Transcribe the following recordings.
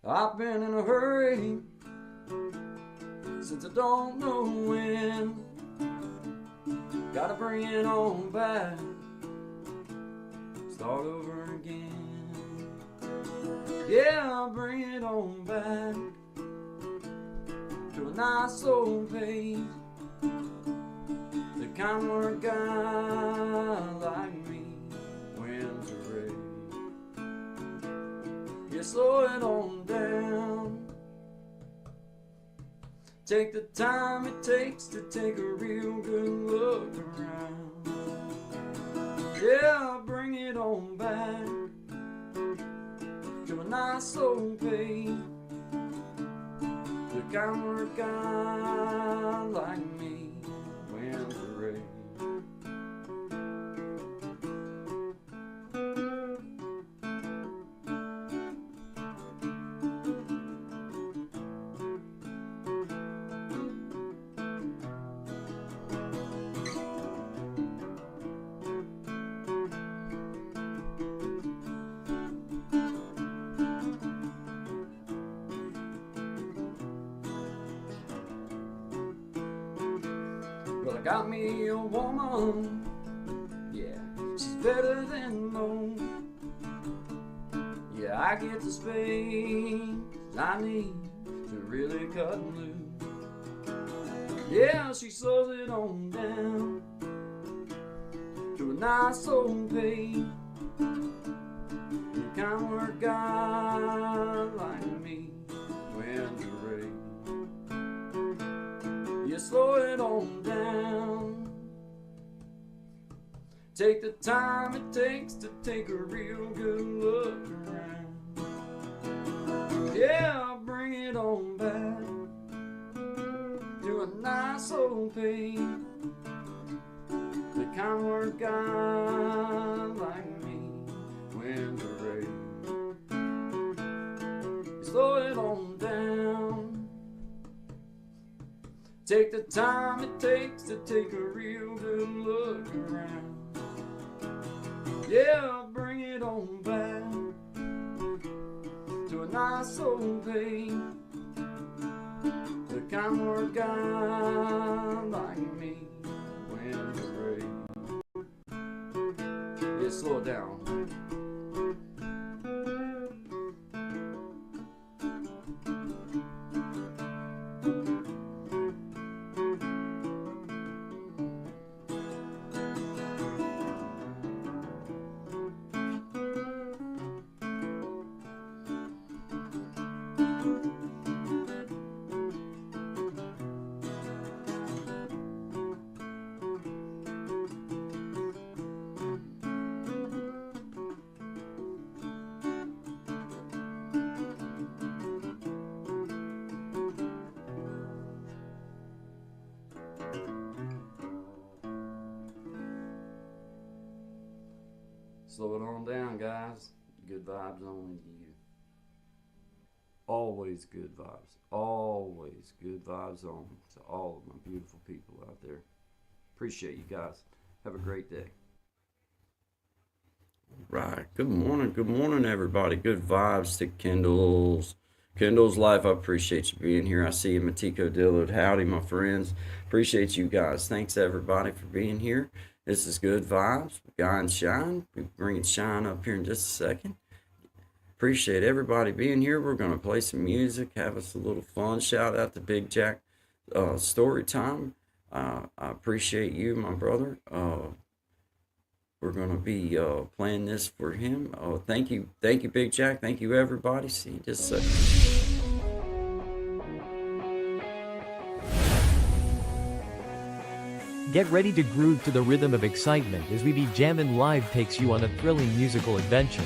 I've been in a hurry since I don't know when. Gotta bring it on back, start over again. Yeah, I'll bring it on back to a nice old pace, the kind where a guy like me wins a race. Yeah, slow it on down. Take the time it takes to take a real good look around. Yeah, bring it on back to a nice old pace, the kind where a guy like me wins the race. Well, I got me a woman, yeah, she's better than most. Yeah, I get the space I need to really cut loose. Yeah, she slows it on down to a nice old pace, the kind where a guy like me wins the race. You slow it on down. Take the time it takes to take a real good look around. Yeah, I'll bring it on back to a nice old pace, the kind where a guy like me wins a race. You slow it on down. Take the time it takes to take a real good look around. Yeah, I'll bring it on back to a nice old pace, the kind where a guy like me wins the race. Yeah, slow it down. Slow it on down, guys. Good vibes only to you. Always good vibes. Always good vibes only to all of my beautiful people out there. Appreciate you guys. Have a great day. Right. Good morning. Good morning, everybody. Good vibes to Kendall's Life. I appreciate you being here. I see you, Matiko Dillard. Howdy, my friends. Appreciate you guys. Thanks, everybody, for being here. This is Good Vibes, Guy and Shine. We're bringing Shine up here in just a second. Appreciate everybody being here. We're going to play some music, have us a little fun. Shout out to Big Jack Story Time. I appreciate you, my brother. We're going to be playing this for him. Thank you, Big Jack. Thank you, everybody. See you just a second. Get ready to groove to the rhythm of excitement as We Be Jammin' Live takes you on a thrilling musical adventure.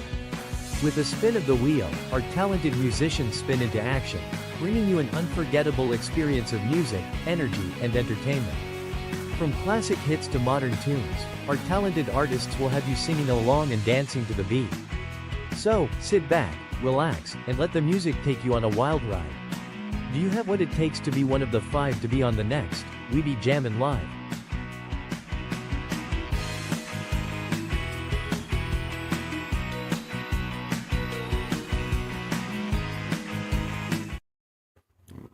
With a spin of the wheel, our talented musicians spin into action, bringing you an unforgettable experience of music, energy, and entertainment. From classic hits to modern tunes, our talented artists will have you singing along and dancing to the beat. So, sit back, relax, and let the music take you on a wild ride. Do you have what it takes to be one of the 5 to be on the next We Be Jammin' Live?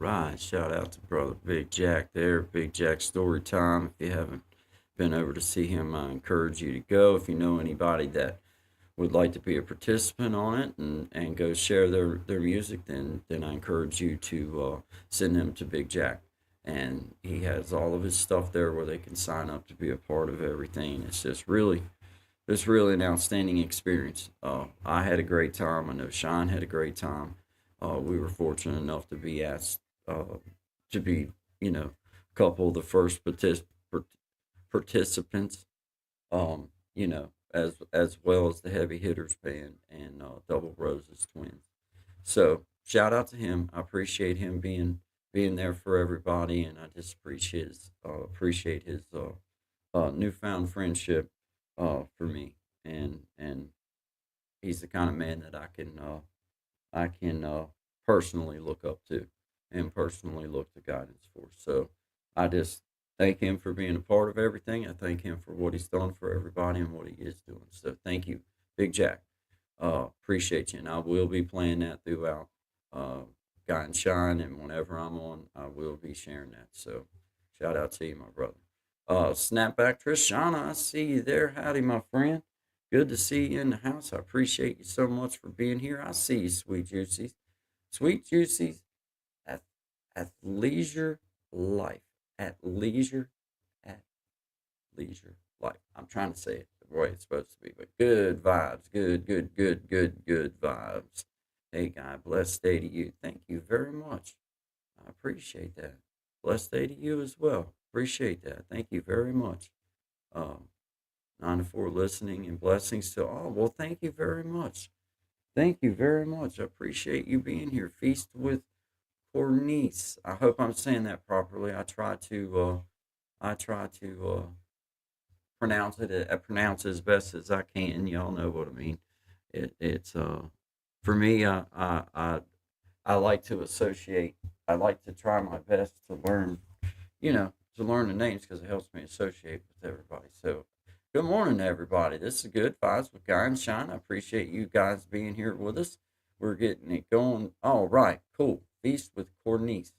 right. Shout out to brother Big Jack there. Big Jack Story Time. If you haven't been over to see him, I encourage you to go. If you know anybody that would like to be a participant on it and go share their music, then I encourage you to send them to Big Jack. And he has all of his stuff there where they can sign up to be a part of everything. It's really an outstanding experience. I had a great time. I know Sean had a great time. We were fortunate enough to be asked to be, a couple of the first participants, as well as the Heavy Hitters band and Double Roses Twins. So shout out to him. I appreciate him being there for everybody, and I just appreciate his newfound friendship for me, and he's the kind of man that I can personally look up to and personally look to guidance for. So I just thank him for being a part of everything. I thank him for what he's done for everybody and what he is doing. So thank you, Big Jack. Appreciate you, and I will be playing that throughout Guy and Shine, and whenever I'm on, I will be sharing that. So shout out to you, my brother. Snapback Trishana, I see you there. Howdy, my friend. Good to see you in the house. I appreciate you so much for being here. I see you, Sweet Juicies. Sweet Juicies at leisure life. At leisure life. I'm trying to say it the way it's supposed to be, but good vibes. Good vibes. Hey, guy, blessed day to you. Thank you very much. I appreciate that. Blessed day to you as well. Appreciate that. Thank you very much. 9 to 4 listening and blessings to all. Well, thank you very much. Thank you very much. I appreciate you being here. Feast with Cornice. I hope I'm saying that properly. I try to pronounce it. I pronounce it as best as I can. Y'all know what I mean. It's for me. I like to associate. I like to try my best to learn. To learn the names because it helps me associate with everybody. So, good morning, everybody. This is Good Vibes with Guy and Shine. I appreciate you guys being here with us. We're getting it going. All right, cool. Feast with Cornice.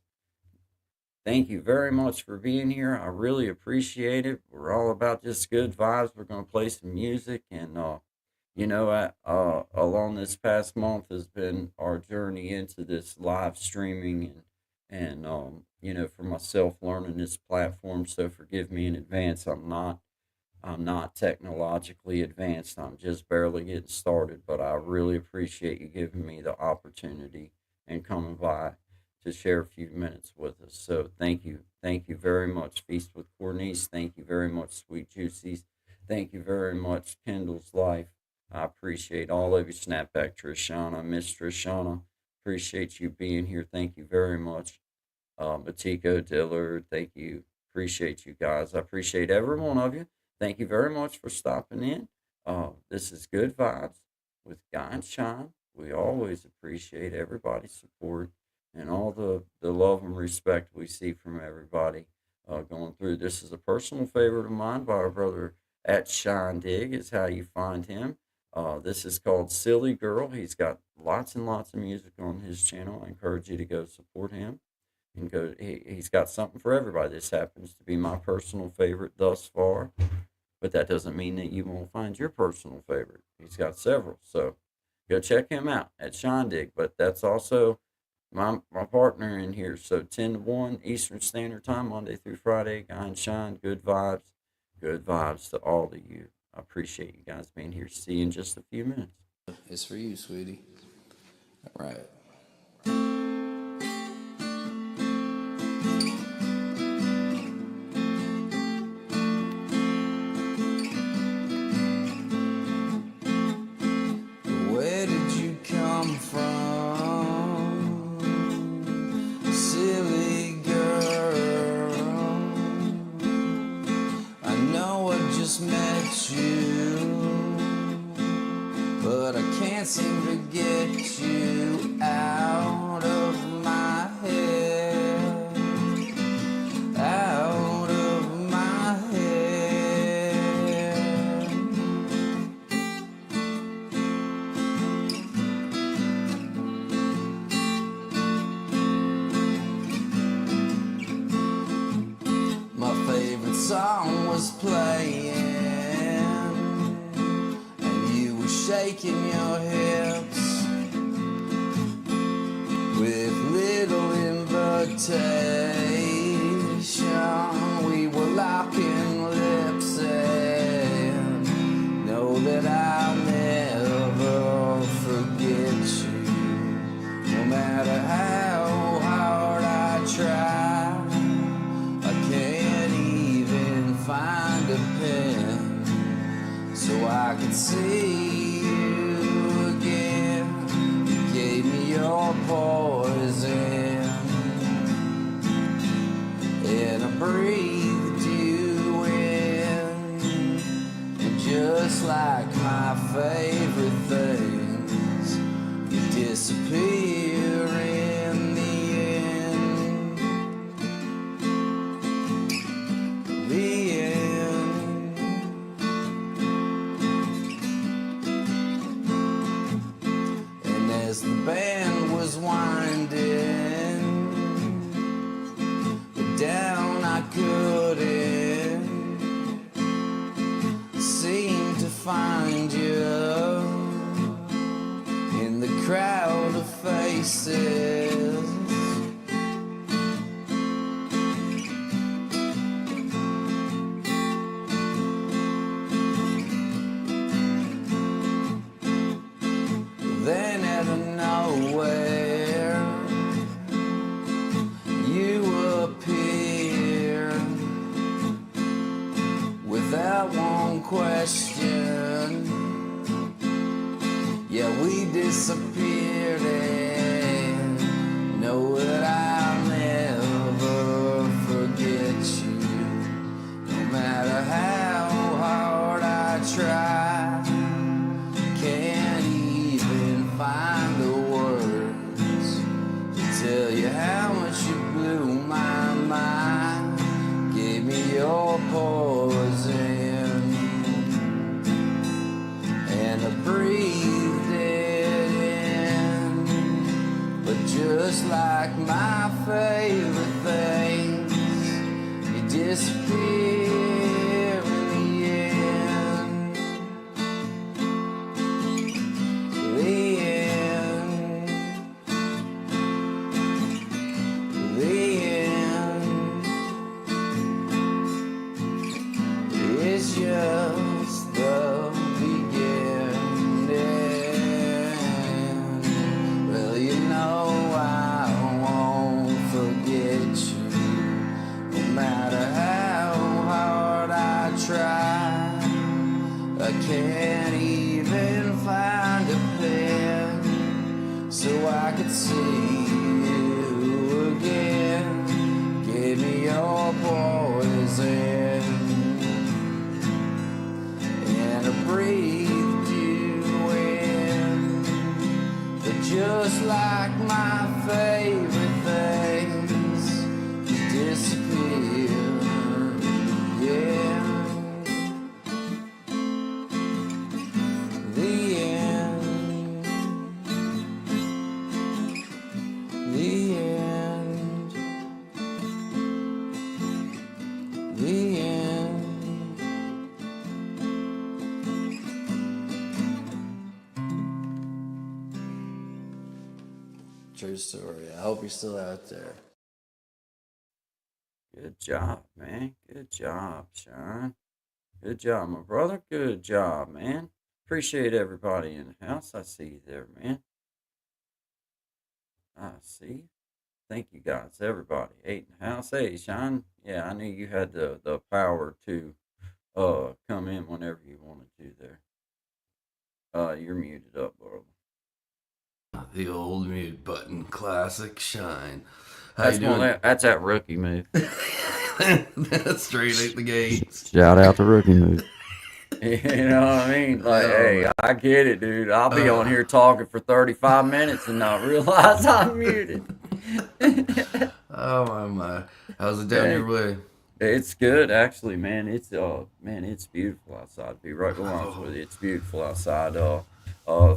Thank you very much for being here. I really appreciate it. We're all about just good vibes. We're going to play some music. And, along this past month has been our journey into this live streaming and for myself learning this platform. So forgive me in advance. I'm not technologically advanced. I'm just barely getting started, but I really appreciate you giving me the opportunity and coming by to share a few minutes with us. So thank you. Thank you very much, Feast with Cornice. Thank you very much, Sweet Juicies. Thank you very much, Kendall's Life. I appreciate all of you. Snapback Trishana, Miss Trishana. Appreciate you being here. Thank you very much. Batiko Dillard, thank you. Appreciate you guys. I appreciate every one of you. Thank you very much for stopping in. This is Good Vibes with Guy and Shine. We always appreciate everybody's support and all the love and respect we see from everybody going through. This is a personal favorite of mine by our brother at Shine Dig is how you find him. This is called Silly Girl. He's got lots and lots of music on his channel. I encourage you to go support him. And he's got something for everybody. This happens to be my personal favorite thus far, but that doesn't mean that you won't find your personal favorite. He's got several, so go check him out at Shindig. But that's also my partner in here. So 10 to 1 Eastern Standard Time, Monday through Friday. Guy and Shine, good vibes to all of you. I appreciate you guys being here. See you in just a few minutes. It's for you, sweetie. All right. Seem to get you out. shaking your hips with little invitation. We were locking lips and know that I'll never forget you. No matter how hard I try, I can't even find a pen so I could see you again. You gave me your poison, and I breathed you in. And just like my favorite things, you disappear in the end. The end. And as the band was winding down, I couldn't seem to find you in the crowd of faces. Then out of nowhere, you appear without one question. Yeah, we disappeared, and know that I'll never forget you. No matter how hard I try, can't even find the words to tell you how much you blew my mind. Gave me your poison, and I breathed it in. But just like my favorite things, you disappear in the end. The end. The end. It's just the beginning. Well, you know I won't forget you. No matter how hard I try, I can't even find a pen so I could see you again. Gave me your poison, and I breathed you in. But just like my favorite things, you disappear again. The end. The end. The end. True story. I hope you're still out there. Good job, man. Good job, Sean. Good job, my brother. Good job, man. Appreciate everybody in the house. I see you there, man. I see you. Thank you guys, everybody. Eight in the house. Hey, Sean. Yeah, I knew you had the power to come in whenever you wanted to there. You're muted up, brother. The old mute button, classic Shine. How That's you doing? that's that rookie move. That's straight out the gates. Shout out to rookie move. You know what I mean? Like, Oh, hey, man. I get it, dude. I'll be on here talking for 35 minutes and not realize I'm muted. Oh my. How's it down your way? It's good, actually, man. It's beautiful outside. To be right honest with you, it's beautiful outside.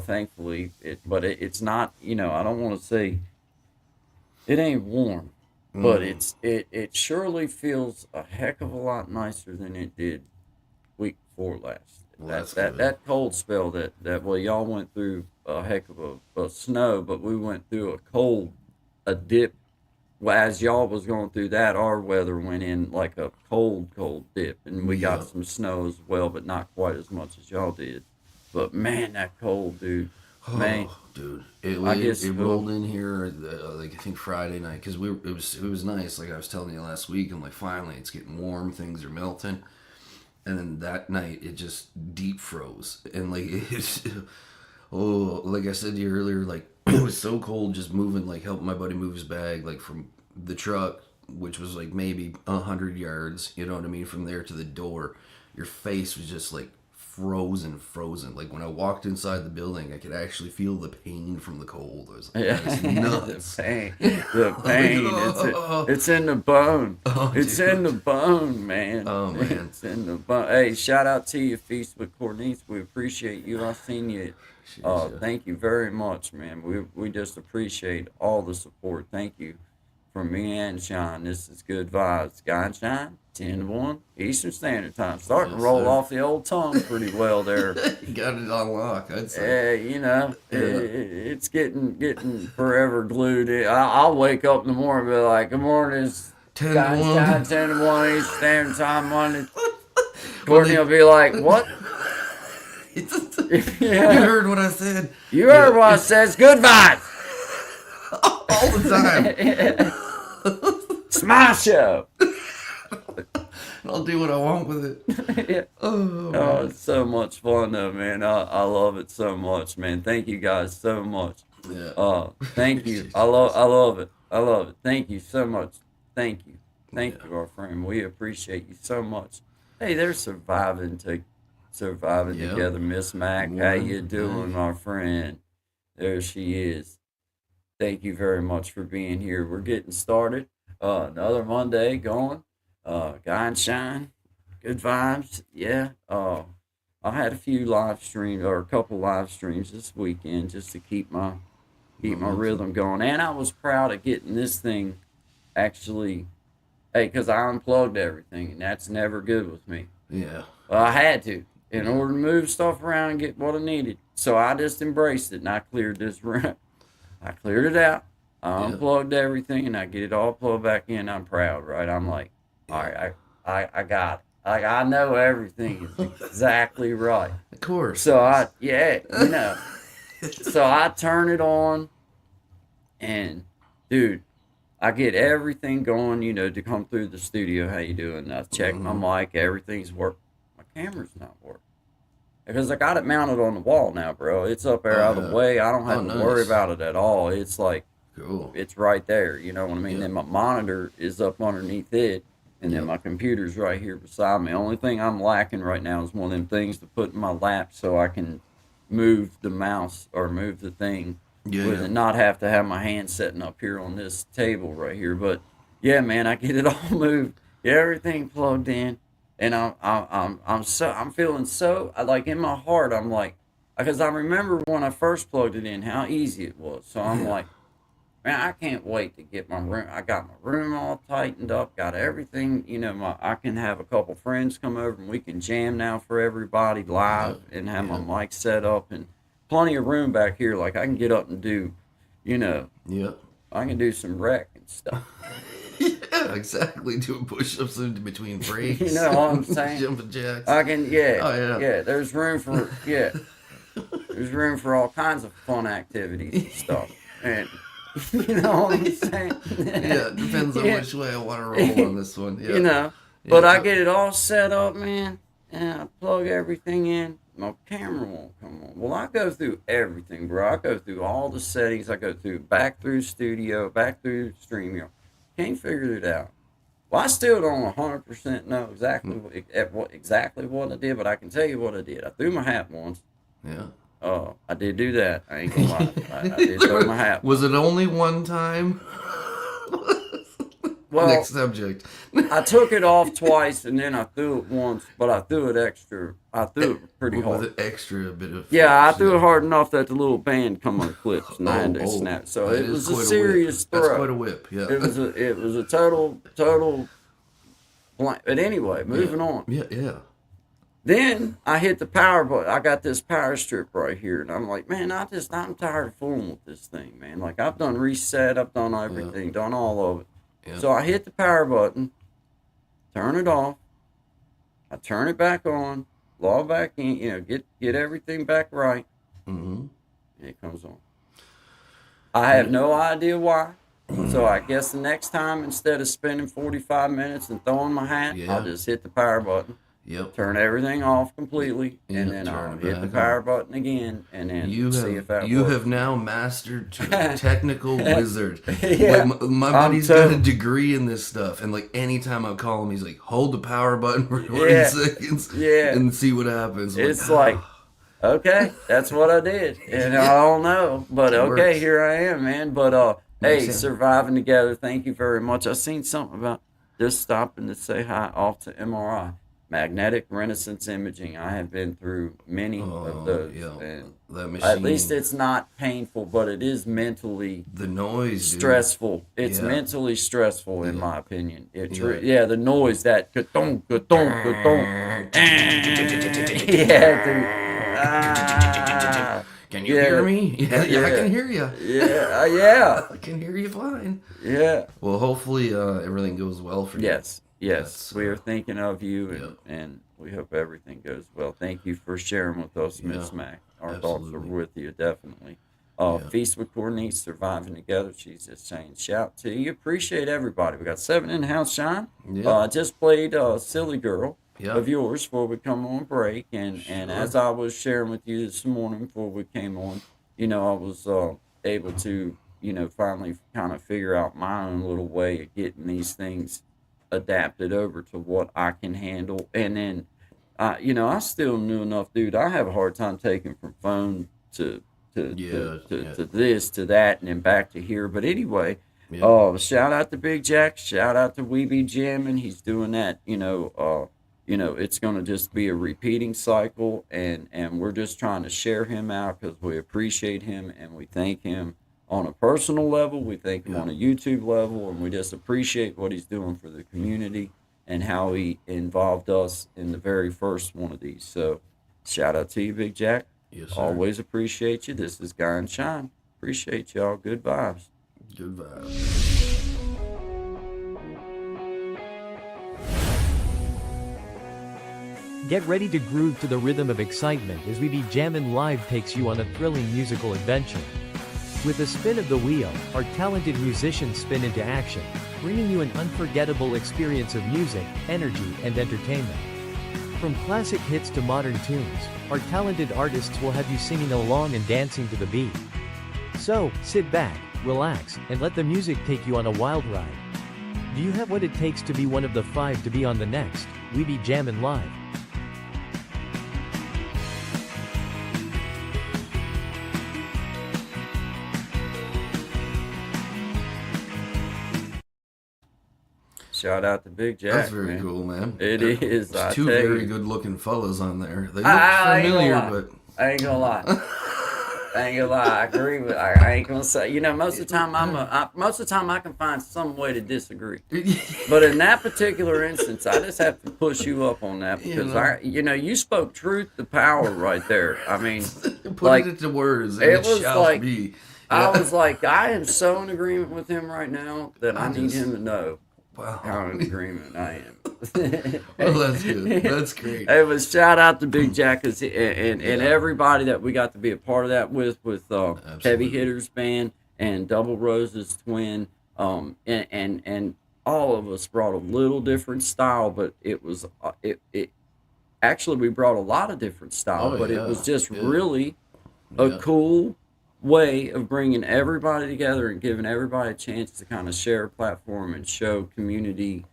Thankfully, it's not. You know, I don't want to say it ain't warm, but it surely feels a heck of a lot nicer than it did week before last. Well, that that's that good. that cold spell that well y'all went through a heck of a snow, but we went through a dip. Well, as y'all was going through that, our weather went in like a cold dip, and we got Yeah. some snow as well, but not quite as much as y'all did. But man, that cold, dude, man, Oh, dude, it I it, guess it rolled in here like I think Friday night because it was nice. Like I was telling you last week, I'm like finally it's getting warm, things are melting, and then that night it just deep froze and like it's oh like I said to you earlier, like it was so cold just moving, like helping my buddy move his bag like from the truck, which was like maybe 100 yards, you know what I mean, from there to the door. Your face was just like frozen. Like when I walked inside the building, I could actually feel the pain from the cold. I was like, yeah, that is the nuts. pain, the pain, Oh, it's in the bone, it's in the dude. bone, man, Oh man. it's in the bone. Hey, shout out to you, Feast with Cornice. We appreciate you. I seen you. Jeez, yeah. Thank you very much, man. We just appreciate all the support. Thank you from me and Sean. This is Good Vibes. Guy and Shine, 10 to 1 Eastern Standard Time. Starting to Yes, roll sir. off the old tongue pretty well there. You got it on lock, I'd say. It's getting forever glued in. I'll wake up in the morning and be like, good morning, it's 10 Guy to and 1. Shine, 10 to 1 Eastern Standard Time Monday. Courtney will be like, what? You Yeah. heard what I said. You heard what I said. It's Good Vibes. All the time. It's my show. I'll do what I want with it. Yeah. Oh, Oh, it's so much fun though, man. I love it so much, man. Thank you guys so much. yeah. Thank you. I love it. I love it. Thank you so much. Thank you. Thank you, our friend. We appreciate you so much. Hey, they're surviving Yeah. together, Miss Mac. How Morning. you doing, my friend? There she is. Thank you very much for being here. We're getting started. Another Monday going. Guy and Shine. Good vibes. Yeah. I had a few live streams or a couple live streams this weekend just to keep my rhythm going. And I was proud of getting this thing actually, hey, because I unplugged everything, and that's never good with me. Yeah. Well, I had to in order to move stuff around and get what I needed. So I just embraced it, and I cleared this room. I cleared it out. I Yeah. unplugged everything, and I get it all plugged back in. I'm proud, right? I'm like, all right, I got it. Like I know everything is exactly right. Of course. So so I turn it on, and dude, I get everything going, to come through the studio. How you doing? I check my mic, everything's working. My camera's not working because I got it mounted on the wall now, bro. It's up there out of the yeah. way. I don't have Oh, to worry nice. about it at all. It's like Cool. it's right there. You know what I mean? Yeah. Then my monitor is up underneath it, and then Yep. my computer's right here beside me. Only thing I'm lacking right now is one of them things to put in my lap so I can move the mouse or move the thing Yeah. with it, not have to have my hand sitting up here on this table right here. But yeah, man, I get it all moved, get everything plugged in, and I'm feeling so like in my heart I'm like, because I remember when I first plugged it in how easy it was. So I'm like, man, I can't wait to get my room. I got my room all tightened up, got everything. I can have a couple friends come over and we can jam now for everybody live and have my mic set up and plenty of room back here. Like I can get up and do, Yeah. I can do some rec and stuff. Yeah, exactly. Doing push-ups in between breaks. You know what I'm saying? Jumping jacks. I can, yeah, Oh, yeah. There's room for, there's room for all kinds of fun activities and stuff. And you know what I'm saying? Yeah, it depends on which way I want to roll on this one. Yeah. But Yeah. I get it all set up, man, and I plug everything in. My camera won't come on. Well, I go through everything, bro. I go through all the settings. I go back through Studio, back through StreamYard. Can't figure it out. Well, I still don't 100% know exactly what I did, but I can tell you what I did. I threw my hat once. Yeah. I did do that. I ain't gonna lie. I did throw my hat. Was it only one time? Well, Next subject. I took it off twice and then I threw it once, but I threw it extra. I threw it pretty With hard. an extra bit of. Yeah, I force, threw it hard enough that the little band come unclipped and I had to snap. So that it is was a quite serious whip. That's throw. quite a whip. Yeah. It was a total blank. But anyway, moving on. Yeah. Yeah. Then I hit the power button. I got this power strip right here, and I'm like, man, I'm tired of fooling with this thing, man. Like I've done reset, I've done everything, done all of it. Yeah. So I hit the power button, turn it off, I turn it back on, log back in, get everything back right, Mm-hmm. and it comes on. I have no idea why. So I guess the next time, instead of spending 45 minutes and throwing my hat, Yeah. I'll just hit the power button, Yep. turn everything off completely, Yeah, and then turn I'll it hit the back power on. button again, and then You see if that have you works. have now mastered to a technical wizard. Yeah. Like, my I'm buddy's got a total- degree in this stuff, and like anytime I call him, he's like, "Hold the power button for 20 Yeah. seconds, Yeah. and see what happens." I'm It's like, okay, that's what I did, and I don't know, but It okay, works. here I am, man. But hey, Makes sense. surviving together. Thank you very much. I seen something about just stopping to say hi off to MRI, magnetic resonance imaging. I have been through many of those, yeah, and that machine. at least it's not painful, but it is mentally the noise, dude. stressful. It's Yeah. mentally stressful, in my opinion. Yeah. The noise, that ka-dong, ka-dong, ka-dong. Yeah, dude. Ah. Can you Yeah. hear me? Yeah, I Yeah. can hear you. Yeah. I can hear you fine. Yeah. Well, hopefully everything goes well for you. Yes. That's, We are thinking of you, and, Yep. and we hope everything goes well. Thank you for sharing with us, Miss Yeah, Mac. Our thoughts are absolutely. with you, definitely. Yeah. Feast with Courtney, surviving together. She's just saying, shout to you. Appreciate everybody. We got 7 in the house, Sean. Yeah. I just played Silly Girl Yeah. of yours before we come on break. And Sure. as I was sharing with you this morning before we came on, I was able to, finally kind of figure out my own little way of getting these things adapted over to what I can handle. And then, I still knew enough, dude. I have a hard time taking from phone to Yeah, to this to that and then back to here. But anyway, Yeah. shout out to Big Jack, shout out to Weeby Jammin'. He's doing that. It's going to just be a repeating cycle, and we're just trying to share him out because we appreciate him and we thank him on a personal level. We thank him Yeah. on a YouTube level, and we just appreciate what he's doing for the community and how he involved us in the very first one of these. So shout out to you, Big Jack. Yes, sir. Always appreciate you. This is Guy and Shine. Appreciate y'all. Good vibes. Good vibes. Get ready to groove to the rhythm of excitement as We Be Jammin' Live takes you on a thrilling musical adventure. With a spin of the wheel, our talented musicians spin into action, bringing you an unforgettable experience of music, energy, and entertainment. From classic hits to modern tunes, our talented artists will have you singing along and dancing to the beat. So, sit back, relax, and let the music take you on a wild ride. Do you have what it takes to be one of the 5 to be on the next We Be Jammin' Live? Shout out to Big Jack. That's very man. cool, man. It is. There's I two tell very you. good-looking fellas on there. They look I ain't gonna familiar, lie. but I ain't gonna lie. I ain't gonna lie. I agree with. I ain't gonna say. Most of the time most of the time I can find some way to disagree. But in that particular instance, I just have to push you up on that because you spoke truth to power right there. I mean, put like, it into words. And it was shall like- be. I was like, I am so in agreement with him right now that I need him to know Wow. how in agreement I am. Well, that's good. That's great. It was shout out to Big Jack and everybody that we got to be a part of that with Heavy Hitters Band and Double Rose's twin, and all of us brought a little different style, but it was it actually we brought a lot of different style, Oh, but yeah, it was just yeah. really a Yeah. cool way of bringing everybody together and giving everybody a chance to kind of share a platform and show community,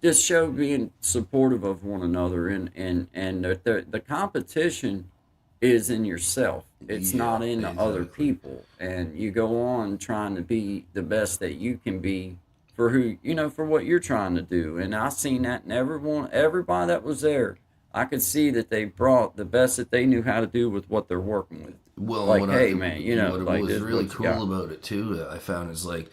just show being supportive of one another, and the competition is in yourself. It's Yeah, not in the other exactly. people, and you go on trying to be the best that you can be for for what you're trying to do. And I seen that in everybody that was there. I could see that they brought the best that they knew how to do with what they're working with. Well, Like, what hey, man, what like, was this really what you got. cool about it too, I found is like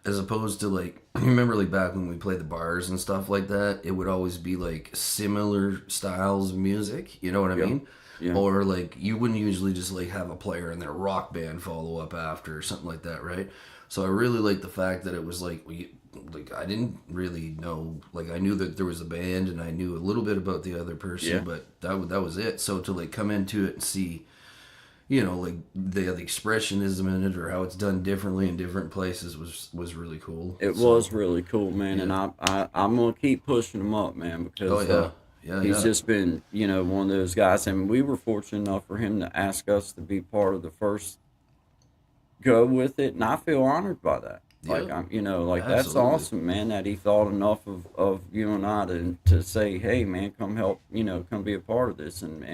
as opposed to like, you remember like back when we played the bars and stuff like that, it would always be like similar styles of music, you know what I mean? Yeah. Or like you wouldn't usually just like have a player and then a rock band follow up after or something like that, right? So I really like the fact that it was like I didn't really know, like I knew that there was a band and I knew a little bit about the other person, Yeah. but that was it. So to like come into it and see, you know, like the expressionism in it or how it's done differently in different places was really cool. It So, was really cool, man, and I'm gonna keep pushing him up, man, because Oh yeah. Yeah, he's yeah. just been, you know, one of those guys, and we were fortunate enough for him to ask us to be part of the first go with it, and I feel honored by that. Like Yeah. I'm, you know, like that's Absolutely. awesome, man. That he thought enough of you and I to say, hey, man, come help, you know, come be a part of this, and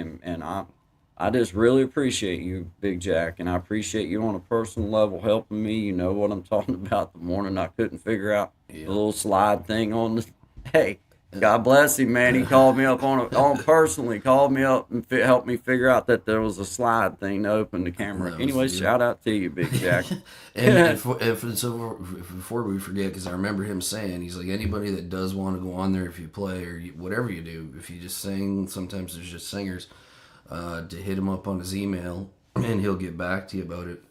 I just really appreciate you, Big Jack, and I appreciate you on a personal level helping me. You know what I'm talking about. The morning I couldn't figure out Yeah. the little slide thing on the. Hey, God bless him, man. He called me up on personally, called me up and helped me figure out that there was a slide thing to open the camera. That was Anyway, good. shout out to you, Big Jack. So before we forget, because I remember him saying, he's like, anybody that does want to go on there, if you play or whatever you do, if you just sing, sometimes there's just singers, to hit him up on his email and he'll get back to you about it.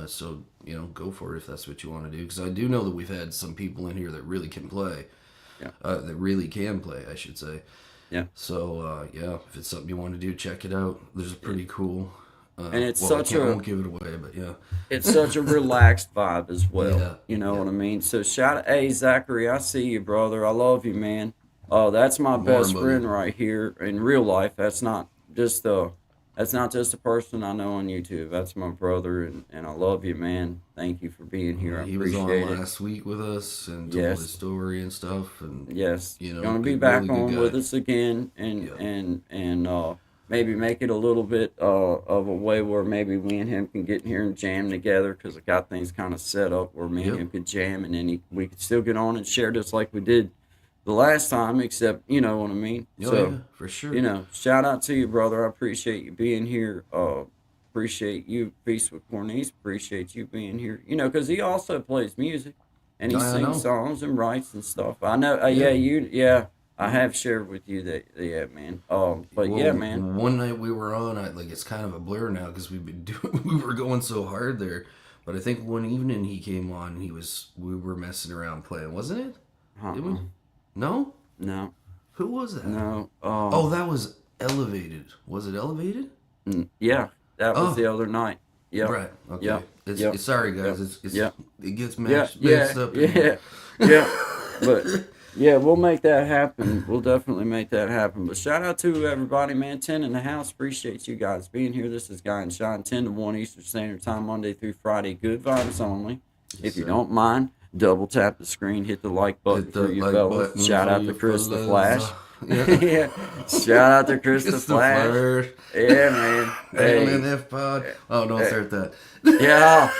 So, you know, go for it if that's what you want to do. Because I do know that we've had some people in here that really can play. Yeah. That really can play, I should say. Yeah. So, yeah, if it's something you want to do, check it out. There's a pretty cool. And it's I such a- won't give it away, but yeah. It's such a relaxed vibe as well. Yeah, You know what I mean? So shout out, hey Zachary, I see you, brother. I love you, man. That's my best buddy. friend right here in real life. That's not just a person I know on YouTube. That's my brother, and I love you, man. Thank you for being here. I He was on appreciate it. last week with us and told Yes. his story and stuff. And Yes, You know, gonna be good- back really good on guy. with us again, and Yeah. maybe make it a little bit of a way where maybe me and him can get in here and jam together, because I got things kind of set up where me and Yep. him could jam, and then we could still get on and share just like we did the last time, except you know what I mean. oh, So yeah, for sure. you know, shout out to you, brother. I appreciate you being here. Appreciate you, Feast with Cornice. Appreciate you being here. You know, because he also plays music and he I know. sings songs and writes and stuff. I know. I have shared with you that. Yeah, man. But Well, yeah, man. One night we were on, like it's kind of a blur now because we've been doing, we were going so hard there. But I think one evening he came on, and we were messing around playing, wasn't it? Did we? Uh-uh. No? No, Who was that? no. Oh, that was Elevated. Was it Elevated? Yeah, that was Oh. the other night. Yeah. Right. Okay. Yep. It's, Yep. it's sorry guys. Yep. It's Yep. it gets Yeah, mixed yeah, up. yeah. But yeah, we'll make that happen. We'll definitely make that happen. But shout out to everybody, man. 10 in the house. Appreciate you guys being here. This is Guy and Shine, 10 to 1 Eastern Standard Time, Monday through Friday. Good vibes only. If you sir. don't mind, double tap the screen, hit the like button Hit the for you like fellas. button Shout for out you to Chris the fellas. Flash. Yeah. Yeah. Shout out to Chris the It's Flash. Flash. Yeah, man. Hey. MNF pod. Oh, don't start that. Yeah.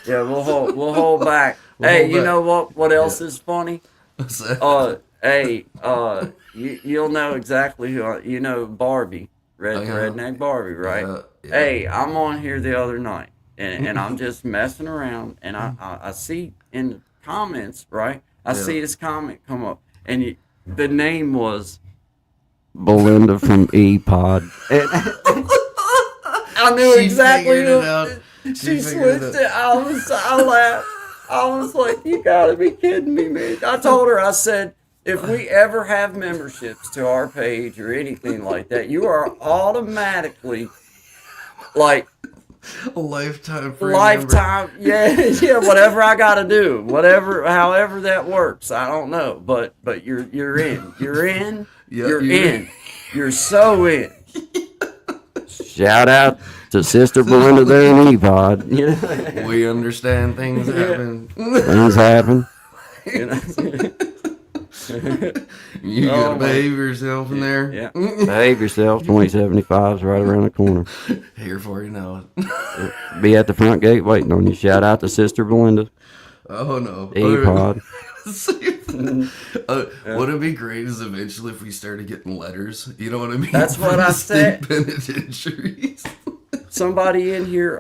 Yeah, we'll hold back. We'll Hey, hold you back. know what else is funny? What's that? Hey, you'll know exactly who you know Barbie, Oh, yeah. redneck Barbie, right? Yeah. Hey, I'm on here the other night, and I'm just messing around, and I see in the comments, right? I Yeah. see this comment come up, and the name was Belinda from E-Pod. And I knew She exactly figured who. it out. She She figured switched it it. I laughed. I was like, you gotta be kidding me, man. I told her, I said, if we ever have memberships to our page or anything like that, you are automatically like A lifetime free lifetime. Yeah, yeah, whatever I gotta do. However that works. I don't know. But you're in. You're in. Yeah, you're you're in. You're so in. Shout out to Sister Belinda there in E-Pod. You know? member. We understand things happen. Things happen. You know? You Oh, gotta behave yourself in there. Yeah. Behave yourself. 2075's right around the corner. Here for you now. Be at the front gate waiting on you. Shout out to Sister Belinda. Oh no. E-Pod. What'd be great is eventually if we started getting letters. You know what I mean? That's what From I the said. state penitentiaries. Somebody in here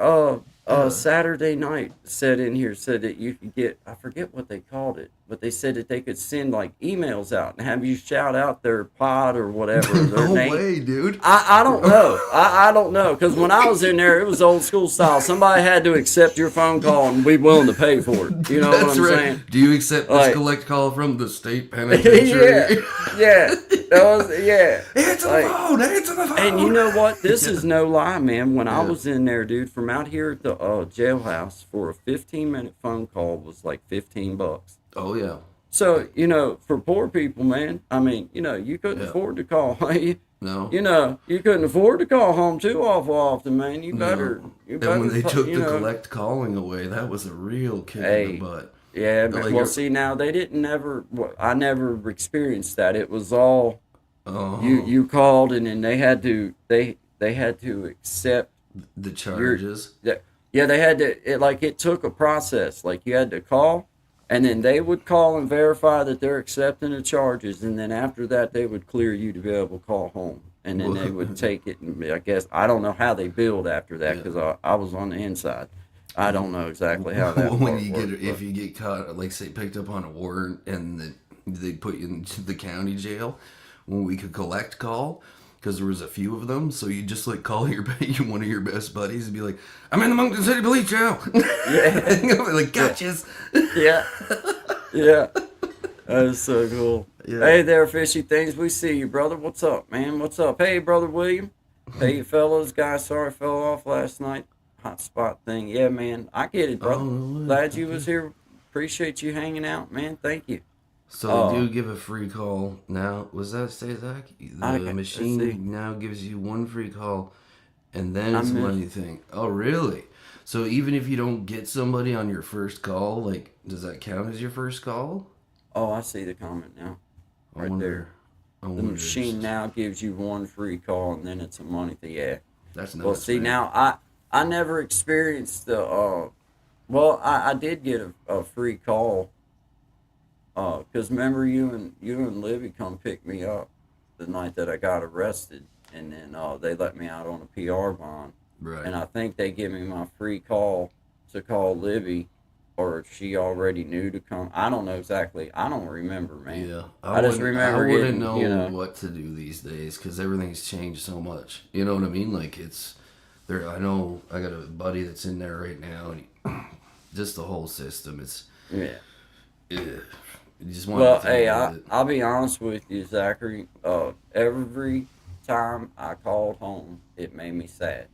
Saturday night said in here said that you could get, I forget what they called it, but they said that they could send like emails out and have you shout out their pod or whatever their No name. way, dude. I don't know. I don't know because when I was in there, it was old school style. Somebody had to accept your phone call and be willing to pay for it. You know what That's I'm right. saying? Do you accept this Like- collect call from the state penitentiary? yeah. That was yeah. Answer Like- the phone. Answer the phone. And you know what? This is no lie, man. When I was in there, dude, from out here at the jailhouse for a 15-minute phone call was like $15. Oh yeah. So, for poor people, man, I mean, you couldn't afford to call. No. You couldn't afford to call home too awful often, man. You better. You And better. when they took you the know, collect calling away, that was a real kick in Hey. the butt. Yeah, Like but, well, you're- see, now they didn't never. I never experienced that. It was all Oh, you called, and then they had to accept. the charges. Yeah, they had to. It took a process. Like you had to call, and then they would call and verify that they're accepting the charges, and then after that, they would clear you to be able to call home, and then they would take it. And I guess I don't know how they billed after that because I was on the inside. I don't know exactly how that. When part you worked, get if you get caught, like say picked up on a warrant and they put you into the county jail, when we could collect call. Because there was a few of them, so you just like call one of your best buddies and be like, "I'm in the Moncton City Police Jail." Yeah. Like gotchas. yeah. Yeah. That is so cool. Yeah. Hey there, fishy things. We see you, brother. What's up, man? What's up? Hey, brother William. Hey, fellas. Guys, sorry I fell off last night. Hot spot thing. Yeah, man. I get it, brother. Oh, no way. Glad you was here. Appreciate you hanging out, man. Thank you. So they do give a free call now. Was that say Zach? I The let's machine see. now gives you one free call, and then I it's missed- money thing. Oh, really? So even if you don't get somebody on your first call, like does that count as your first call? Oh, I see the comment now. I Right wonder- there. I The wonder machine if- now gives you one free call, and then it's a money thing. Yeah. That's nuts. Well, see, man. now I never experienced the. I did get a free call. Because remember you and Libby come pick me up the night that I got arrested, and then they let me out on a PR bond, Right. and I think they give me my free call to call Libby, or she already knew to come. I don't know exactly. I don't remember, man. Yeah, I just remember I wouldn't getting, know, you know. what to do these days because everything's changed so much. You know what I mean? Like it's there. I know I got a buddy that's in there right now, and just the whole system. It's Yeah. you just want. Well, to hey, deal with it. I'll be honest with you, Zachary. Every time I called home, it made me sad.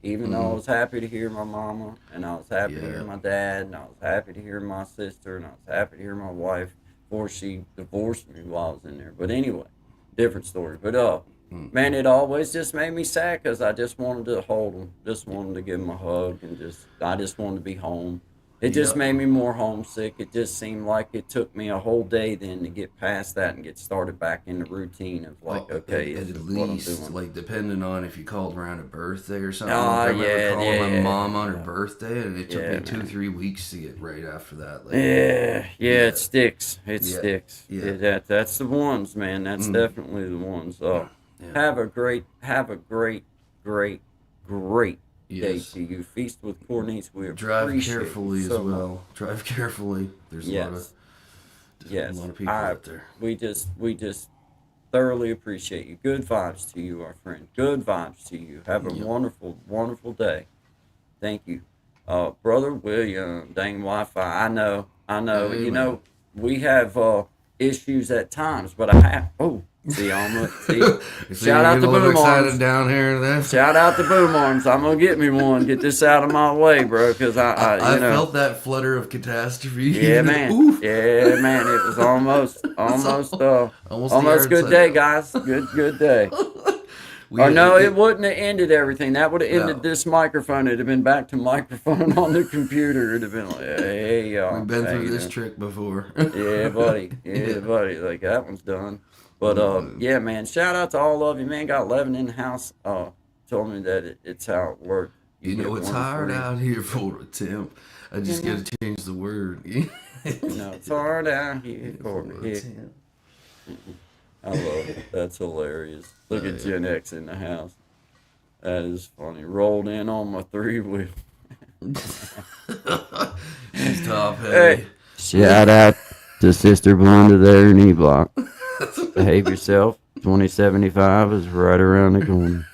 Even though I was happy to hear my mama, and I was happy to hear Yeah. my dad, and I was happy to hear my sister, and I was happy to hear my wife before she divorced me while I was in there. But anyway, different story. But man, it always just made me sad because I just wanted to hold them, just wanted to give them a hug, and I just wanted to be home. It just Yeah. made me more homesick. It just seemed like it took me a whole day then to get past that and get started back in the routine of like, Well, okay, at this is what I'm least doing. like depending on if you called around a birthday or something. Oh, I remember yeah, calling yeah, my yeah. mom on her birthday, and it took Yeah, me 2-3 weeks to get right after that. Like, Yeah, it sticks. It Yeah, sticks. yeah. That's the ones, man. That's definitely the ones. Yeah. Have a great, great day Yes. to you. Feast with Cornice. We Drive appreciate you carefully as so much. well. Drive carefully. There's Yes. a lot of people out there. We just thoroughly appreciate you. Good vibes to you, our friend. Good vibes to you. Have a wonderful, wonderful day. Thank you. Brother William, dang Wi-Fi. I know. Hey, You man. know, we have issues at times, but I have. Oh, see, almost. See, shout out to a little Boom excited Arms. down here. There. Shout out to Boom Arms. I'm gonna get me one. Get this out of my way, bro, because I you know. felt that flutter of catastrophe. Yeah, man. Oof. Yeah, man. It was almost Almost the good yard day, sale. guys. Good day. We- Or no, it wouldn't have ended everything. That would have ended No. this microphone. It'd have been back to microphone on the computer. It'd have been like, hey, y'all. We've been how through you this doing? trick before. Yeah, buddy. Yeah, buddy. Like that one's done. But yeah, man. Shout out to all of you, man. Got 11 in the house. Told me that it's how it worked. You know, get it's one hard free. out here for a temp. I just got to change the word. You know, it's hard out here for For me. a temp. I love it. That's hilarious. Look at Gen X in the house. That is funny. Rolled in on my 3-wheel. He's top Hey, heavy. shout out to Sister Belinda there in E Block. Behave yourself. 2075 is right around the corner.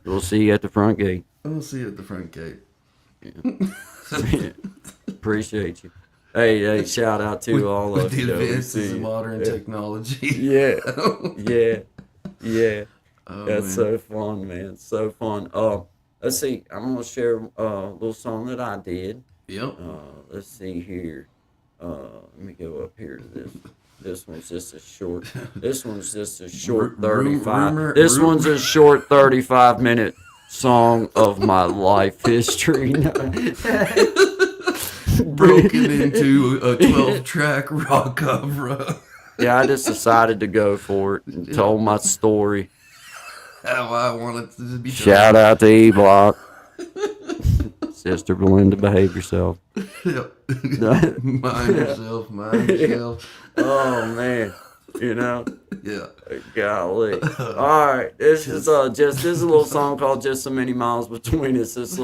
We'll see you at the front gate. I'll see you at the front gate. Appreciate you. Hey, shout out to all With of the you. though. We advances see of you. modern technology. Yeah, yeah. Oh, That's man. so fun, man. So fun. Let's see. I'm gonna share a little song that I did. Yep. Let's see here. Let me go up here to this. This one's just a short. This one's just a short 35. This one's a short 35-minute song of my life history. Broken into a 12-track rock opera. Yeah, I just decided to go for it and told my story. How I want it to be done. Shout out to E Block. Sister Belinda, behave yourself. Yep. Mind yourself, mind yourself. Oh man, you know, Yeah. golly. All right, this is a little song called "Just So Many Miles Between Us." This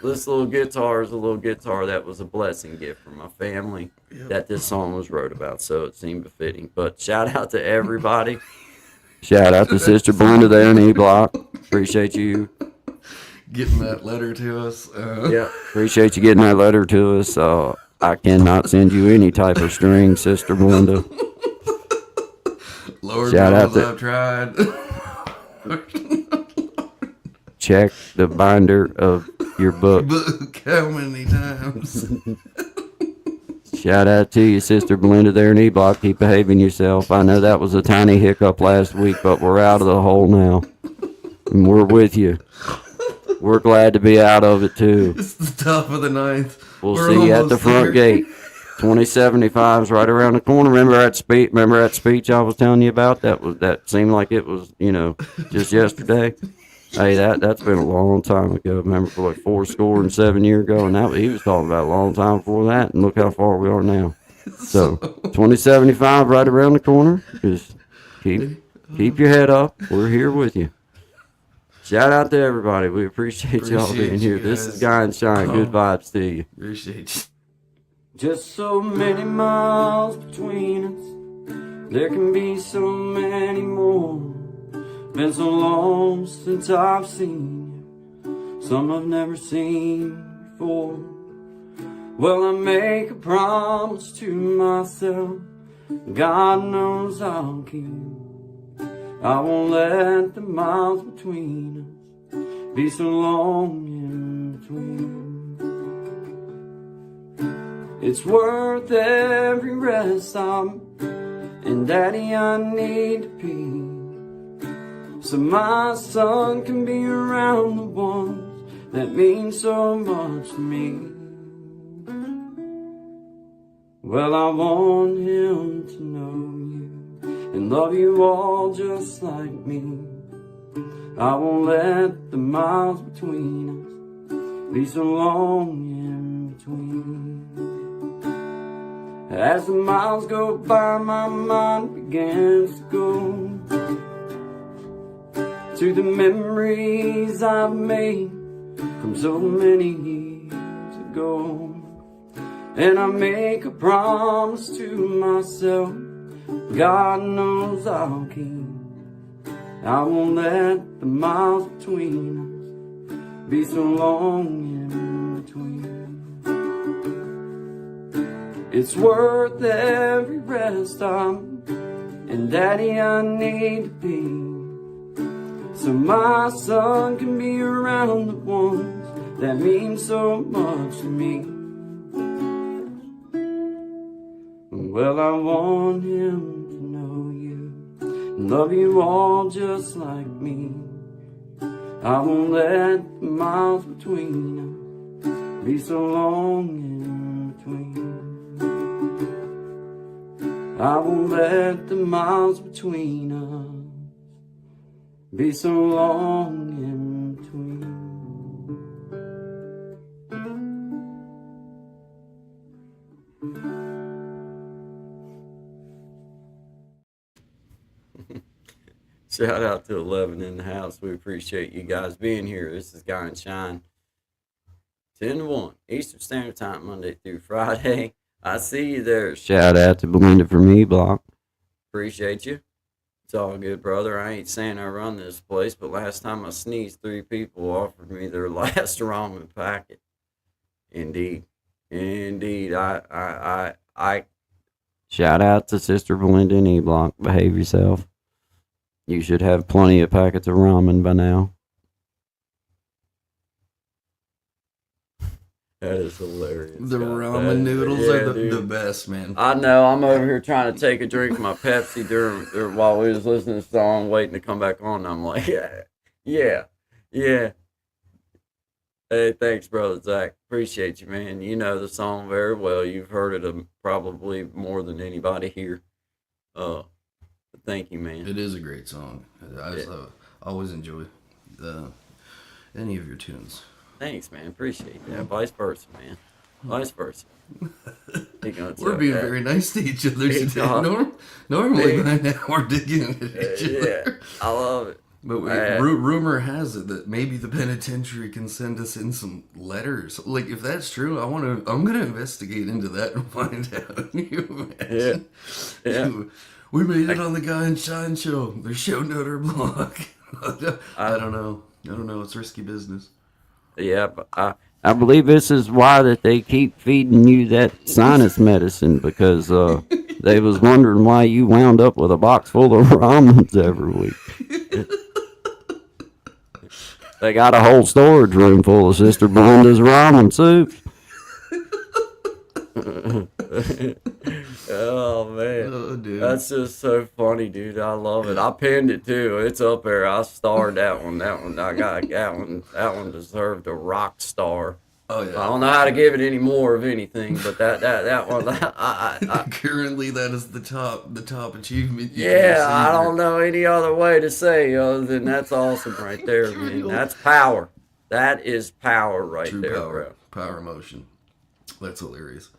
little guitar is a little guitar that was a blessing gift from my family that this song was wrote about, so it seemed befitting. But shout out to everybody. Shout out to Sister Belinda there in E Block. Appreciate you. Getting that letter to us. Yeah, appreciate you getting that letter to us. I cannot send you any type of string, Sister Belinda. Lord Shout out knows to- I've tried. Check the binder of your book. Book how many times? Shout out to you, Sister Belinda there in E-Block. Keep behaving yourself. I know that was a tiny hiccup last week, but we're out of the hole now. And we're with you. We're glad to be out of it, too. It's the top of the ninth. We'll We're see you at the almost front there. gate. 2075 is right around the corner. Remember that speech I was telling you about? That seemed like it was, just yesterday. Hey, that's been a long time ago. Remember, for like 7 years ago, and he was talking about a long time before that. And look how far we are now. So 2075 right around the corner. Just keep your head up. We're here with you. Shout out to everybody. We appreciate y'all Appreciate being you here. This is guys. Guy and Shine. Good vibes to you. Appreciate you. Just so many miles between us. There can be so many more. Been so long since I've seen you. Some I've never seen before. Well, I make a promise to myself. God knows I'll keep. I won't let the miles between us be so long in between. It's worth every rest I'm, and Daddy, I need to pee, so my son can be around the ones that mean so much to me. Well, I want him to know you and love you all just like me. I won't let the miles between us be so long in between. As the miles go by, my mind begins to go to the memories I've made from so many years ago. And I make a promise to myself, God knows I'll keep. I won't let the miles between us be so long in between. It's worth every rest I'm, and Daddy, I need to be, so my son can be around the ones that mean so much to me. Well, I want him to know you and love you all just like me. I won't let the miles between us be so long in between. I won't let the miles between us be so long in between. Shout out to 11 in the house. We appreciate you guys being here. This is Guy and Shine. 10 to 1 Eastern Standard Time, Monday through Friday. I see you there. Shout out to Belinda from E Block. Appreciate you. It's all good, brother. I ain't saying I run this place, but last time I sneezed, 3 people offered me their last ramen packet. Indeed. Indeed. I shout out to Sister Belinda in E Block. Behave yourself. You should have plenty of packets of ramen by now. That is hilarious. The God. ramen noodles Yeah, are the dude. best, man. I know. I'm over here trying to take a drink of my Pepsi during while we was listening to the song, waiting to come back on. And I'm like, yeah. Hey, thanks, brother Zach. Appreciate you, man. You know the song very well. You've heard it probably more than anybody here. Thank you, man. It is a great song. I always enjoy any of your tunes. Thanks, man. Appreciate that. Vice versa, man. Vice versa. We're being very nice to each other Hey, today. dog. Normally Hey. by now we're digging at each Yeah, other. I love it. But rumor has it that maybe the penitentiary can send us in some letters. Like if that's true, I'm gonna investigate into that and find out. Can you imagine? Yeah. We made it on the Guy and Shine show. They're shouting out our blog. I don't know. It's risky business. Yeah, but I believe this is why that they keep feeding you that sinus medicine, because they was wondering why you wound up with a box full of ramens every week. They got a whole storage room full of Sister Belinda's ramen soups. Oh man, Oh, dude. that's just so funny, dude. I love it. I pinned it too. It's up there. I starred that one. I got that one. That one deserved a rock star. Oh yeah. I don't know how to give it any more of anything, but that one. Currently, that is the top achievement. you can Yeah, I receive. don't know any other way to say other than that's awesome right there, man. That's power. That is power right True there, power, power emotion. That's hilarious.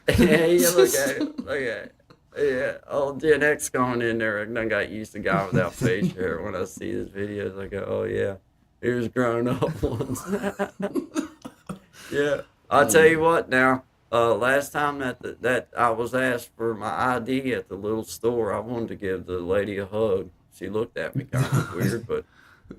bro. Yeah, you look at it. Look at it. Yeah, old Gen X going in there. I done got used to guy without face hair. When I see his videos, I go, oh yeah, he was grown up once. Yeah, I'll tell you what now. Last time that I was asked for my ID at the little store, I wanted to give the lady a hug. She looked at me kind of weird, but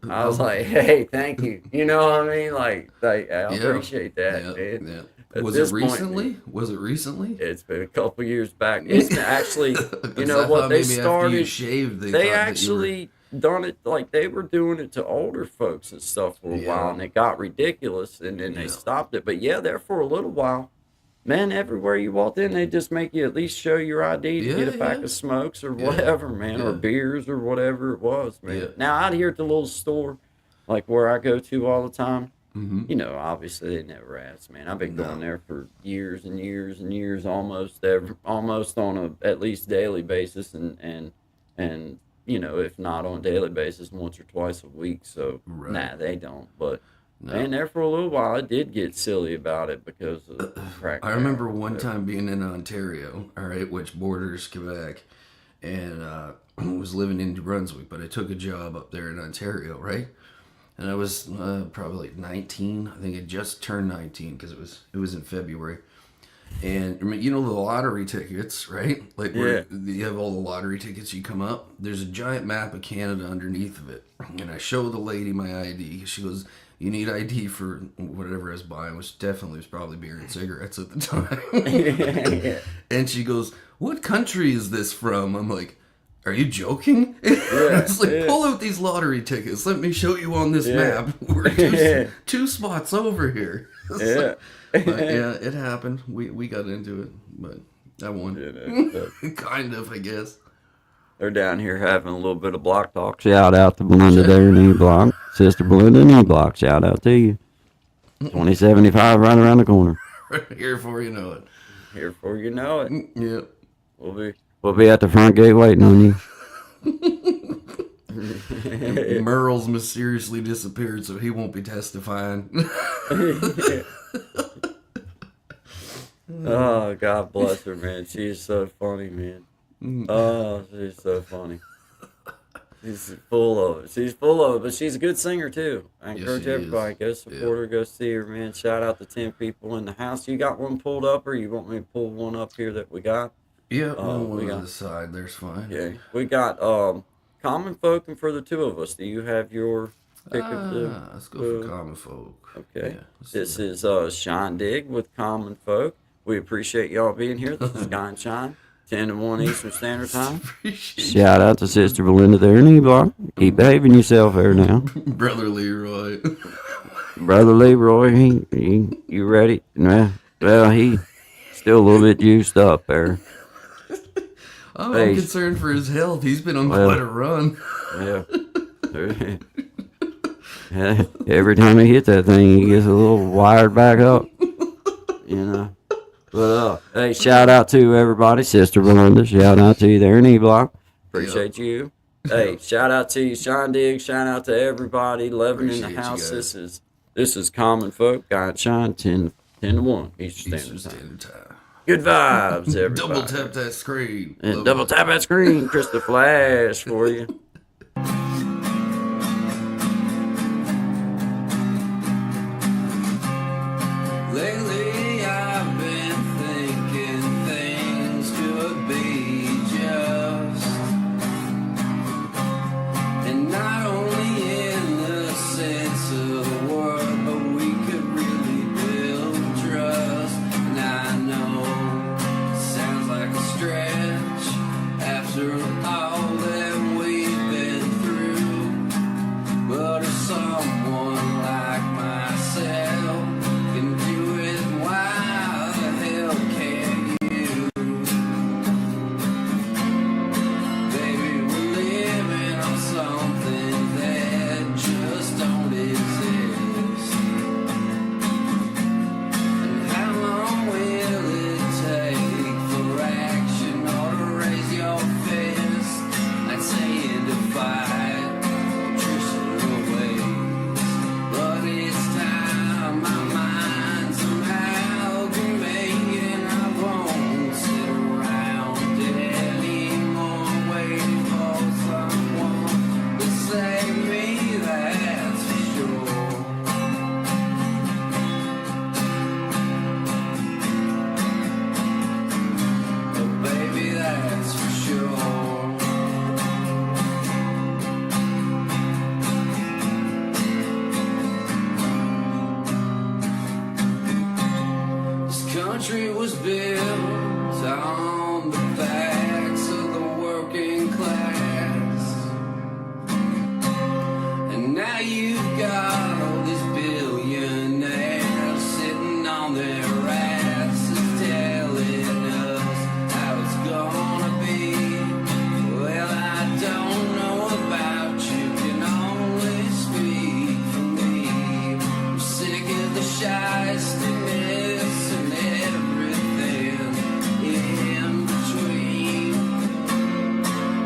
I was like, "Hey, thank you." You know what I mean? Like I appreciate that, man. Yeah. At Was this it point, recently? Was it recently? It's been a couple years back. It's been actually, you 'Cause know I what thought they maybe after you started. shaved, They thought that you were- actually done it like they were doing it to older folks and stuff for a while, Yeah. and it got ridiculous, and then they Yeah. stopped it. But yeah, there for a little while, man, everywhere you walked in, they just make you at least show your ID to get a pack Yeah. of smokes or Yeah. whatever, man, or Yeah. beers or whatever it was, man. Yeah. Now out here at the little store, like where I go to all the time, Mhm. you know, obviously they never ask, man. I've been going No. there for years and years and years, almost on a at least daily basis, and you know, if not on a daily basis, once or twice a week. So Right. nah, they don't. But No. man, there for a little while, I did get silly about it because of the crack. I remember one time being in Ontario, all right, which borders Quebec, and was living in New Brunswick, but I took a job up there in Ontario, right? And I was probably like 19. I think I just turned 19 because it was in February. And I mean, you know the lottery tickets, right? Like where you have all the lottery tickets. You come up. There's a giant map of Canada underneath of it, and I show the lady my ID. She goes, "You need ID for whatever I was buying," which definitely was probably beer and cigarettes at the time. And she goes, "What country is this from?" I'm like, "Are you joking?" It's like, yeah. pull out these lottery tickets. Let me show you on this Yeah. map. We're two spots over here. Yeah. But yeah, it happened. We got into it, but I won. Kind of, I guess. They're down here having a little bit of block talk. Shout out to Belinda there in E-Block. Sister Belinda in E-Block. Shout out to you. 2075 right around the corner. Here for you know it. Here for you know it. Yep. We'll be at the front gate waiting on you. Merle's mysteriously disappeared, so he won't be testifying. Oh, God bless her, man. She is so funny, man. Oh, she's so funny. She's full of it. She's full of it, but she's a good singer too. I Yes, encourage she is. everybody, go support her, go see her, man. Shout out to 10 people in the house. You got one pulled up, or you want me to pull one up here that we got? Yeah, we one got- on the side. There's fine. Yeah, we got Common Folk, and for the two of us, do you have your pick of the? Let's go for common folk. Okay, Yeah, let's this do is Shine Dig with Common Folk. We appreciate y'all being here. This is Guy and Shine, 10 to 1 Eastern Standard Time. Shout out to Sister Belinda there in E-Block. Keep behaving yourself there now. Brother Leroy. Brother Leroy, you ready? Well, he still a little bit juiced up there. I'm Hey. concerned for his health. He's been on Well. quite a run. Yeah. Every time he hits that thing, he gets a little wired back up. You know. But hey, shout out to everybody, Sister Belinda. Shout out to you there in E-Block. Appreciate you. Hey, shout out to you, Sean Diggs. Shout out to everybody living in the Appreciate you house. guys. This is Common Folk. Guy and Shine, 10 to 1 Eastern Eastern Standard Time. Standard Time. Good vibes, everybody. Double tap that screen. And Love double it. tap that screen, Crystal Flash for you. Lately I've been thinking things could be just, and not only in the sense of the word, but we could really build trust. And I know it sounds like a stretch after all that we've been through, but if someone like myself can do it, why the hell can't you? Baby, we're living on something that just don't exist. And how long will it take for action or to raise your fist and saying to fight traditional ways? But it's time my mind somehow can make it, and I won't sit around anymore waiting for someone to save me, that's for sure. But baby, that's for sure. This country was built on the backs of the working class, and now you've got all these billionaires sitting on their asses telling us how it's gonna be. Well, I don't know about you, can only speak for me. I'm sick of the shystiness and everything in between.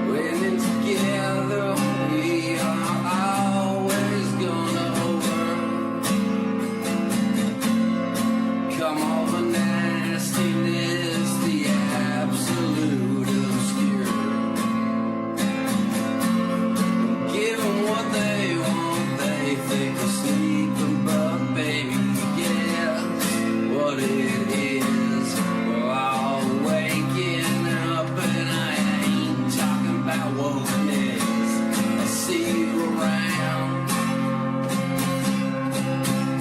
When together we are always gonna overcome all the nastiness, the absolute obscure. Give 'em what they want, they think we're sleeping, but baby, guess what it is? We're all waking up, and I ain't talking about wokeness. I'll see you around.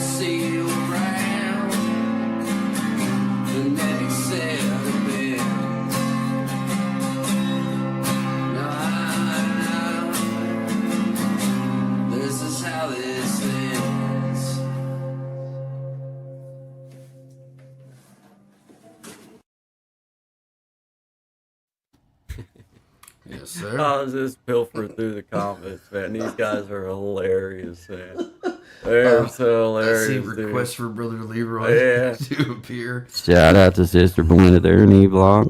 See you around the next set of bins. Nah, this is how this ends. Yes, sir. I was just pilfering through the comments, man. These guys are hilarious, man. They're so I hilarious. see dude. request for Brother Leroy Yeah. to appear. Shout out to Sister Belinda there in E-Block.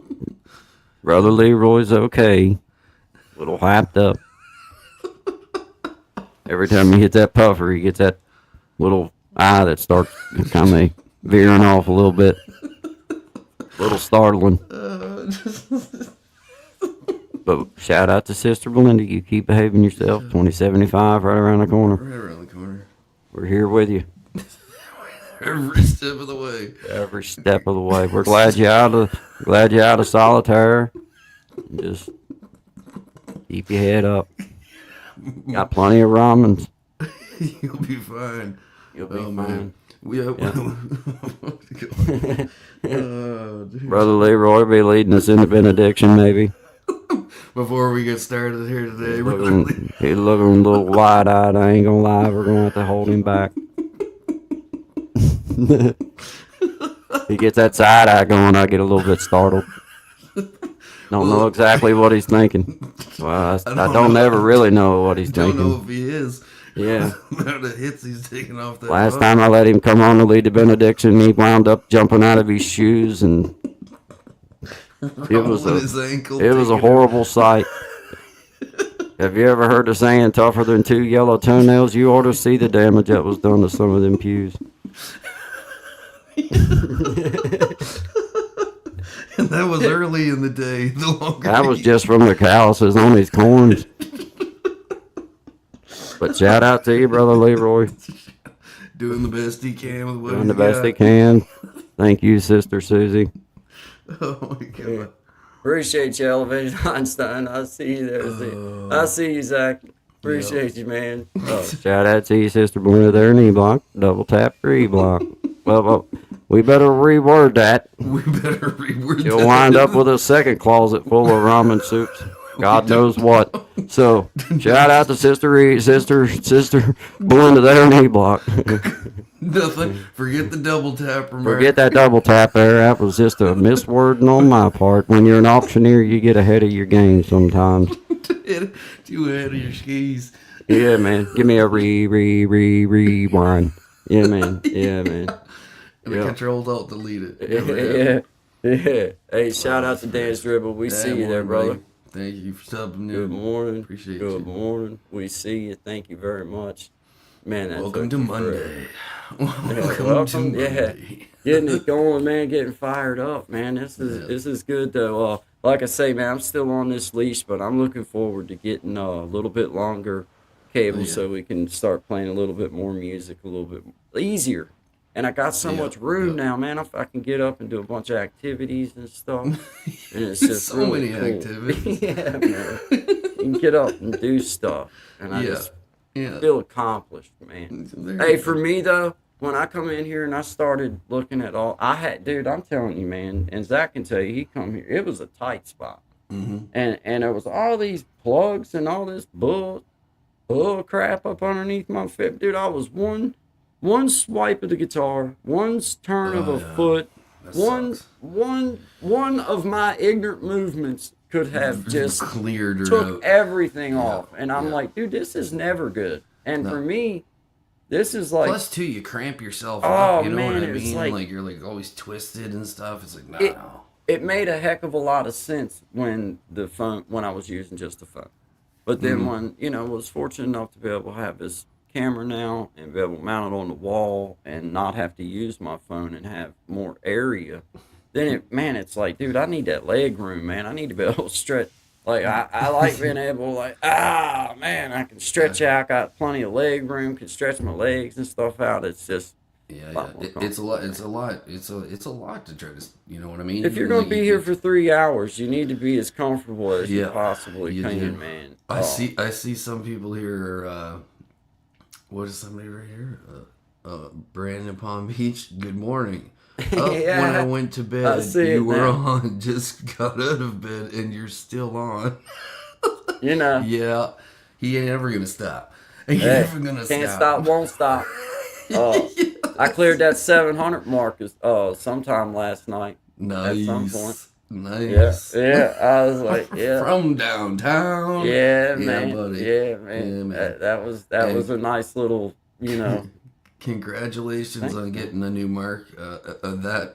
Brother Leroy's okay. A little hyped up. Every time he hits that puffer, he gets that little eye that starts kind of veering off a little bit. A little startling. But shout out to Sister Belinda. You keep behaving yourself. 2075 right around the corner. Right around the corner. We're here with you Every step of the way. every step of the way. We're glad you're out of solitaire. Just keep your head up. Got plenty of ramens. You'll be fine. You'll be Oh, fine. man. We have. Oh, dude. Brother Leroy will be leading us into benediction, maybe. Before we get started here today, He's looking a little wide-eyed. I ain't gonna lie. We're gonna have to hold him back. He gets that side eye going. I get a little bit startled. Don't know exactly what he's thinking. Well, I don't ever really know what he's don't thinking. know if he is. Yeah. The amount of hits he's taking off that. Last boat. time I let him come on to lead the benediction, he wound up jumping out of his shoes, and it was Rolling his ankle, a taking horrible sight. Have you ever heard the saying, tougher than two yellow toenails? You ought to see the damage that was done to some of them pews. And that was early in the day. The longer That was just from the calluses on his corns. But shout out to you, Brother Leroy. doing the best he can with what Doing the he's best got. he can. Thank you, Sister Susie. Oh my god. Appreciate you, Elevated Einstein. I see you there. I see you, Zach. Appreciate you, man. Shout out to you, Sister Belinda there in E-Block. Double tap for E-Block. Well, we better reword that. We better reword You'll that. wind up with a second closet full of ramen soups. God knows what. So, shout out to Sister Belinda there in E-Block. Nothing. Forget the double tap. Remember. Forget that double tap there. That was just a miswording on my part. When you're an auctioneer, you get ahead of your game sometimes. Too ahead of your skis. Yeah, man. Give me a rewind. Yeah, man. Yeah, man. And Yeah. the Control Alt delete it. Yeah. Hey, shout out to Dance Dribble. We see you there, brother. Buddy. Thank you for subbing Good in. morning. Appreciate Good you. morning. We see you. Thank you very much. Man, that's Welcome to looking Monday. welcome, Welcome to yeah. Monday. Getting it going, man. Getting fired up, man. This is good though. Like I say, man, I'm still on this leash, but I'm looking forward to getting a little bit longer cable so we can start playing a little bit more music, a little bit easier. And I got so much room now, man. I can get up and do a bunch of activities and stuff. And it's just So really many cool. activities. Yeah, man. You can get up and do stuff, and I just Yeah. feel accomplished, man. There Hey, you for go. me though, when I come in here and I started looking at dude, I'm telling you, man, and Zach can tell you, he come here, it was a tight spot, and there was all these plugs and all this bull crap up underneath my foot, dude. I was one swipe of the guitar, one turn of a foot, That one sucks. one of my ignorant movements could have just cleared her took out. everything off, and I'm yeah. like, dude, this is never good. And for me, this is like, Plus, too, you cramp yourself Oh, up. You know man, what I it's mean? like- Like you're like always twisted and stuff. It's like It- no. it made a heck of a lot of sense when I was using just the phone. But then when, was fortunate enough to be able to have this camera now and be able to mount it on the wall and not have to use my phone and have more area, then it's like, dude, I need that leg room, man. I need to be able to stretch. Like, I like being able to, man, I can stretch out, got plenty of leg room, can stretch my legs and stuff out. It's just, Yeah, lot yeah. more It's a lot. It's a lot. It's a lot to try to. You know what I mean? if you're Like, going to be here for 3 hours, you need to be as comfortable as you Yeah, possibly you can, do. man. I Oh. see some people here. What is somebody right here? Brandon Palm Beach. Good morning. Up Yeah, when I went to I bed, see you it were now. on. Just got out of bed, and you're still on. You know, Yeah, he ain't ever gonna stop. He ain't hey, ever gonna can't stop, won't stop. I cleared that 700 mark sometime last night. Nice. At some point. Nice. Yeah. I was like, yeah. From downtown. Yeah, man. buddy. Yeah, man. Yeah, man. That was a nice little, Congratulations on getting a new mark. That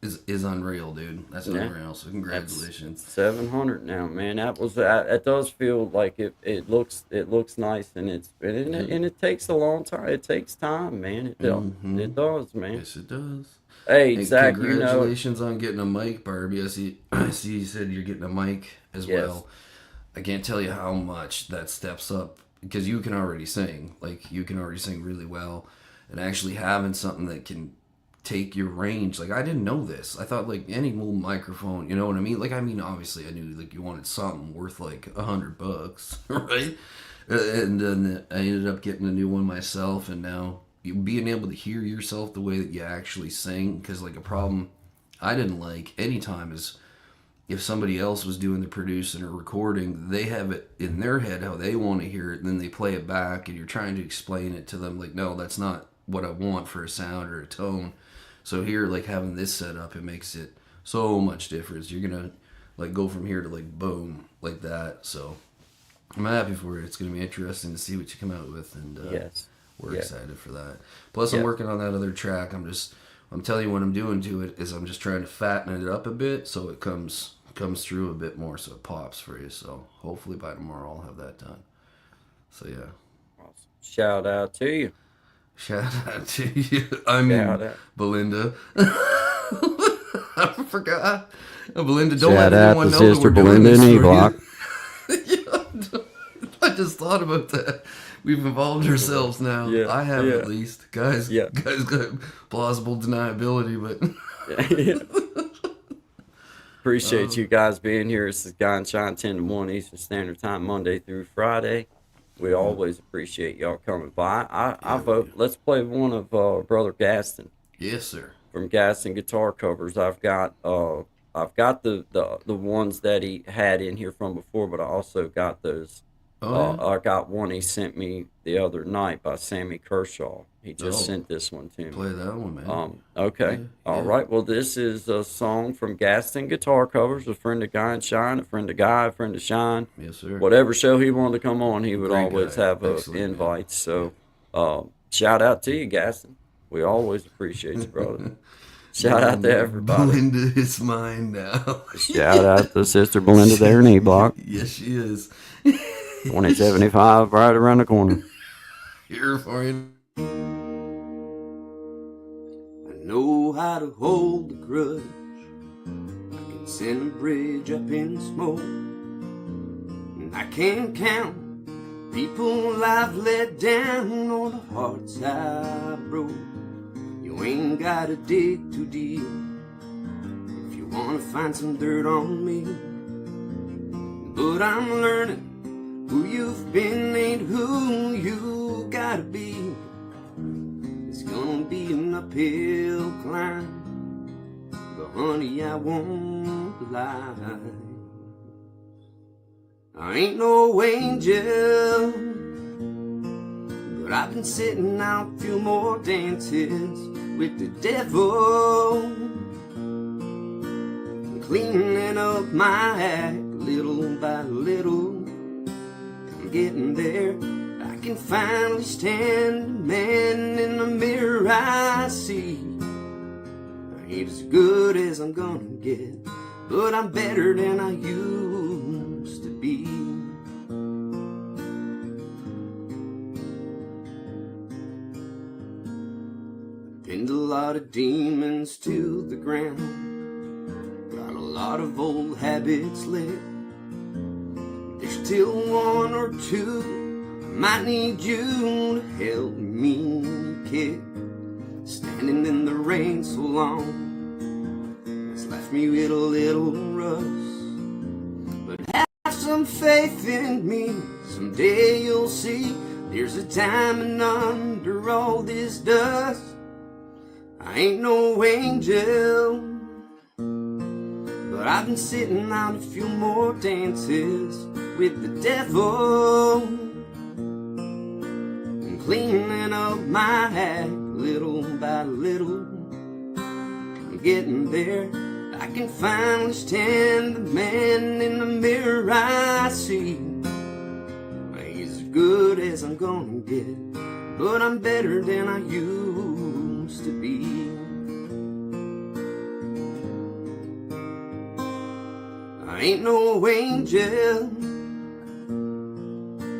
is unreal, dude. That's Yeah. unreal. So congratulations. 700 now, man. That does feel like it looks nice, and it takes a long time. It takes time, man. It does, man. Yes, it does. Hey, Hey, Zach, congratulations on getting a mic, Barbie. I see you said you're getting a mic as Yes. well. I can't tell you how much that steps up, because you can already sing. Like, you can already sing really well, and actually having something that can take your range. Like, I didn't know this. I thought like any little microphone, you know what I mean? Like, I mean, obviously I knew like you wanted something worth like $100, right? And then I ended up getting a new one myself, and now you being able to hear yourself the way that you actually sing. Because like a problem I didn't like anytime is if somebody else was doing the producing or recording, they have it in their head how they want to hear it, and then they play it back, and you're trying to explain it to them like, no, that's not what I want for a sound or a tone. So here, like having this set up, it makes it so much difference. You're gonna like go from here to like boom, like that. So I'm happy for it. It's gonna be interesting to see what you come out with, and Yes. we're Yeah. excited for that. Plus, I'm Yeah. working on that other track. I'm telling you what I'm doing to it is I'm just trying to fatten it up a bit so it comes through a bit more, so it pops for you. So hopefully by tomorrow I'll have that done. So yeah, Awesome. Shout out to you. shout out to you. I mean, Shout out. Belinda. I forgot. Belinda, don't Shout let out anyone to know that Sister we're doing Belinda this in for E-Block. you. I just thought about that. We've involved ourselves now. Yeah, I have yeah. at least. Guys got plausible deniability, but Appreciate you guys being here. This is Guy and Shine, 10 to 1 Eastern Standard Time, Monday through Friday. We always appreciate y'all coming by. I vote. Let's play one of Brother Gaston yes, sir. from Gaston Guitar Covers. I've got the ones that he had in here from before, but I also got those. Oh, yeah. I got one he sent me the other night by Sammy Kershaw. He just Oh. sent this one to me. Play that one, man. Okay. Yeah, All yeah. right. Well, this is a song from Gaston Guitar Covers, a friend of Guy and Shine, a friend of Guy, a friend of Shine. Yes, sir. Whatever show he wanted to come on, he would Great always guy. have Excellent, man. invites. So, shout out to you, Gaston. We always appreciate you, brother. Shout out to everybody. Belinda is mine now. Shout out to Sister Belinda there in E-Block. Yes, she is. 2075 right around the corner. Here for you. I know how to hold the grudge. I can send a bridge up in smoke. And I can count people I've let down or the hearts I broke. You ain't gotta dig too deep if you wanna find some dirt on me. But I'm learning who you've been ain't who you gotta be. It's gonna be an uphill climb, but honey, I won't lie. I ain't no angel, but I've been sitting out a few more dances with the devil, cleaning up my act little by little. I'm getting there. I can finally stand the man in the mirror I see. I ain't as good as I'm gonna get, but I'm better than I used to be. Pinned a lot of demons to the ground, got a lot of old habits left. There's still one or two I might need you to help me kick. Standing in the rain so long, it's left me with a little rust. But have some faith in me, someday you'll see there's a diamond under all this dust. I ain't no angel, but I've been sitting out a few more dances with the devil, and cleaning up my act little by little. I'm getting there. I can finally stand the man in the mirror I see. I ain't as good as I'm gonna get, but I'm better than I used to be. I ain't no angel,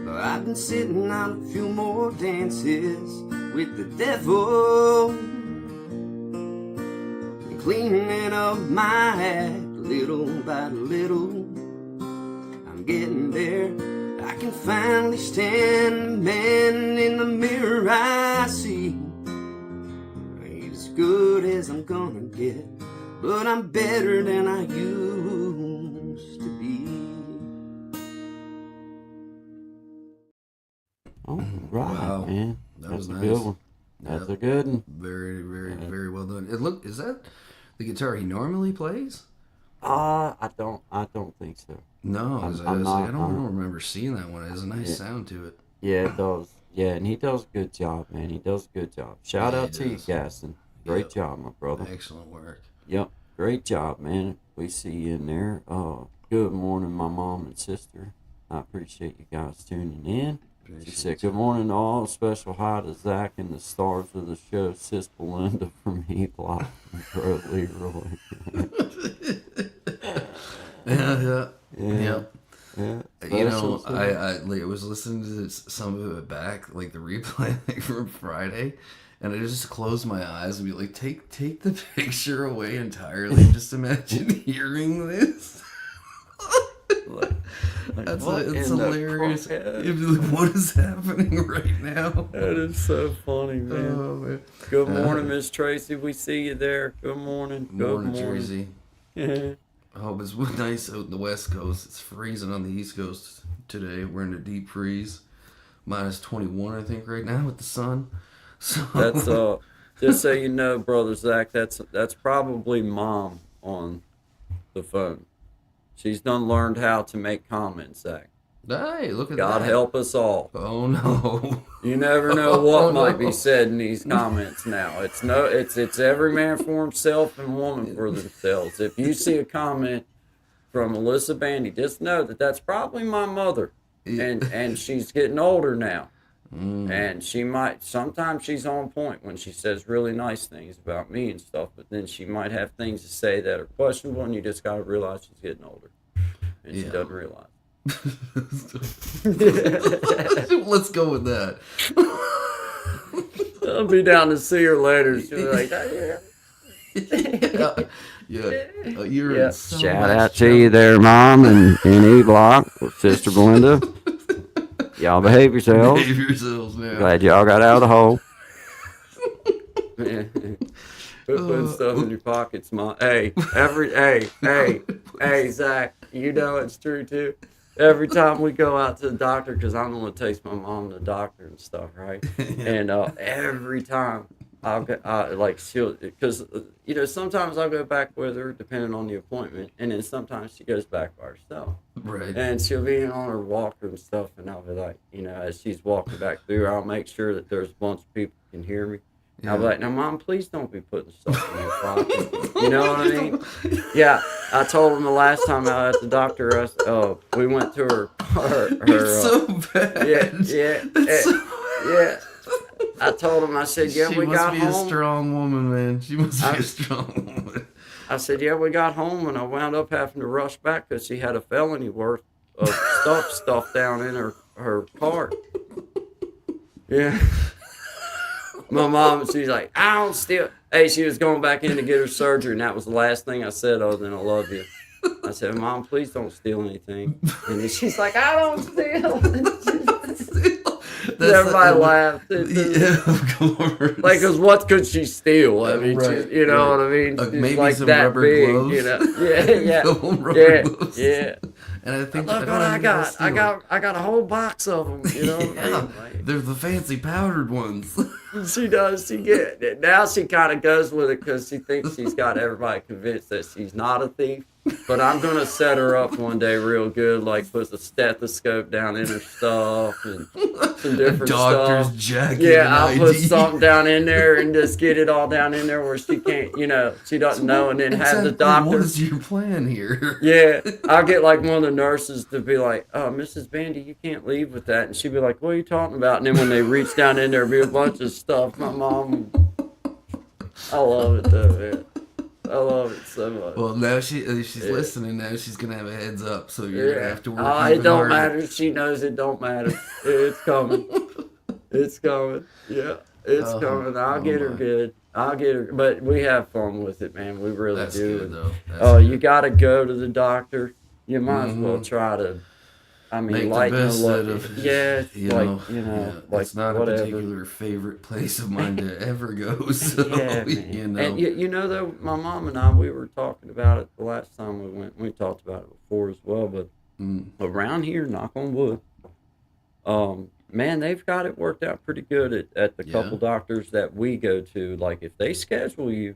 but I've been sitting out a few more dances with the devil, and cleaning up my act little by little. I'm I'm getting there. I can finally stand, man, in the mirror I see. I ain't as good as I'm gonna get, but I'm better than I used to be. All right, Wow. man. That was That's a nice. good one. That's Yep. a good one. Very, very, very well done. And look, is that the guitar he normally plays? I don't think so. No, I'm I not- don't remember seeing that one. It has a nice Yeah. sound to it. Yeah, it does. Yeah, and he does a good job, man. He does a good job. Shout Yeah, out he to you, does. Gaston. Great Yep. job, my brother. Excellent work. Yep, great job, man. We see you in there. Good morning, my mom and sister. I appreciate you guys tuning in. She said, good morning to all. Special hi to Zach and the stars of the show, Sis Belinda from Heathlock and Bro Leroy. Yeah. Yeah. Yeah. You know, Special, I was listening to some of it back, like the replay like, from Friday, and I just closed my eyes and be like, take the picture away entirely. Just imagine hearing this. It's what in the hilarious. crap? You'd be like, what is happening right now? That is so funny, man. Oh, man. Good morning, Miss Tracy. We see you there. Good morning. Good Morning, Jersey. morning. Oh, it's nice out in the West Coast. It's freezing on the East Coast today. We're in a deep freeze. Minus 21, I think, right now with the sun. So That's just so you know, brother Zach. That's probably mom on the phone. She's done learned how to make comments, Zach. Hey, look at God that. help us all. Oh no. You never know what Oh, might no. be said in these comments now. It's every man for himself and woman for themselves. If you see a comment from Alyssa Bandy, just know that that's probably my mother, and she's getting older now, and sometimes she's on point when she says really nice things about me and stuff, but then she might have things to say that are questionable, and you just gotta realize she's getting older, and she Yeah. doesn't realize. Let's go with that. I'll be down to see her later. She'll be like, oh, yeah. Yeah. You're Yeah. in so Shout much out to you there, Mom, and E Block with Sister Belinda. Y'all behave yourselves. Behave yourselves now. Glad y'all got out of the hole. Quit putting stuff in your pockets, Mom. Hey, Zach, you know it's true too. Every time we go out to the doctor, because I'm the one that takes my mom to the doctor and stuff, right? And every time I'll go, because sometimes I'll go back with her depending on the appointment, and then sometimes she goes back by herself. Right. And she'll be on her walker and stuff, and I'll be like, as she's walking back through, I'll make sure that there's a bunch of people who can hear me. I'll be like, now, Mom, please don't be putting stuff in your pocket. You know what I mean? Yeah, I told him the last time I was at the doctor, we went to her It's so bad. yeah. I told him, I said, She we must got be home. a strong woman, man. She must be a strong woman. I said, we got home, and I wound up having to rush back because she had a felony worth of stuff down in her cart. Yeah. My mom, she's like, I don't steal. Hey, she was going back in to get her surgery, and that was the last thing I said other than I love you. I said, Mom, please don't steal anything. And then she's like, I don't steal. Everybody laughed. Yeah, of course. Like, cause what could she steal? I mean, Right, you know right. what I mean? She's Maybe like some that rubber big, gloves. you know? Yeah. Some rubber gloves. Yeah. And I think Look I what I don't know if got. they'll I got a whole box of them. You know what I Yeah, mean? Like, they're the fancy powdered ones. she does. Now she kind of goes with it because she thinks she's got everybody convinced that she's not a thief. But I'm gonna set her up one day real good, like put a stethoscope down in her stuff and some different Doctor's stuff. jacket. Yeah, and I'll put ID. something down in there and just get it all down in there where she can't, she doesn't know, and then have the Exactly, doctor. What is your plan here? Yeah, I'll get like one of the nurses to be like, Mrs. Bandy, you can't leave with that. And she'd be like, what are you talking about? And then when they reach down in there, be a bunch of stuff. My mom, I love it though, man. I love it so much. Well, now she's listening. Now she's gonna have a heads up, so you're gonna have to work. Oh, it even don't harder. matter. She knows it don't matter. It's coming. It's coming. Yeah, it's coming. I'll get her my. good. I'll get her. But we have fun with it, man. We really That's do. good though. That's Oh, good. you got to go to the doctor. You might as well try to I mean, Make the lighten best the out load. of Yeah, it's you like, know. Yeah, like it's not whatever. a particular favorite place of mine to ever go. So Yeah, man. you know. And you know though, my mom and I, we were talking about it the last time we went. We talked about it before as well, but around here, knock on wood, man, they've got it worked out pretty good at the Yeah. couple doctors that we go to. Like if they schedule you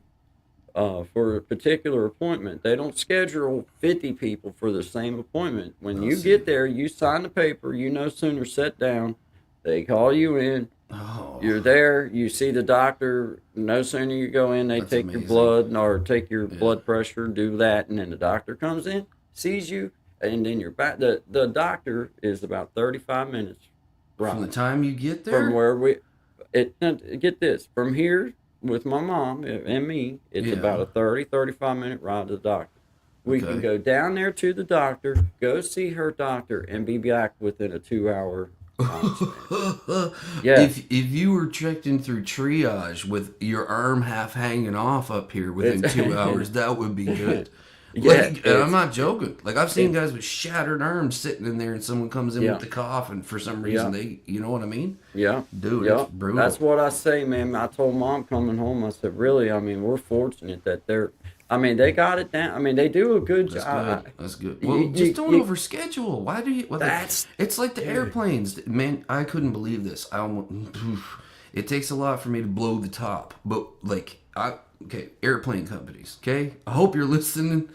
for a particular appointment, they don't schedule 50 people for the same appointment. When you see. get there, you sign the paper. You no sooner sit down, they call you in. Oh, You're there. You see the doctor. No sooner you go in, they That's take your amazing. blood or take your blood pressure, do that, and then the doctor comes in, sees you, and then you're back. The doctor is about 35 minutes from the right time you get there. from where we. Get this, from here with my mom and me, it's Yeah. about a 35-minute ride to the doctor. We can Okay. go down there to the doctor, go see her doctor, and be back within a 2-hour time span. Yeah. If you were checked in through triage with your arm half hanging off up here within 2 hours, that would be good. Yeah, Like, and I'm it's- not joking. Like I've seen guys with shattered arms sitting in there, and someone comes in Yeah. with the cough, and for some reason Yeah. you know what I mean? Yeah. Dude, Yeah. it's brutal. That's what I say, man. I told mom coming home, I said, really, I mean, we're fortunate that they got it down. I mean, they do a good That's job. good. That's good. you- Well, you- just don't you- overschedule. Why do you? Well, That's- it's like the airplanes, man. I couldn't believe this. I almost. It takes a lot for me to blow the top, but like okay, airplane companies. Okay, I hope you're listening.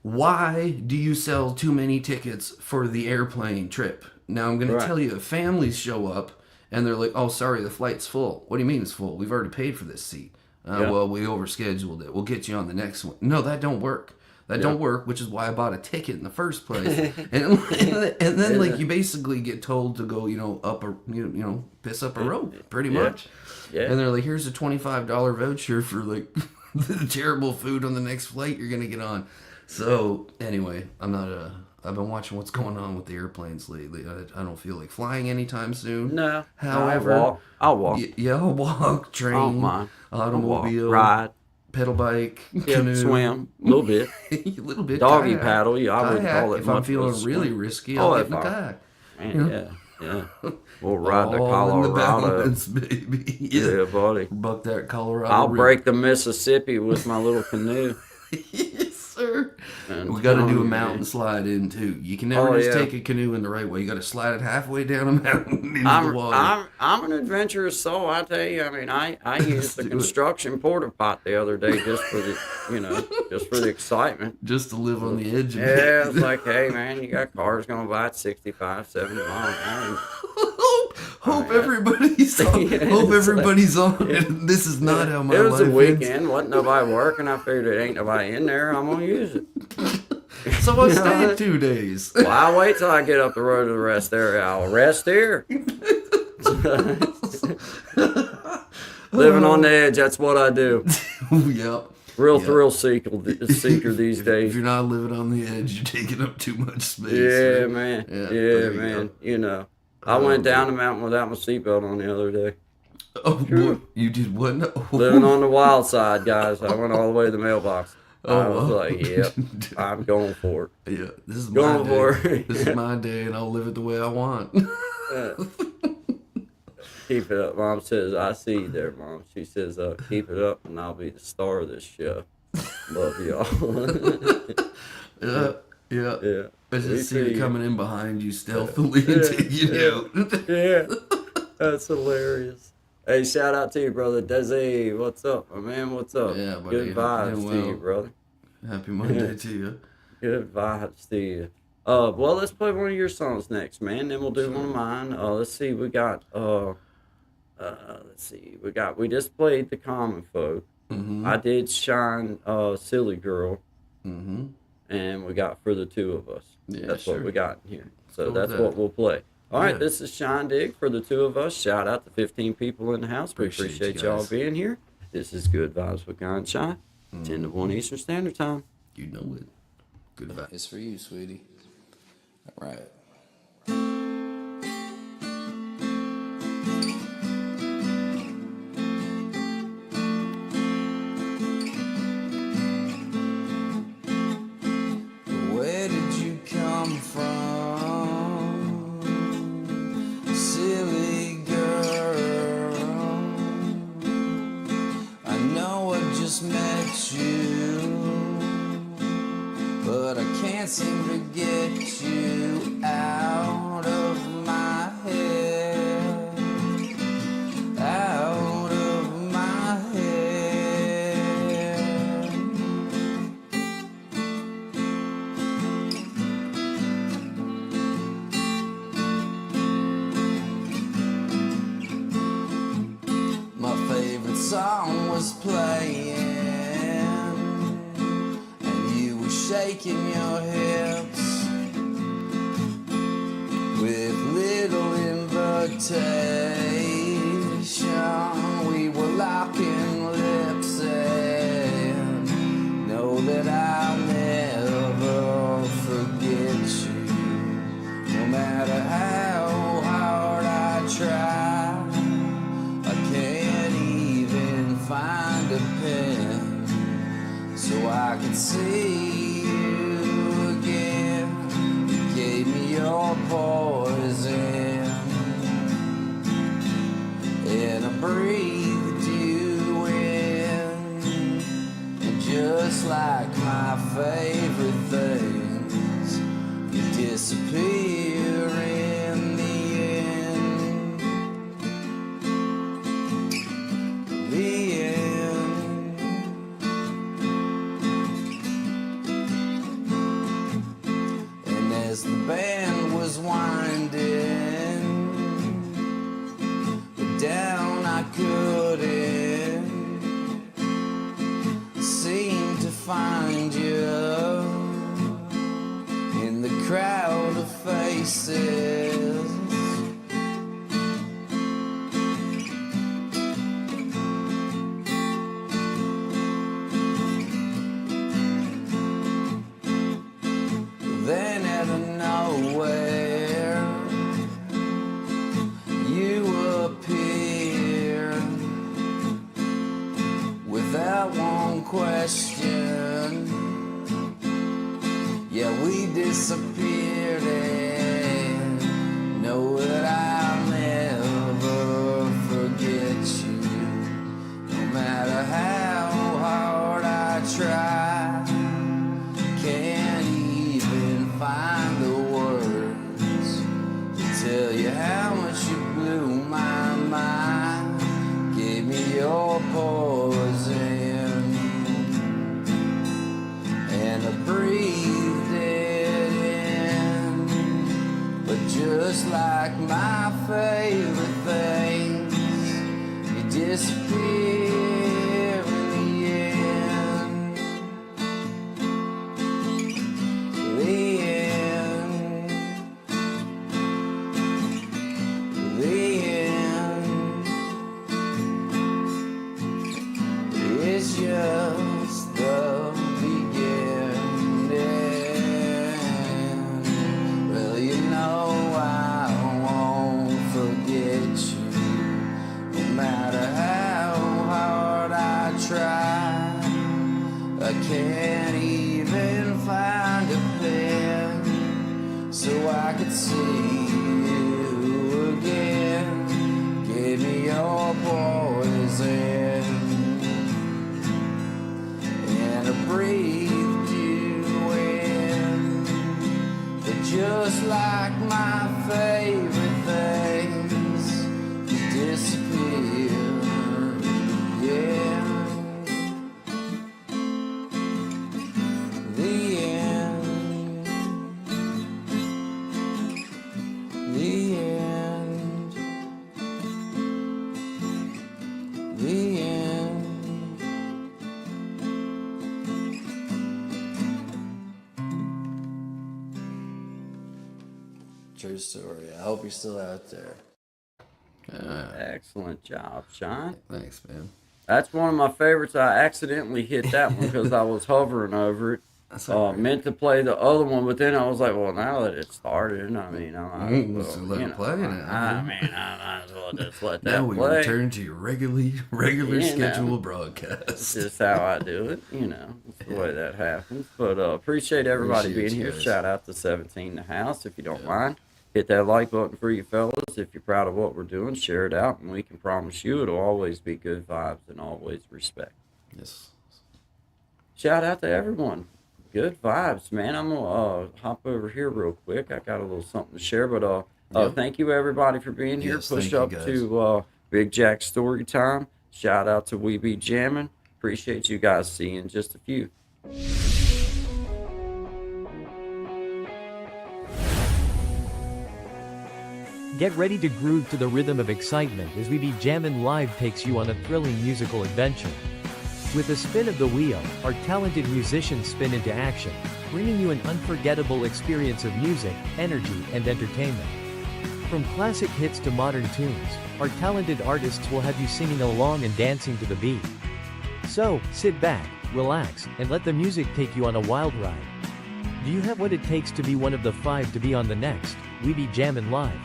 Why do you sell too many tickets for the airplane trip? Now I'm going Right. to tell you, families show up and they're like, "Oh, sorry, the flight's full." What do you mean it's full? We've already paid for this seat. Yeah. Well, we overscheduled it. We'll get you on the next one. No, that don't work. That don't work, which is why I bought a ticket in the first place. and then like you basically get told to go, up a piss up a rope, pretty much. Yeah. And they're like, "Here's a $25 voucher for like the terrible food on the next flight you're gonna get on." So anyway, I've been watching what's going on with the airplanes lately. I don't feel like flying anytime soon. No. However, I'll walk. Yeah, I'll walk, train, I don't mind. automobile, Ride. pedal bike, Yeah, canoe, swim a little bit. a little bit, Doggy kayak. paddle. Yeah, I wouldn't Kayak, call it if much I'm of a feeling really swim. risky, Oh, I'll if get in the I- kayak. Man, yeah. We'll ride the All in the Colorado. balance, baby. Yeah, buddy. Buck that Colorado. I'll River. break the Mississippi with my little canoe. Yes, sir. And We got to do a telling you, mountain man. slide in too. You can never Oh, just yeah. take a canoe in the right way. You got to slide it halfway down a mountain into the water. I'm an adventurous soul. I tell you. I mean, I used the do it. construction porta pot the other day just for the just for the excitement. Just to live on the edge of Yeah, it. it's like, hey man, you got cars going by at 65, 70 miles an hour. hope everybody's on, Yeah, hope it's everybody's on it. This is not how my It was life a ends. weekend, wasn't nobody working. I figured it ain't nobody in there. I'm gonna use it. So I stayed 2 days. Well, I wait till I get up the road to the rest area. I'll rest here. Living on the edge, that's what I do. Yep. Real Yeah. thrill seeker these If days. you're not living on the edge, you're taking up too much space. Yeah, right? man. Yeah, Yeah, there you man. go. You know, I went down the mountain without my seatbelt on the other day. Oh, boy, you did what? No. Living on the wild side, guys. I went all the way to the mailbox. I Oh, was wow. like, yep, I'm going for it. Yeah, this is Going my for day. it. This is my day, and I'll live it the way I want. Keep it up. Mom says, I see you there, Mom. She says, keep it up, and I'll be the star of this show. Love y'all. yeah. Yeah. I We just see see it you. coming in behind you stealthily and take you out. Yeah. That's hilarious. Hey, shout out to you, brother. Desi, what's up? My man, what's up? Yeah, buddy. Good vibes Yeah, to you, well. brother. Happy Monday to you. Good vibes to you. Well, let's play one of your songs next, man. Then we'll do one of mine. Let's see. We got. Let's see. We just played the Common Folk. Mm-hmm. I did Shine, Silly Girl, Mm-hmm. and we got For the Two of Us. Yeah, That's sure. what we got in here. So Go with that's that. what we'll play. All right, Yeah. this is Shine Dig For the Two of Us. Shout out to 15 people in the house. We Appreciate appreciate you y'all guys. being here. This is Good Vibes with Guy and Shine. Mm-hmm. 10 to 1 Eastern Standard Time. You know it. Goodbye. It's for you, sweetie. All right. Where did you come from? but I can't seem to get you out of my head. Out of my head. My favorite song was playing, and you were shaking your hips with little invitation. We were locking lips, and know that I'll never forget you. No matter how hard I try, I can't even find a pen so I can see you again. You gave me your poison, and I breathed you in. And just like my favorite things, you disappear in the end. The end. And as the band was winding down, I couldn't seem to find you in the crowd of faces. Then out of nowhere, you appear without one question. Yeah, we disappeared, and know that I'll never forget you. No matter how hard I try, can't even find the words to tell you how much you blew my mind. Gave me your poison, and I breathed it in. But just like my favorite things, you disappear in the end. The end. The end. It's just the beginning. Well, you know I won't forget you, no matter how hard I try. I can't even find a pen so I could see you again. Give me your poison, and I breathed you in. But just like my favorite things, you disappear. Yeah. The end. The end. The end. True story. I hope you're still out there. Excellent job, Sean. Thanks, man. That's one of my favorites. I accidentally hit that one because I was hovering over it. That's all right. Meant to play the other one, but then I was like, well, now that it started, I mean, I might as So well, let you it know, play now. I mean, I might as well just let that Now we play. return to your regular You know. scheduled It's broadcast. just how I do it, you know. It's the way that happens. But appreciate everybody Appreciate being you here. guys. Shout out to 17 in the house, if you don't mind. Hit that like button for you fellas. If you're proud of what we're doing, share it out, and we can promise you it'll always be good vibes and always respect. Yes. Shout out to everyone. good vibes, man. I'm gonna hop over here real quick. I got a little something to share, but Yep. thank you everybody for being here. Yes, Push thank you, up guys. to Big Jack Story Time. Shout out to We Be Jammin'. Appreciate you guys. See you in just a few. Get ready to groove to the rhythm of excitement as We Be Jammin' Live takes you on a thrilling musical adventure. With a spin of the wheel, our talented musicians spin into action, bringing you an unforgettable experience of music, energy, and entertainment. From classic hits to modern tunes, our talented artists will have you singing along and dancing to the beat. So, sit back, relax, and let the music take you on a wild ride. Do you have what it takes to be one of the 5 to be on the next We Be Jammin' Live?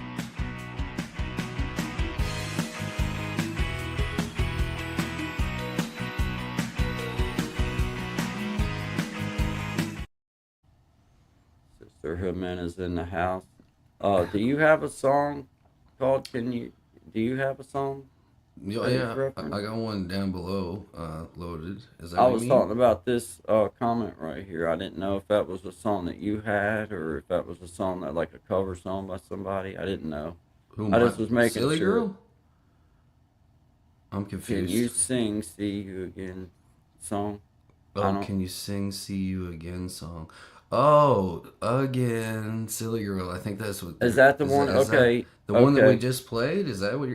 Sister Jimena's in the house. Do you have a song called do you have a song? Yeah, That is yeah. reference. I got one down below, loaded. Is that I what was you mean? talking about this comment right here. I didn't know if that was a song that you had or if that was a song that like a cover song by somebody. I didn't know. Who I just was making Silly sure. Girl? I'm Can confused. you sing "See You Again" song? I Oh, don't. can you sing "See You Again" song? Oh, again, Silly Girl. I think that's what. Is that the one? Is that Okay. the one that we Okay. just played? Is that what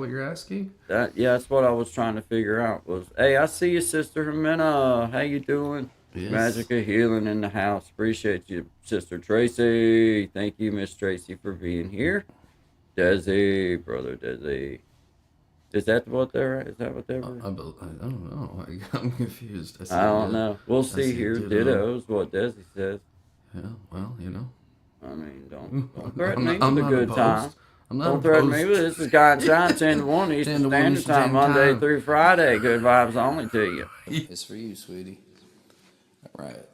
you're asking? Yeah, that's what I was trying to figure out. Was hey, I see you, Sister Jimena. How you doing? Yes. Magic of healing in the house. Appreciate you, Sister Tracy. Thank you, Miss Tracy, for being here. Desi, brother Desi. Is that what they're? Is that what they were? I don't know. I'm confused. I don't know. We'll see see here. ditto. Ditto's what Desi says. Yeah. Well, you know. I mean, don't threaten me I'm with a not good opposed. time. I'm not Don't threaten me opposed. with this is Guy and Shine 10 to 1 10 Eastern to 1 Standard Eastern Time, Standard Monday Time. through Friday. Good vibes only to you. It's for you, sweetie. All right.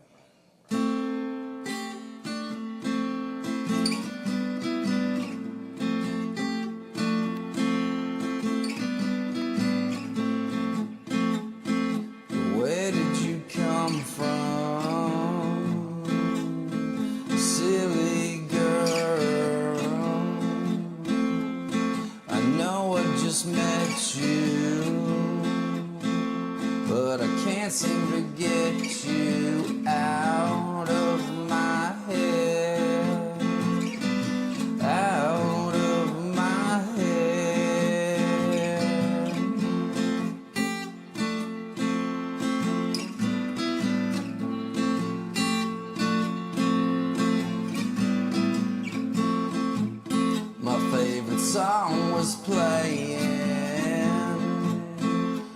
Where did you come from, silly girl? I know I just met you, but I can't seem to get you out of my head, out of my head. My favorite song was playing,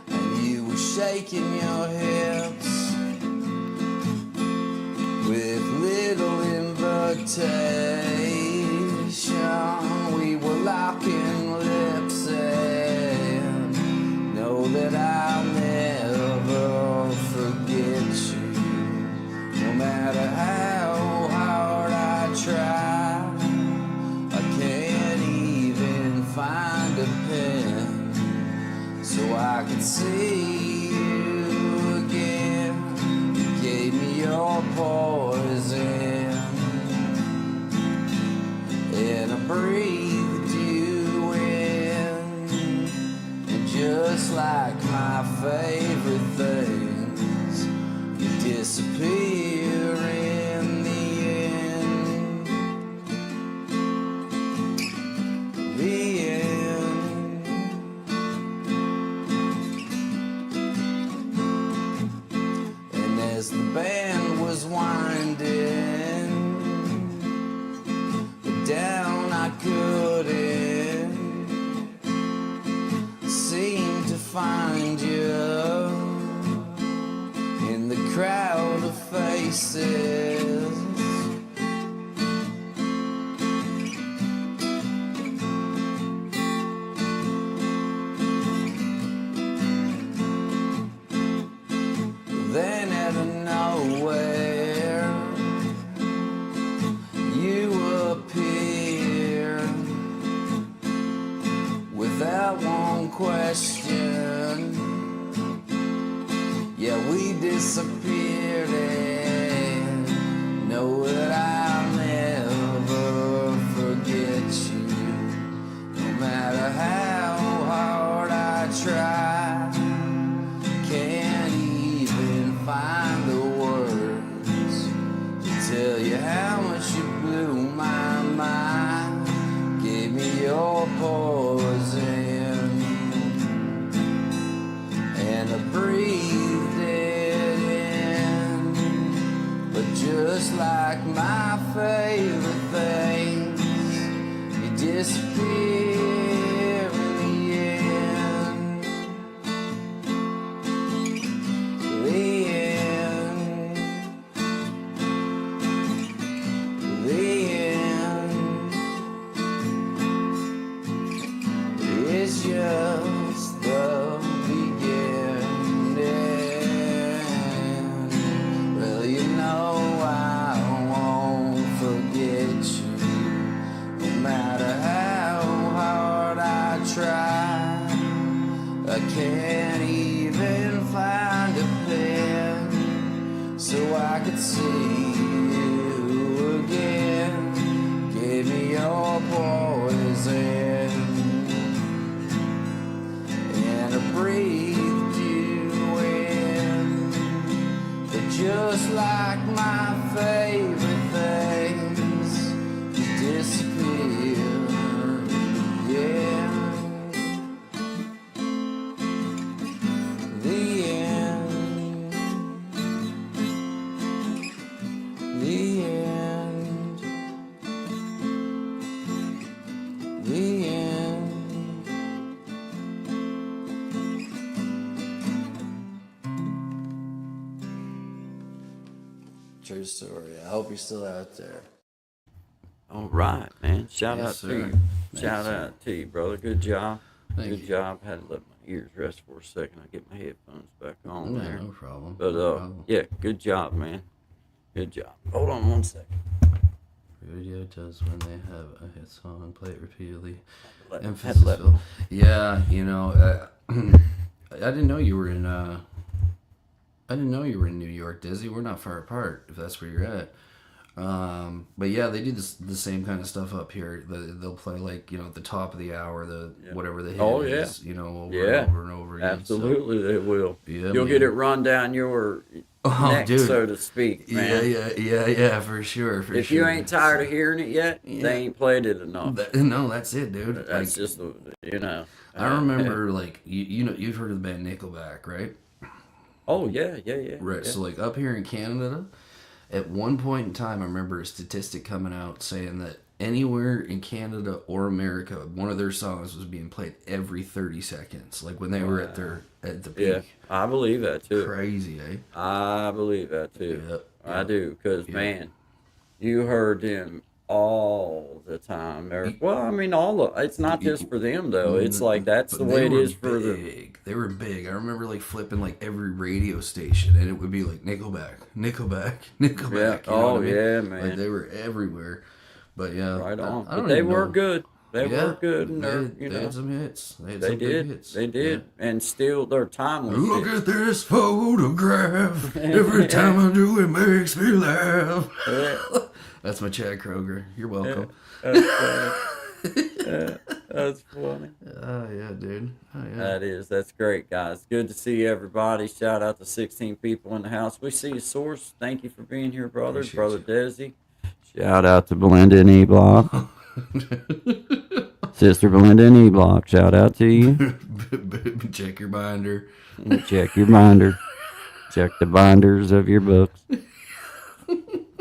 and you were shaking your hips with little invitation. We were locking lips, and know that I'll never forget you, no matter how hard I try. I can't even find a pen so I can see you again. You gave me your poison, and I breathed you in. And just like my favorite things, you disappear in the end. The end. And as the band was winding down, I couldn't seem to find you in the crowd of faces. Then out of nowhere, you appear without one question. Yeah, we disappeared, just like my favorite things. You disappear in the end. The end. The end. It's just the beginning. Well, you know I won't forget you, no matter how hard I try. I can't even find a pen so I could see you again. Give me your poison, and I breathed you in. But just like my favorite things, you disappear again. The end. The end. The end. True story. I hope you're still out there. All right, man. Shout Yes, out sir. to you. Thanks, Shout sir. out to you, brother. Good job. Thank Good you. job. Had to let my ears rest for a second. I get my headphones back on there. No problem. But no problem. yeah, good job, man. Good job. Hold on one second. Radio does when they have a hit song, play it repeatedly. Had to Emphasis. let- Phil. Yeah, you know, I didn't know you were in. I didn't know you were in New York, Dizzy. We're not far apart, if that's where you're at. But yeah, they do the same kind of stuff up here. They'll play like, you know, at the top of the hour, whatever the hit Oh, yeah. is, you know, over Yeah. and over and over again. So, Absolutely, they will. Yeah, You'll get man. it run down your Oh, neck, dude. so to speak, man. yeah, for sure. If you ain't tired of hearing it yet, Yeah. they ain't played it enough. No, that's it, dude. That's Like, just, you know. I remember, like, you know, you've heard of the band Nickelback, right? Oh, yeah. Right. Yeah. So, like, up here in Canada, at one point in time, I remember a statistic coming out saying that anywhere in Canada or America, one of their songs was being played every 30 seconds, like when they were at the peak. Yeah, I believe that too. Crazy, eh? I believe that too. Yep, I yep, do, because yep. man, you heard them all the time. Well, I mean, it's not just for them though. It's like that's But the they way it were is for the. big. They were big. I remember like flipping like every radio station, and it would be like Nickelback, Nickelback, Nickelback. Yeah. You know Oh what I mean? yeah, Like man. they were everywhere. But yeah, Right on. I But don't they even were know. good. They Yeah, were good, and they, they're, they you know, had some hits. They had they some big did. hits. They did, and still their timeless. Look hits. at this photograph. Every time I do, it makes me laugh. Yeah. That's my Chad Kroger. You're welcome. That's funny. That's funny. Oh yeah, dude. Oh yeah. That is. That's great, guys. Good to see everybody. Shout out to 16 people in the house. We see you, Source. Thank you for being here, brother. Appreciate Brother Desi. Shout out to Belinda and E-Block. Sister Belinda and E-Block. Shout out to you. Check your binder. Check your binder. Check the binders of your books.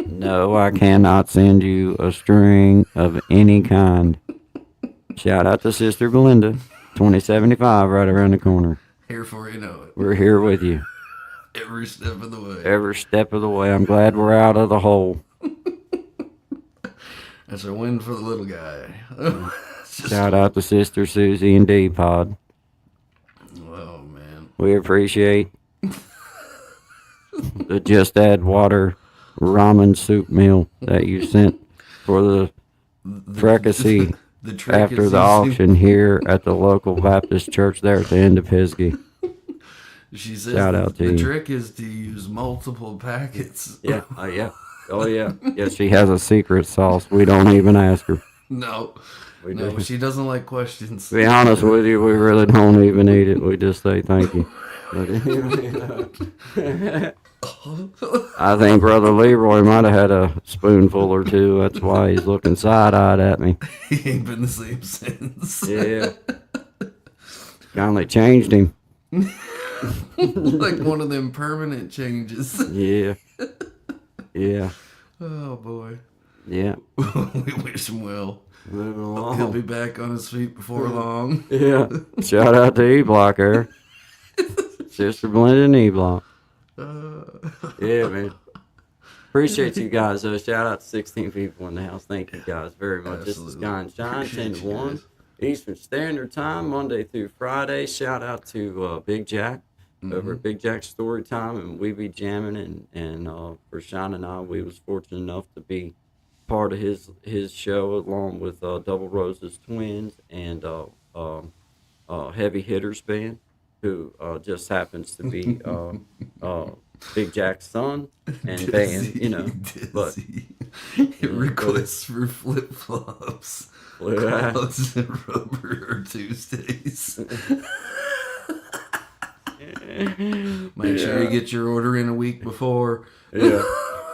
No, I cannot send you a string of any kind. Shout out to Sister Belinda. 2075 right around the corner. Here for you know it. We're here with you. Every step of the way. Every step of the way. I'm glad we're out of the hole. That's a win for the little guy. It's just- Shout out to Sister Susie and D-Pod. Oh man. We appreciate the Just Add Water ramen soup meal that you sent for the fricassee The trick after is the using- auction here at the local Baptist church there at the end of Pisgah. She says Shout out to the you. trick is to use multiple packets. Yeah, yeah. Oh, yeah. Yeah, she has a secret sauce. We don't even ask her. No. We No, do. she doesn't like questions. To be honest with you, we really don't even eat it. We just say thank you. But, I think Brother Leroy might have had a spoonful or two. That's why he's looking side-eyed at me. He ain't been the same since. Yeah. Kindly changed him. Like one of them permanent changes. Yeah. Yeah. Oh boy. Yeah. We wish him well. Moving along. He'll be back on his feet before long. Yeah. Shout out to E-Blocker. Sister Blended and E-Block. Yeah, man. Appreciate you guys. Shout out to 16 people in the house. Thank you guys very much. This is Absolutely. Guy and Shine, 10 Appreciate to you 1 guys. Eastern Standard Time, Monday through Friday. Shout out to Big Jack over at Big Jack Story Time, and we be jamming. And for Shine and I, we was fortunate enough to be part of his show along with Double Roses Twins and Heavy Hitters Band, who just happens to be Big Jack's son and band, you know. But Requests for flip flops. Clouds and rubber Tuesdays. Make sure you get your order in a week before. yeah,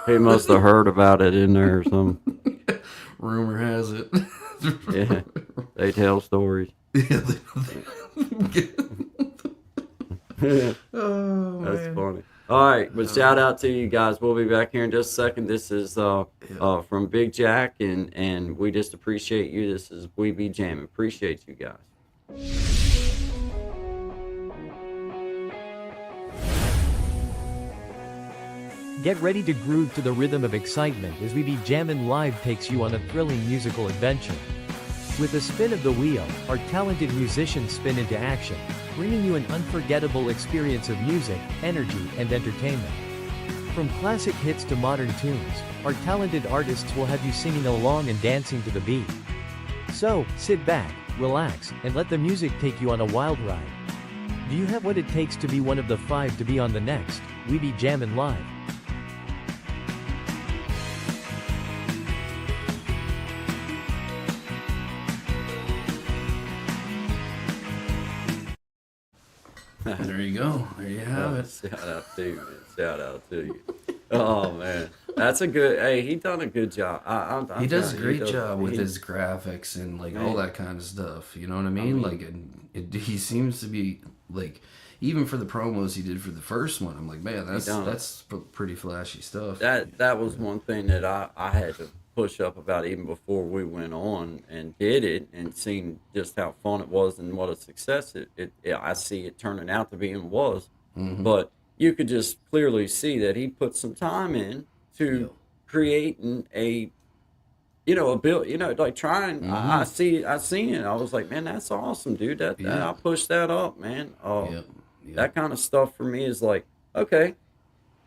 he must have heard about it in there or something. Rumor has it. Yeah, they tell stories. Oh, That's man. funny. All right, but shout out to you guys. We'll be back here in just a second. This is from Big Jack, and we just appreciate you. This is We Be Jamming. Appreciate you guys. Get ready to groove to the rhythm of excitement as We Be Jammin' Live takes you on a thrilling musical adventure. With a spin of the wheel, our talented musicians spin into action, bringing you an unforgettable experience of music, energy, and entertainment. From classic hits to modern tunes, our talented artists will have you singing along and dancing to the beat. So, sit back, relax, and let the music take you on a wild ride. Do you have what it takes to be one of the 5 to be on the next We Be Jammin' Live? There you go. There you have it. Shout out to you, man. Shout out to you. Oh man, that's a good. Hey, he done a good job. I'm He does a telling you, great job with he- his graphics and like all Man. that kind of stuff. You know what I mean? Like, he seems to be like, even for the promos he did for the first one, I'm like, man, done. that's pretty flashy stuff. That was one thing that I had to push up about even before we went on and did it and seen just how fun it was and what a success I see it turning out to be and was. But you could just clearly see that he put some time in to creating a build, like trying. I seen it. I was like, man, that's awesome, dude. That I pushed that up, man. Yep. That kind of stuff for me is like, okay,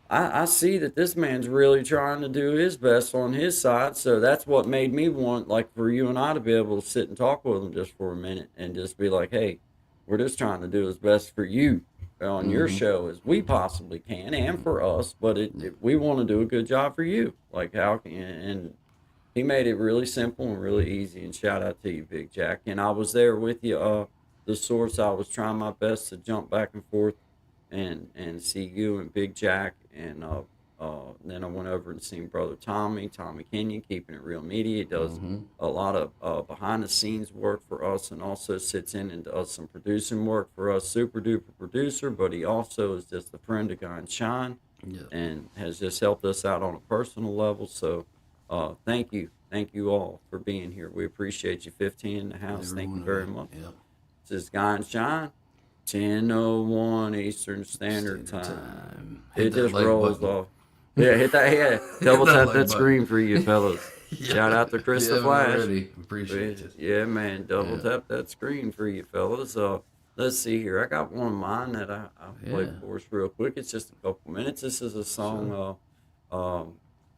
I see that this man's really trying to do his best on his side. So that's what made me want, like, for you and I to be able to sit and talk with him just for a minute and just be like, hey, we're just trying to do his best for you on your show as we possibly can and for us. But we want to do a good job for you. Like, how can, and he made it really simple and really easy. And shout out to you, Big Jack. And I was there with you, the source. I was trying my best to jump back and forth and see you and Big Jack, and then I went over and seen Brother Tommy Kenyon, Keeping It Real Media. He does a lot of behind the scenes work for us, and also sits in and does some producing work for us. Super duper producer, but he also is just a friend of Guy and Shine, and has just helped us out on a personal level. So thank you all for being here. We appreciate you. 15 in the house. Thank you very much. Yep. This is Guy and Shine. 10:01 Eastern Standard Time. Hit It that just like rolls button. off. Yeah, hit that. Yeah, double that tap like that button. screen for you fellas. Shout out to Chris the Flash. Already. Appreciate it. Yeah, man, double tap that screen for you fellas. Let's see here. I got one of mine that I played for us real quick. It's just a couple minutes. This is a song. Well,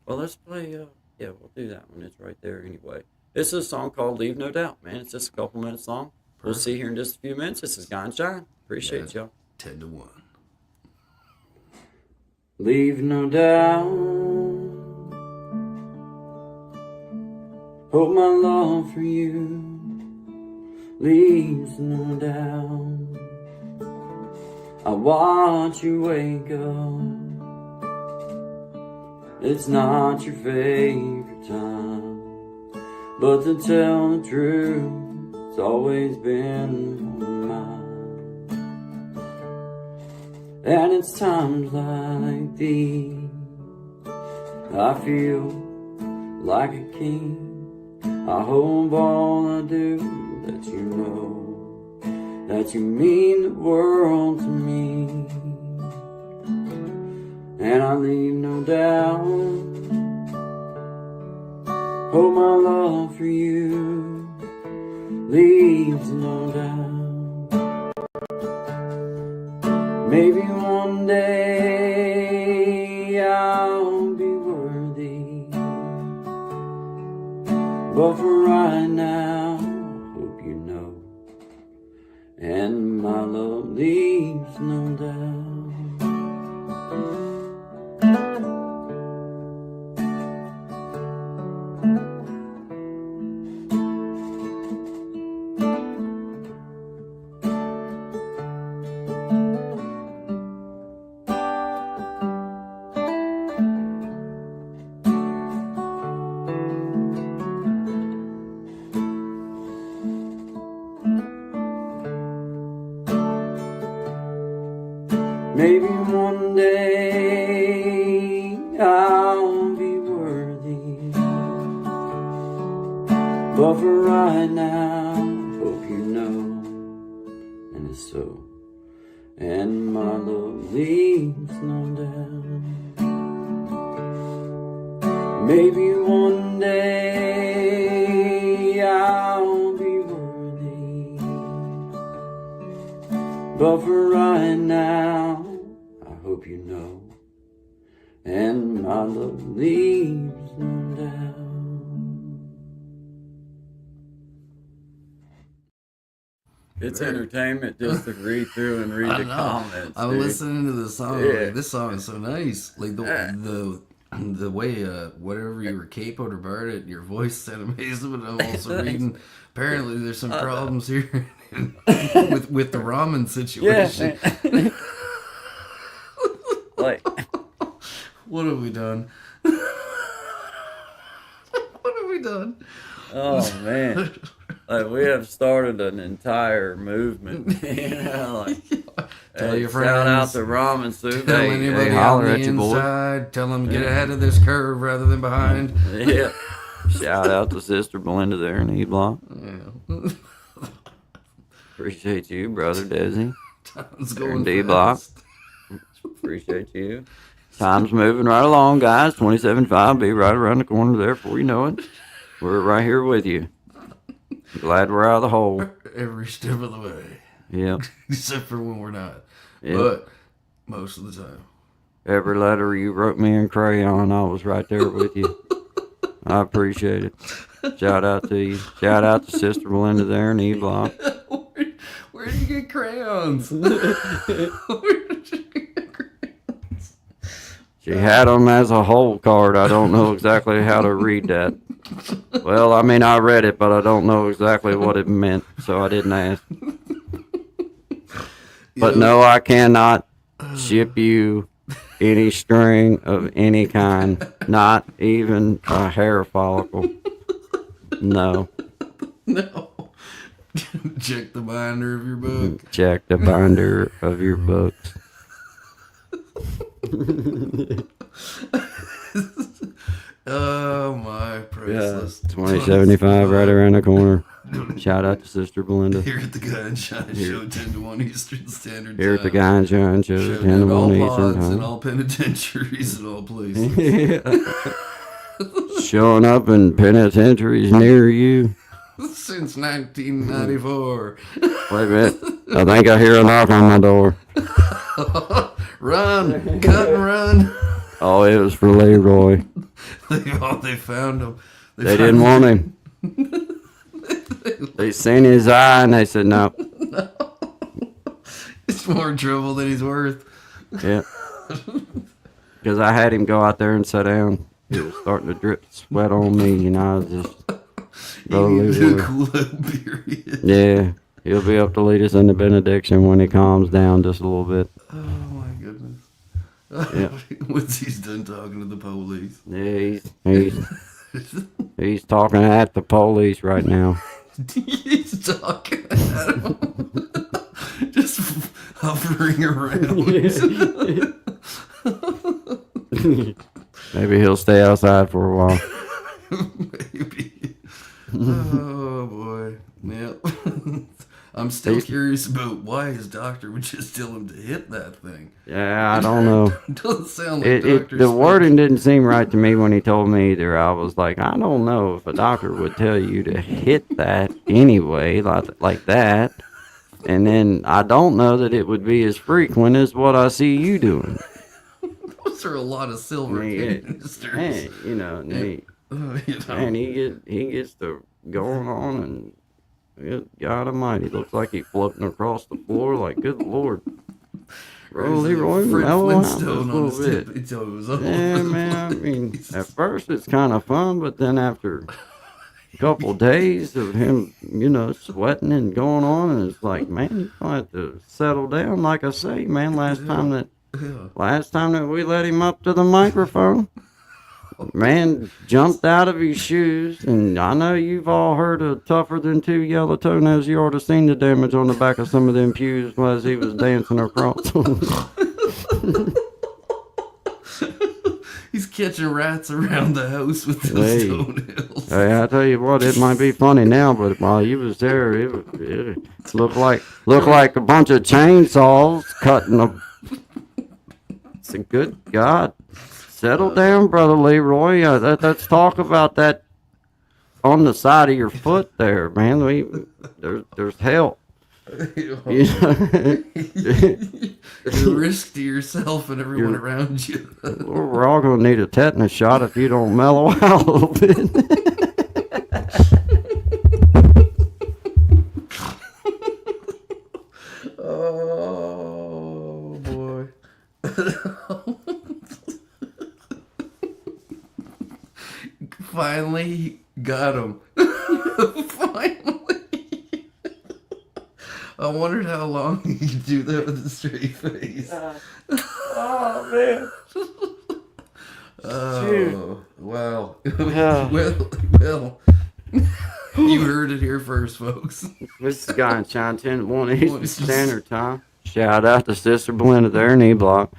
let's play. Yeah, we'll do that one. It's right there anyway. This is a song called "Leave No Doubt," man. It's just a couple minutes long. We'll see here in just a few minutes. This is Guy and Shine. Appreciate y'all. 10-1. Leave no doubt, hope my love for you leaves no doubt. I watch you wake up, it's not your favorite time, but to tell the truth, it's always been mine. And it's times like these I feel like a king. I hope all I do that you know that you mean the world to me, and I leave no doubt. Hope my love for you leaves no doubt. Maybe one day I'll be worthy, but for right now, I hope you know, and my love leaves no doubt. Maybe one day I'll be worthy, but for right now, hope you know, and it's so, and my love leaves no doubt. Maybe one day I'll be worthy, but for right now, I hope you know, and my love leaves no doubt. It's entertainment just to read through and read I the know. comments. I'm dude. listening to the song. Yeah. Like, this song is so nice. Like the way whatever you were capoed or barred, your voice sounded amazing. But I'm also reading. Apparently, there's some problems here with the ramen situation. Yeah. Like, What have we done? What have we done? oh man, like we have started an entire movement. You know, like, Tell hey, your shout out friends. to Ramen Soup. Tell Hey, anybody hey, on holler the at your boy. inside. Tell them get ahead of this curve rather than behind. Yeah. Shout out to Sister Belinda there in E Block. Yeah. Appreciate you, brother Desi. Time's There going in D Block. fast. Appreciate you. Time's moving right along, guys. 27.5 be right around the corner there before you know it. We're right here with you. Glad we're out of the hole. Every step of the way. Yep. Except for when we're not. Yep. But most of the time. Every letter you wrote me in crayon, I was right there with you. I appreciate it. Shout out to you. Shout out to Sister Belinda there in E Block. Where did you get crayons? Where did you get crayons? She had them as a whole card. I don't know exactly how to read that. Well, I mean, I read it, but I don't know exactly what it meant, so I didn't ask. But no, I cannot ship you any string of any kind, not even a hair follicle. No. No. Check the binder of your book. Check the binder of your books. Oh my Yeah, priceless. 2075 right around the corner. Shout out to Sister Belinda. Here at the Guy and Shine Show, 10 to 1 Eastern Standard Here at the Time. Guy and Shine Show, Showed 10 to at all 1 Eastern pods and time. all penitentiaries and all places. Showing up in penitentiaries near you. Since 1994. Wait a minute. I think I hear a knock on my door. Run! Cut and run! Oh, it was for Leroy. They found him. They didn't want him. They seen his eye and they said no. It's more trouble than he's worth. Yeah. Because I had him go out there and sit down. It was starting to drip sweat on me, you know. I was just go He needed a Leroy. cool out period. Yeah. He'll be up to lead us in the benediction when he calms down just a little bit. Oh my goodness. Yeah. Once he's done talking to the police. Yeah, he's talking at the police right now. He's talking at him. Just hovering around. Maybe he'll stay outside for a while. Maybe. Oh boy. Yeah. I'm still curious about why his doctor would just tell him to hit that thing. Yeah, I don't know. Doesn't sound like doctor The speak. wording didn't seem right to me when he told me either. I was like, I don't know if a doctor would tell you to hit that anyway, like that. And then I don't know that it would be as frequent as what I see you doing. Those are a lot of silver Man, canisters. man, you know, man, he gets to going on and God Almighty, looks like he's floating across the floor. Like, good Lord, bro, Leroy, Fred mellow out just a Flintstone on little his bit. tippy toes. all Yeah, over the man. I mean, place. at first it's kind of fun, but then after a couple days of him, sweating and going on, and it's like, man, you gonna have to settle down. Like I say, man, last time that we let him up to the microphone, man jumped out of his shoes, and I know you've all heard of tougher than two yellow toenails. You ought to seen the damage on the back of some of them pews as he was dancing across. He's catching rats around the house with those Hey. toenails. Hey, I tell you what, it might be funny now, but while you was there, it looked like a bunch of chainsaws cutting a. It's a good God. Settle down, brother Leroy. Let's talk about that on the side of your foot there, man. There's help. You're a risk to yourself and everyone around you. We're all gonna need a tetanus shot if you don't mellow out a little bit. Oh boy. Finally got him. Finally. I wondered how long he could do that with a straight face. Oh man. Oh, wow. Yeah. Well, you heard it here first, folks. This is Guy in China 10 1 Eastern Standard Time. Shout out to Sister Belinda there in E-Block.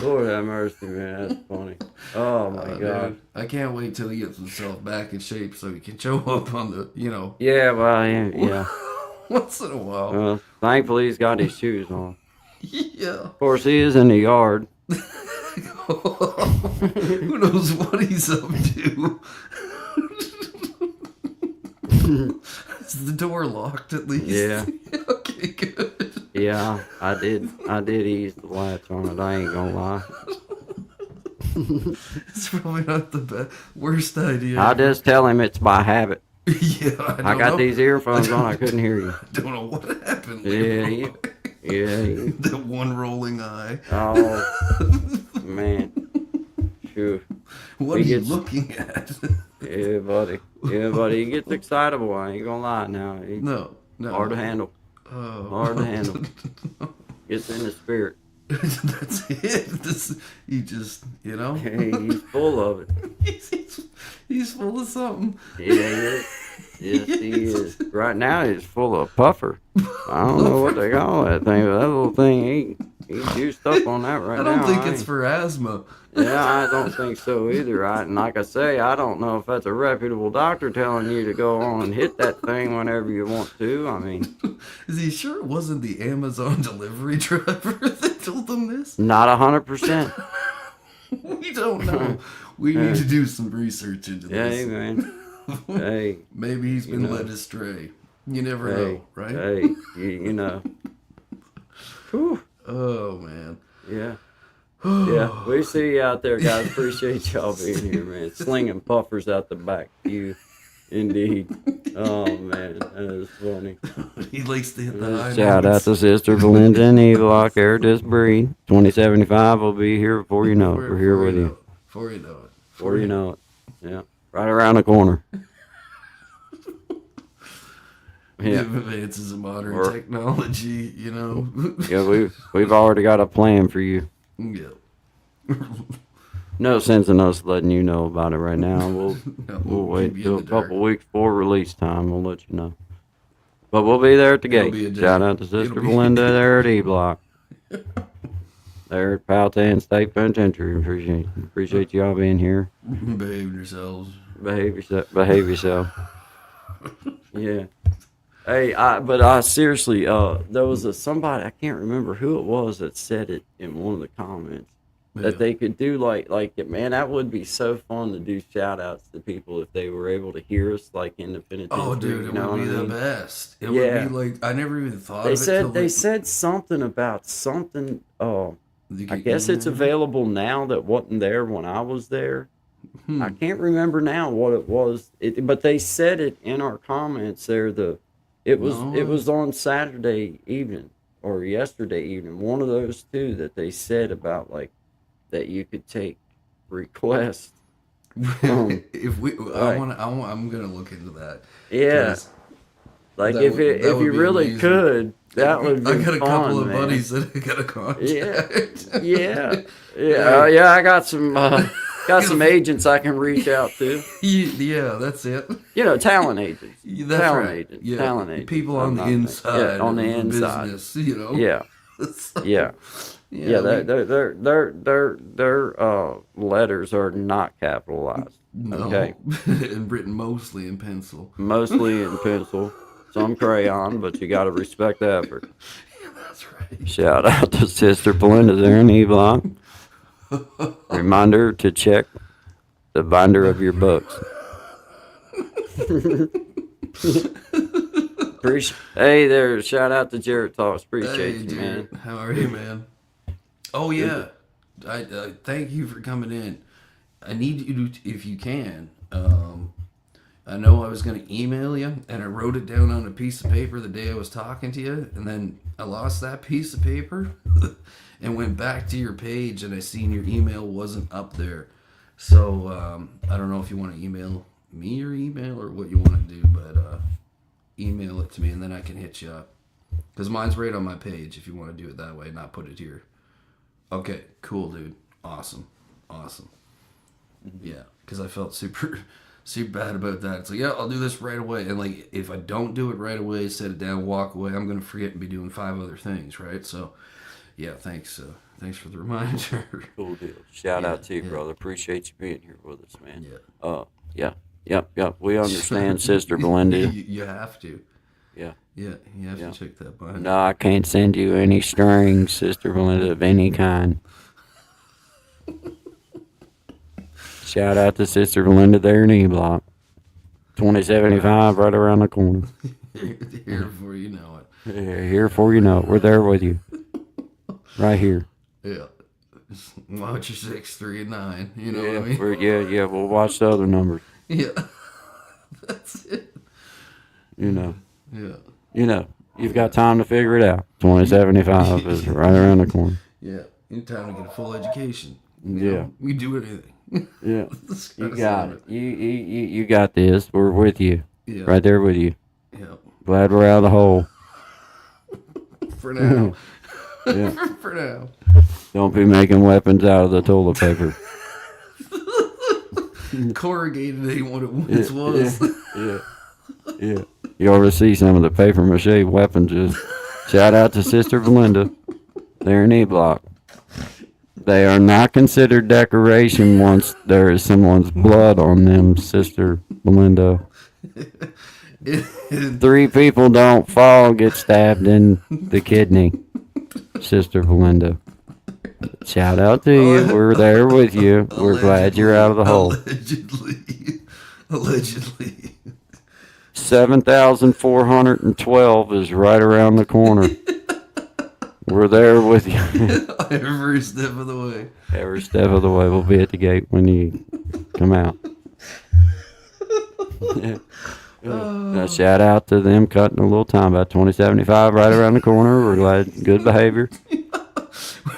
Lord have mercy, man. That's funny. Oh my God. Dude, I can't wait till he gets himself back in shape so he can show up on the, Yeah, well, yeah. once in a while. Well, thankfully he's got his shoes on. Yeah. Of course, he is in the yard. Who knows what he's up to? Is the door locked at least? Yeah. Okay, good. Yeah, I did ease the latch on it. I ain't gonna lie. It's probably not the worst idea. I just tell him it's by habit. Yeah, I got these earphones on. I couldn't hear you. Don't know what happened. Yeah, yeah. That one rolling eye. Oh, man. Sure. What He are you gets- looking at? Yeah, buddy. Yeah, buddy. He gets excitable. I ain't gonna lie now. He's No. hard to handle. Oh. Hard to handle. Gets in the spirit. That's it. He just, Hey, he's full of it. he's full of something. Yeah, he is. Yes, he is. Right now, he's full of puffer. I don't know what they call that thing, but that little thing, he's juiced up on that right I now. don't think it's for asthma. Yeah, I don't think so either. And like I say, I don't know if that's a reputable doctor telling you to go on and hit that thing whenever you want to. I mean, Is he sure it wasn't the Amazon delivery driver that told them this? not 100%. We don't know. We need to do some research into Hey, this. man. Hey, Maybe he's been know. led astray. You never hey, know, right? hey, you know. Whew. Oh, man. Yeah. Yeah, we see you out there, guys. Appreciate y'all being here, man. Slinging puffers out the back. You, indeed. Oh, man, that is funny. He likes to hit the high Shout out notes. to Sister Belinda and E-Block, Air Just Breathe. 2075 will be here before you know it. We're here with you. Before you know it. Before you know it. Yeah. Right around the corner. Yeah. Give advances in modern Or- technology, Yeah, we've already got a plan for you. Yeah. No sense in us letting you know about it right now. We'll No, we'll wait keep you till a in the dark. couple weeks before release time. We'll let you know. But we'll be there at the It'll gate. be a day. Shout out to Sister It'll be- Belinda there at E-Block. there at Powhatan State Penitentiary. Appreciate y'all being here. Behave yourselves. Behave yourself. Yeah. Hey, I seriously, there was somebody, I can't remember who it was that said it in one of the comments that they could do like man, that would be so fun to do shout outs to people if they were able to hear us like in the penitentiary. Oh, dude, you it know would be what I the mean? best. It Yeah. would be like, I never even thought They of it. said they said something about something. I guess it's available now that wasn't there when I was there. I can't remember now what it was. But they said it in our comments there. It was on Saturday evening or yesterday evening. One of those two that they said about like that you could take requests. If we, Right. I'm gonna look into that. Yeah. 'Cause Like that if would- it that if would you be really amazing. could, that would be I got a couple fun, of man. buddies that I got to contact. Yeah. I got some agents I can reach out to. Yeah, that's it. You know, talent agents. That's talent right. agents. Yeah, Talent agents. people I'm on the not- inside. Yeah, on the of inside. business, you know. Yeah, yeah, yeah. Their letters are not capitalized. no, Okay, and written mostly in pencil. mostly in pencil, some crayon, but you got to respect the effort. That's right. Shout out to Sister Belinda there in E-Block. Reminder to check the binder of your books. Hey there, shout out to Jared Talks. Appreciate Hey, you, dude, man. how are you, man? Oh yeah, I thank you for coming in. I need you to, if you can. I know I was gonna email you, and I wrote it down on a piece of paper the day I was talking to you, and then I lost that piece of paper, and went back to your page, and I seen your email wasn't up there. So I don't know if you want to email me your email or what you want to do, but email it to me, and then I can hit you up. Because mine's right on my page if you want to do it that way, not put it here. Okay, cool, dude. Awesome. Yeah, because I felt super bad about that. It's like, yeah, I'll do this right away. And like, if I don't do it right away, set it down, walk away, I'm going to forget and be doing 5 other things, right? So, yeah, thanks. Thanks for the reminder. Cool deal. Shout Yeah, out to you, yeah. brother. Appreciate you being here with us, man. Yeah. Yep. We understand, Sister Belinda. You have to. Yeah. Yeah, you have Yeah. to check that binder. No, I can't send you any strings, Sister Belinda, of any kind. Shout out to Sister Belinda there in E-Block. 2075 right around the corner. Here before you know it. Here for you know it. We're there with you. Right here. Yeah. Watch your 6, 3, and 9. You know what I mean? Yeah. We'll watch the other numbers. Yeah. That's it. You know. Yeah. You've got time to figure it out. 2075 is right around the corner. Yeah. You need time to get a full education. Yeah. We do anything. Yeah. That's You kinda got sad. it. You got this. We're with you. Yeah. Right there with you. Yeah. Glad we're out of the hole. For now. Yeah. For now. Don't be making weapons out of the toilet paper. Corrugated ain't what it once was. Yeah. You ought to see some of the paper mache weapons. Just shout out to Sister Belinda. They're in E-Block. They are not considered decoration once there is someone's blood on them, Sister Belinda. 3 people don't fall, get stabbed in the kidney, Sister Belinda. Shout out to you. We're there with you. We're glad you're out of the hole. Allegedly. 7,412 is right around the corner. We're there with you. Every step of the way. Every step of the way. We'll be at the gate when you come out. Shout out to them cutting a little time, about 2075 right around the corner. We're glad. Good behavior.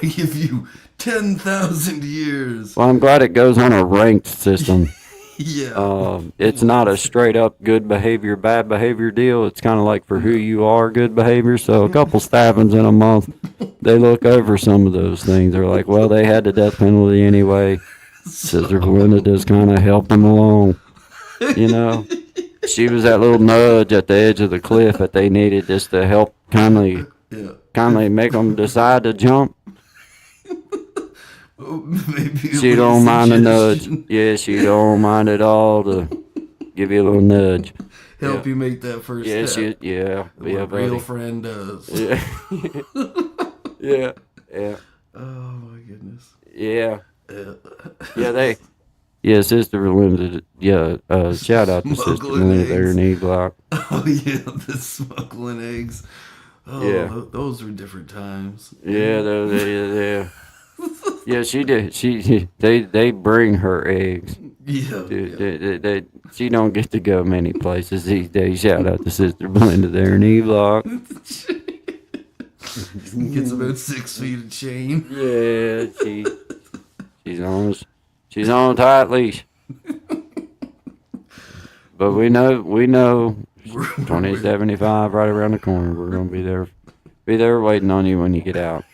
We give you 10,000 years. Well, I'm glad it goes on a ranked system. Yeah. It's not a straight up good behavior, bad behavior deal. It's kind of like for who you are, good behavior. So a couple stabbings in a month, they look over some of those things. They're like, well, they had the death penalty anyway. Sister Belinda just kind of helped them along. You know, she was that little nudge at the edge of the cliff that they needed just to help kindly Yeah. make them decide to jump. Maybe She don't mind a nudge. Yeah, she don't mind at all to give you a little nudge. Help you make that first Yeah, step. yeah, What yeah, a real buddy. friend does. Yeah, yeah, yeah, Oh my goodness. yeah, yeah. Sister Belinda, shout out to Sister Smuggling Belinda there eggs. in E Block. Oh yeah, the smuggling eggs. Oh, Yeah. those were different times. Yeah, yeah. Yeah, she did. They bring her eggs. Yeah. She don't get to go many places these days. Shout out to Sister Belinda there in E Block. Gets about 6 feet of chain. Yeah, she's on a tight leash. But we know 2075 right around the corner. We're gonna be there waiting on you when you get out.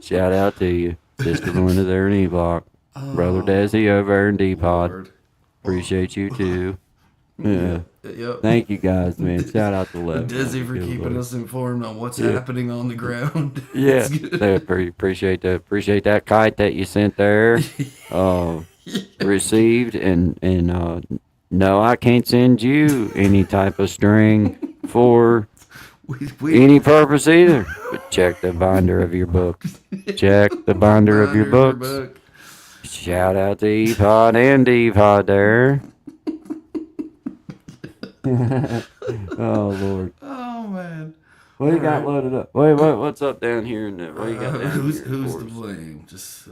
Shout out to you, Sister Belinda there in E Block. Brother Desi over there in D-Pod. Lord. Appreciate you too. Yeah. Yep. Thank you guys, man. Shout out to Lev. Desi for keeping us informed on what's happening on the ground. Yeah, It's good. they appreciate that. Appreciate that kite that you sent there. Received and no, I can't send you any type of string for We any purpose either. But check the binder of your books. Check the binder of your books. book. Shout out to E-Pod and D-Pod there. Oh Lord. Oh man. What you got loaded up? Wait, what's up down here in the what you got down Who's here? to for us? blame? Just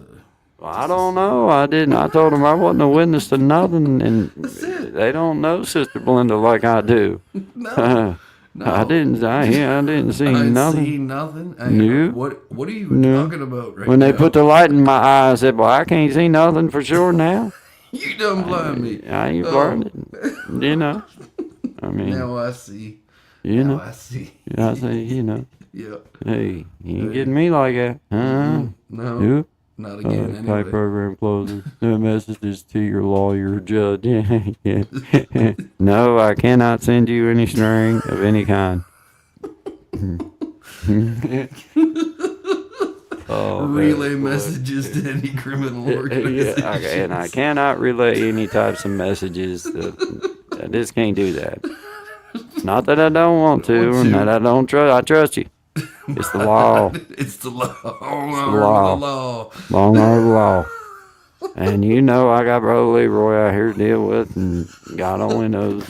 Well, I don't know. I didn't. I told them I wasn't a witness to nothing, and they don't know Sister Belinda like I do. no. I didn't. I didn't see I nothing. see nothing. Nope. What are you No. talking about right When now? they put the light in my eye, I said, "Well, I can't see nothing for sure now." You done blind me. I ain't Oh. learned it. You know. I mean, Now I see. you Now know. I see. I say, you know. Yep. Hey, you ain't getting me like that, huh? No. You? Not again. Type Anyway. program closer. No messages to your lawyer, judge. Yeah. No, I cannot send you any string of any kind. Oh, Relay man, boy. messages to any criminal Yeah, organization. and I cannot relay any types of messages. I just can't do that. Not that I don't want to, and that I don't trust. I trust you. It's the law. It's the law. law. The law. Long arm of the law. And you know I got Brother Leroy out here to deal with, and God only knows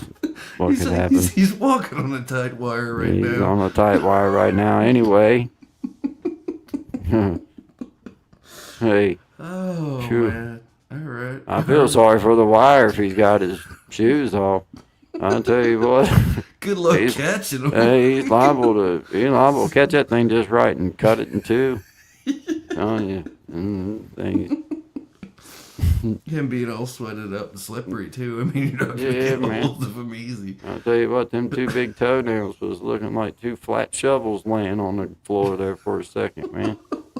what could happen. He's walking on a tight wire right He's now. on a tight wire right now anyway. Hey, Oh, Phew. man. All right. I feel sorry for the wire if he's got his shoes off. I'll tell you what, Good luck He's- catching him. he's liable to catch that thing just right and cut it in two. Telling you, things. Him being all sweated up and slippery, too. I mean, you're not going to Yeah, get man. hold of him easy. I'll tell you what, them two big toenails was looking like two flat shovels laying on the floor there for a second, man.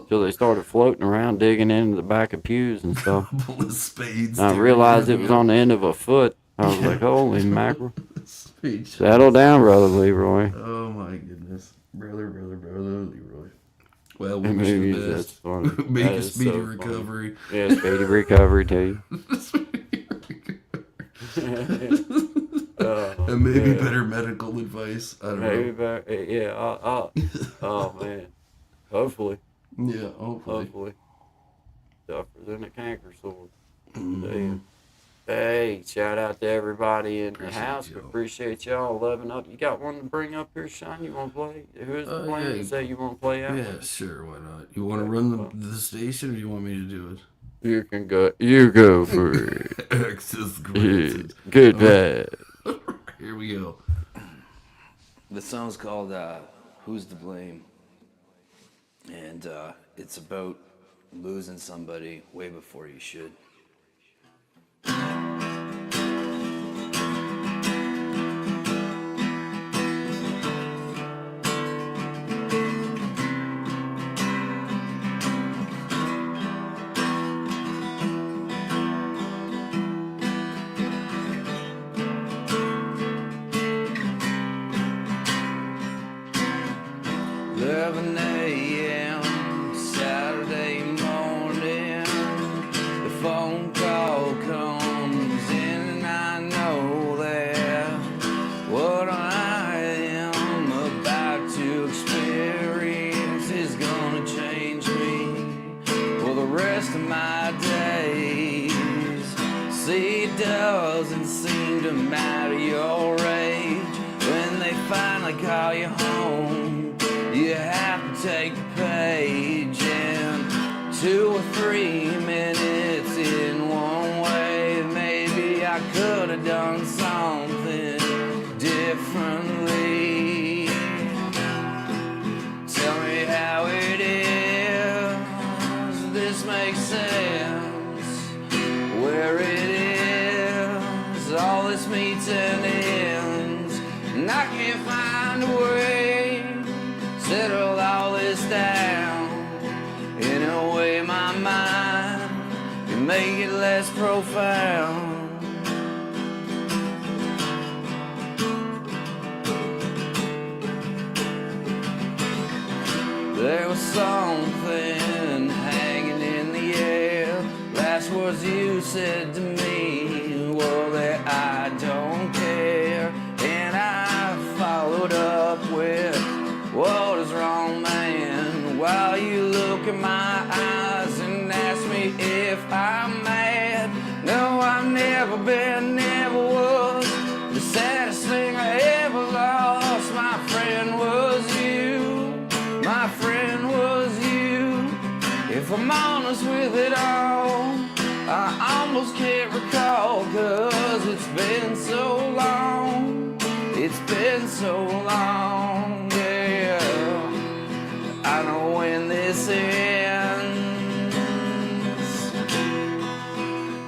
Till they started floating around, digging into the back of pews and stuff. Full of spades. I dude. realized it was on the end of a foot. I was like, holy mackerel. Spade. Settle down, Brother Leroy. Oh, my goodness. Brother Leroy. Well, we wish Maybe you the that's best. funny. Make That a is speedy so funny. recovery. Yeah, speedy recovery to you. And maybe better medical advice. I don't Maybe know. back, yeah, oh man. Hopefully. Yeah, hopefully. Tougher than a canker sore. Damn. Hey, shout out to everybody in the house. you. Appreciate y'all loving up. You got one to bring up here, Sean? You want to play? Who's the plan yeah. to say you want to play out? Yeah, sure, why not? You want to run the station or do you want me to do You can go. You go for it. it? Access Yeah. granted. Good bad. Here we go. The song's called Who's to Blame? And it's about losing somebody way before you should. Eleven a.m. rest of my days. See, it doesn't seem to matter your age. When they finally call you home, you have to take the page. And 2 or 3 minutes in one way, maybe I could have done something differently. Tell me how it is, this makes sense. Where it is, all this meets and ends, and I can't find a way to settle all this down. In a way, my mind can make it less profound. There was something hanging in the air. Last words you said to me were that I don't care. And I followed up with, what is wrong, man? While you look in my eyes and ask me if I'm mad. No, I've never been, never was. The saddest thing I ever lost, my friend, was you. My friend, was you. If I'm honest with it all, I almost can't recall, 'cause it's been so long. It's been so long, yeah. I know when this ends,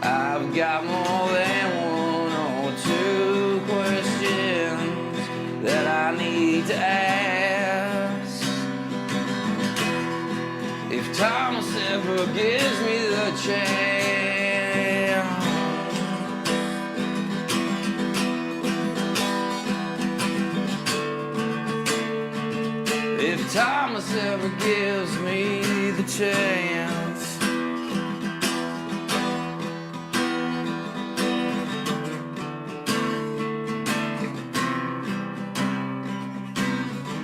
I've got more than 1 or 2 questions that I need to ask. If Thomas ever gives me the chance, if Thomas ever gives me the chance.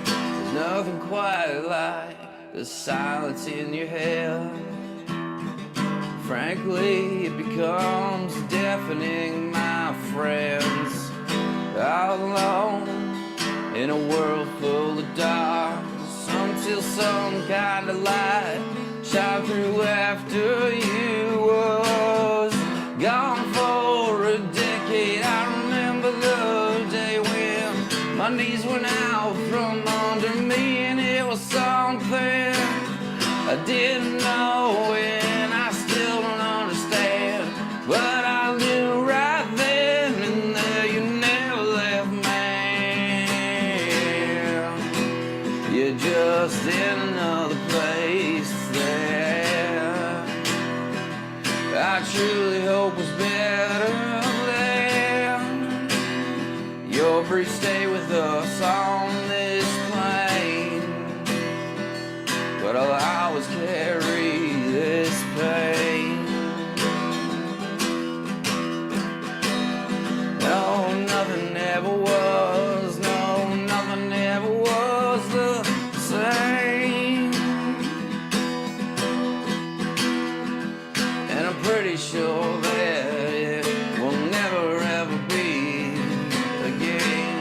There's nothing quite like the silence in your head. Frankly, it becomes deafening, my friends. All alone in a world full of darkness, until some kind of light shine through after you was gone for a decade. I remember the day when my knees went out from under me, and it was something I didn't know, and I still don't understand. But I knew right then and there you never left me. You're just in another place there. I truly hope was better then. Your brief stay with us on this plane, but I'll always carry this pain. No, nothing ever was, no, nothing ever was the same. And I'm pretty sure that it will never ever be again.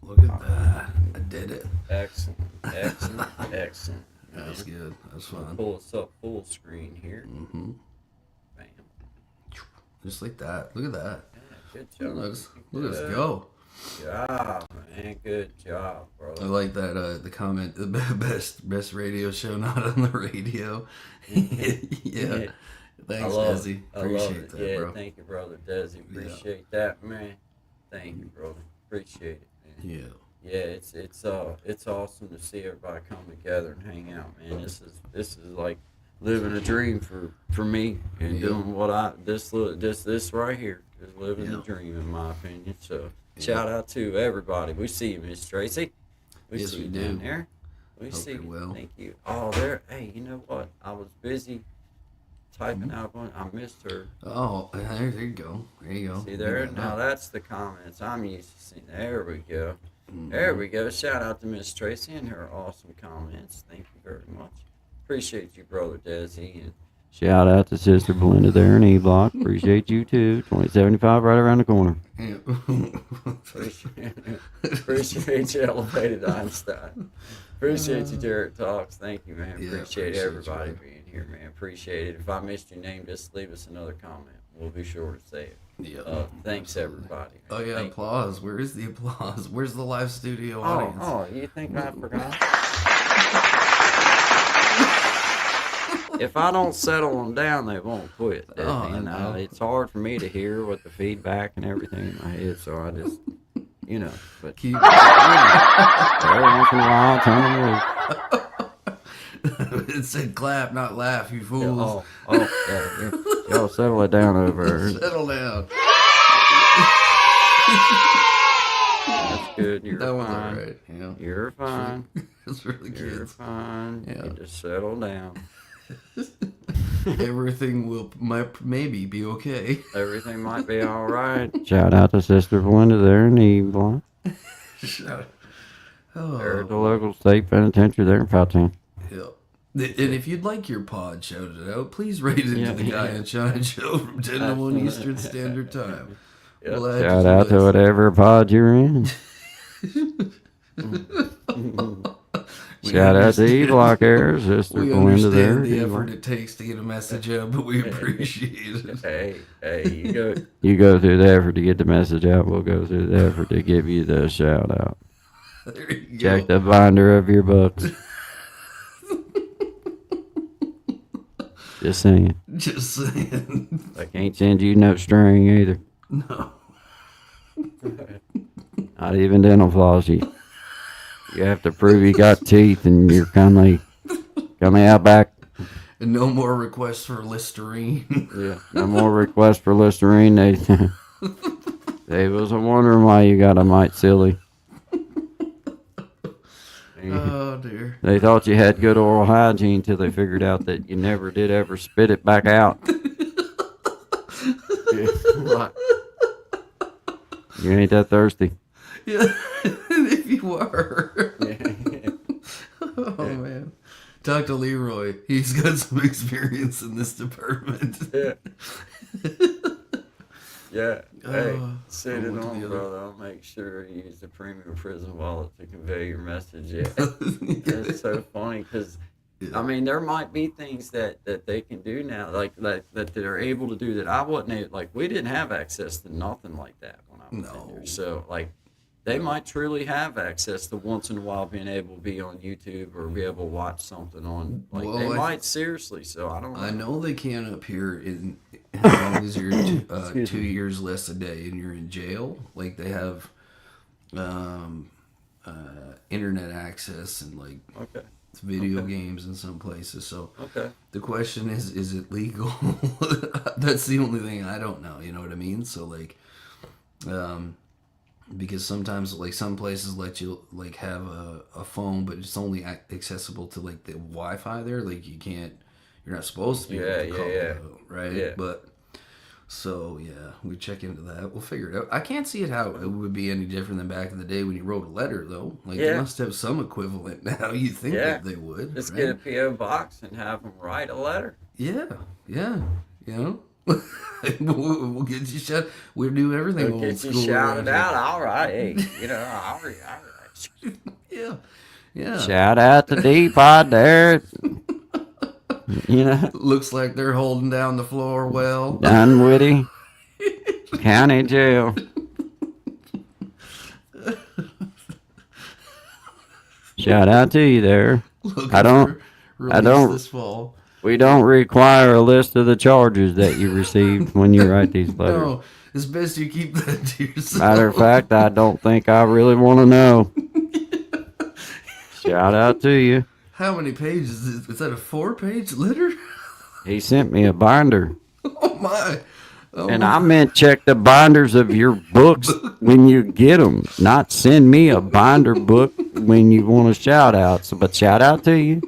Look at that. I did it. Excellent, excellent, excellent. That was good. That was fun. Pull us up full screen here. Mm-hmm. Bam. Just like that. Look at that. Good job. Look at us go. Good job, man. Good job, bro. I like that. The comment. The best radio show not on the radio. Yeah. Thanks, Desi. Appreciate that, yeah, bro. thank you, brother Desi. Appreciate that, man. Thank you, brother. Appreciate it, man. Yeah. Yeah, it's awesome to see everybody come together and hang out, man. This is like living a dream for me and doing what this right here is living the dream in my opinion. So shout out to everybody. We see you, Miss Tracy. Yes, see we you do. down there. We Hope see you're you. well. Thank you. Oh, there. Hey, you know what? I was busy typing out one. I missed her. Oh, there you go. There you go. See there? Yeah, Now that's the comments I'm used to seeing. There we go. There we go. Shout out to Miss Tracy and her awesome comments. Thank you very much. Appreciate you, brother Desi. And shout out to Sister Belinda there in E Block. Appreciate you too. 2075 right around the corner. Yeah. Appreciate you, Elevated Einstein. Appreciate you, Derek Talks. Thank you, man. Yeah, Appreciate appreciate everybody you. being here, man. Appreciate it. If I missed your name, just leave us another comment. We'll be sure to say it. Yeah. Thanks, everybody. Oh yeah, Thank- applause. Where is the applause? Where's the live studio Oh, audience? you think I forgot? If I don't settle them down, they won't quit. Oh, I And, know. it's hard for me to hear with the feedback and everything in my head, so I just, but Keep every once in a while, turn them loose. it said clap, not laugh, you Yeah, fools. y'all settle it down over there. Settle down. That's good. You're That was fine. alright. Yeah. You're fine. It's really You're good. fine. Yeah. You just settle down. Everything might maybe be okay. Everything might be all right. Shout out to Sister Belinda there in Evelyn. Shut They're at the Oh, local state penitentiary there in Powhatan. yeah. And if you'd like your pod shouted out, please rate it Yeah, to the Guy and Shine Show from 10 to 1 Eastern Standard Time. Yep. We'll add you Shout out to this. whatever pod you're in. We Shout out to understand- E-Block Air, Sister We Belinda there. understand the effort it takes to get a message out, but we appreciate it. Hey, you go through the effort to get the message out. We'll go through the effort to give you the shout out. There you Check go. the binder of your books. Just saying. Just saying. I can't send you no string either. No. Not even dental floss. You have to prove you got teeth and you're coming out back. And no more requests for Listerine. Yeah. No more requests for Listerine. They was wondering why you got a mite silly. Oh, dear. They thought you had good oral hygiene till they figured out that you never did ever spit it back out. Right. You ain't that thirsty. Yeah. And if you were. Oh, man. Talk to Leroy. He's got some experience in this department. Yeah. Yeah. Hey, Oh, send it one to on, the other. brother. I'll make sure you use the premium prison wallet to convey your message. Yeah. It's so funny because, I mean, there might be things that they can do now, like that they're able to do that I wasn't able, like, we didn't have access to nothing like that when I was in No. there. So, like, they might truly have access to once in a while being able to be on YouTube or be able to watch something on, like, Well, they I- might seriously. So, I don't know. I know they can up here in as long as you're 2 years less a day and you're in jail. Like they have internet access and like Okay. video games in some places. So Okay. the question is it legal? That's the only thing I don't know. You know what I mean? So like, because sometimes like some places let you like have a phone, but it's only accessible to like the Wi-Fi there. Like you can't, you're not supposed to be able to call it out, right? Yeah. But so yeah, we check into that. We'll figure it out. I can't see it how it would be any different than back in the day when you wrote a letter, though. Like they Yeah. must have some equivalent now. You think Yeah. that they would? Just right? get a P.O. box and have them write a letter. Yeah, yeah, you know. we'll get you shut. We'll do everything. They'll old get you school shouted around out. All right. Hey, all right. here. Yeah, yeah. Shout out to D-Pod there. Looks like they're holding down the floor well. Dunwoody County Jail. Shout out to you there. Looking I don't- for I don't- release this fall. We don't require a list of the charges that you received when you write these letters. No, it's best you keep that to yourself. Matter of fact, I don't think I really want to know. Shout out to you. How many pages is that? A 4-page letter? He sent me a binder. Oh my! Oh, And I meant check the binders of your books when you get them, not send me a binder book when you want a shout out. So, but shout out to you.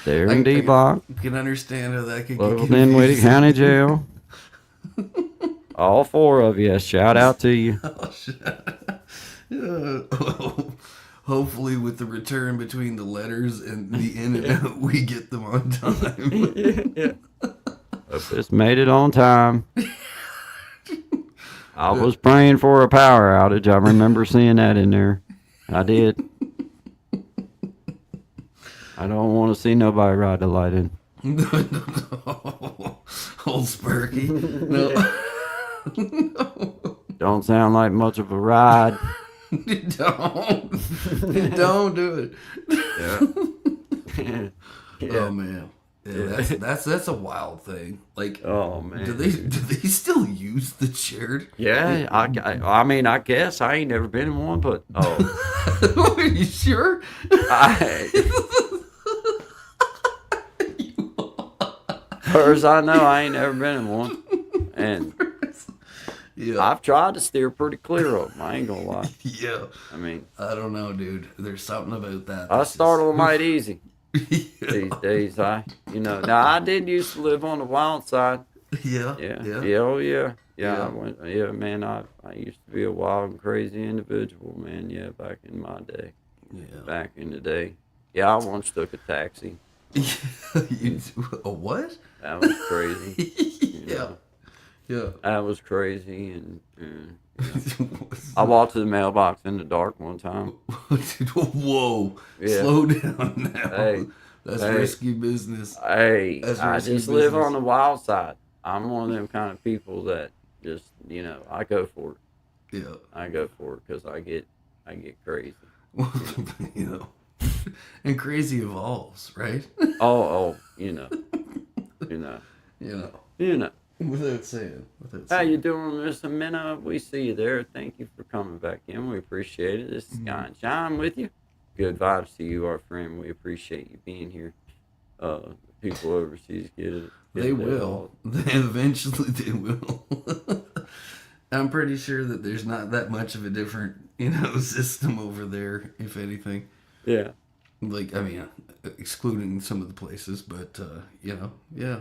There in D-Block, can understand how that could local get Dinwiddie confusing. County Jail. All 4 of you, shout out to you. Oh, shit. Hopefully, with the return between the letters and the in and out, we get them on time. Yeah. Just made it on time. I was praying for a power outage. I remember seeing that in there. I did. I don't want to see nobody ride the light in. No. Old Sparky. No. Don't sound like much of a ride. Don't do it. Oh man. Yeah, that's a wild thing. Like, Oh man. do they still use the shared? Yeah, I mean, I guess I ain't never been in one, but Are you sure? Far as I know, I ain't never been in one, and Yeah. I've tried to steer pretty clear of them. I ain't gonna lie. Yeah. I mean, I don't know, dude. There's something about that. I that's started just- might easy these days. Now I did used to live on the wild side. Yeah. Yeah, Yeah. yeah, oh yeah, Yeah. man. I used to be a wild and crazy individual, man. Yeah, back in my day. Yeah. Back in the day. Yeah, I once took a taxi. A what? That was crazy. Yeah. Yeah. That was crazy, and I walked to the mailbox in the dark one time. Whoa. Yeah. Slow down now. Hey. That's Hey. risky business. Hey, That's I risky just live business. on the wild side. I'm one of them kind of people that just, I go for it. Yeah. I go for it because I get crazy. You know. And crazy evolves, right? Oh, you know. Without saying. How you doing, Miss Amina? We see you there. Thank you for coming back in. We appreciate it. This is Guy and John with you. Good vibes to you, our friend. We appreciate you being here. People overseas get it. They will. Eventually they will. I'm pretty sure that there's not that much of a different, system over there, if anything. Yeah. Like, I mean, excluding some of the places, but, yeah.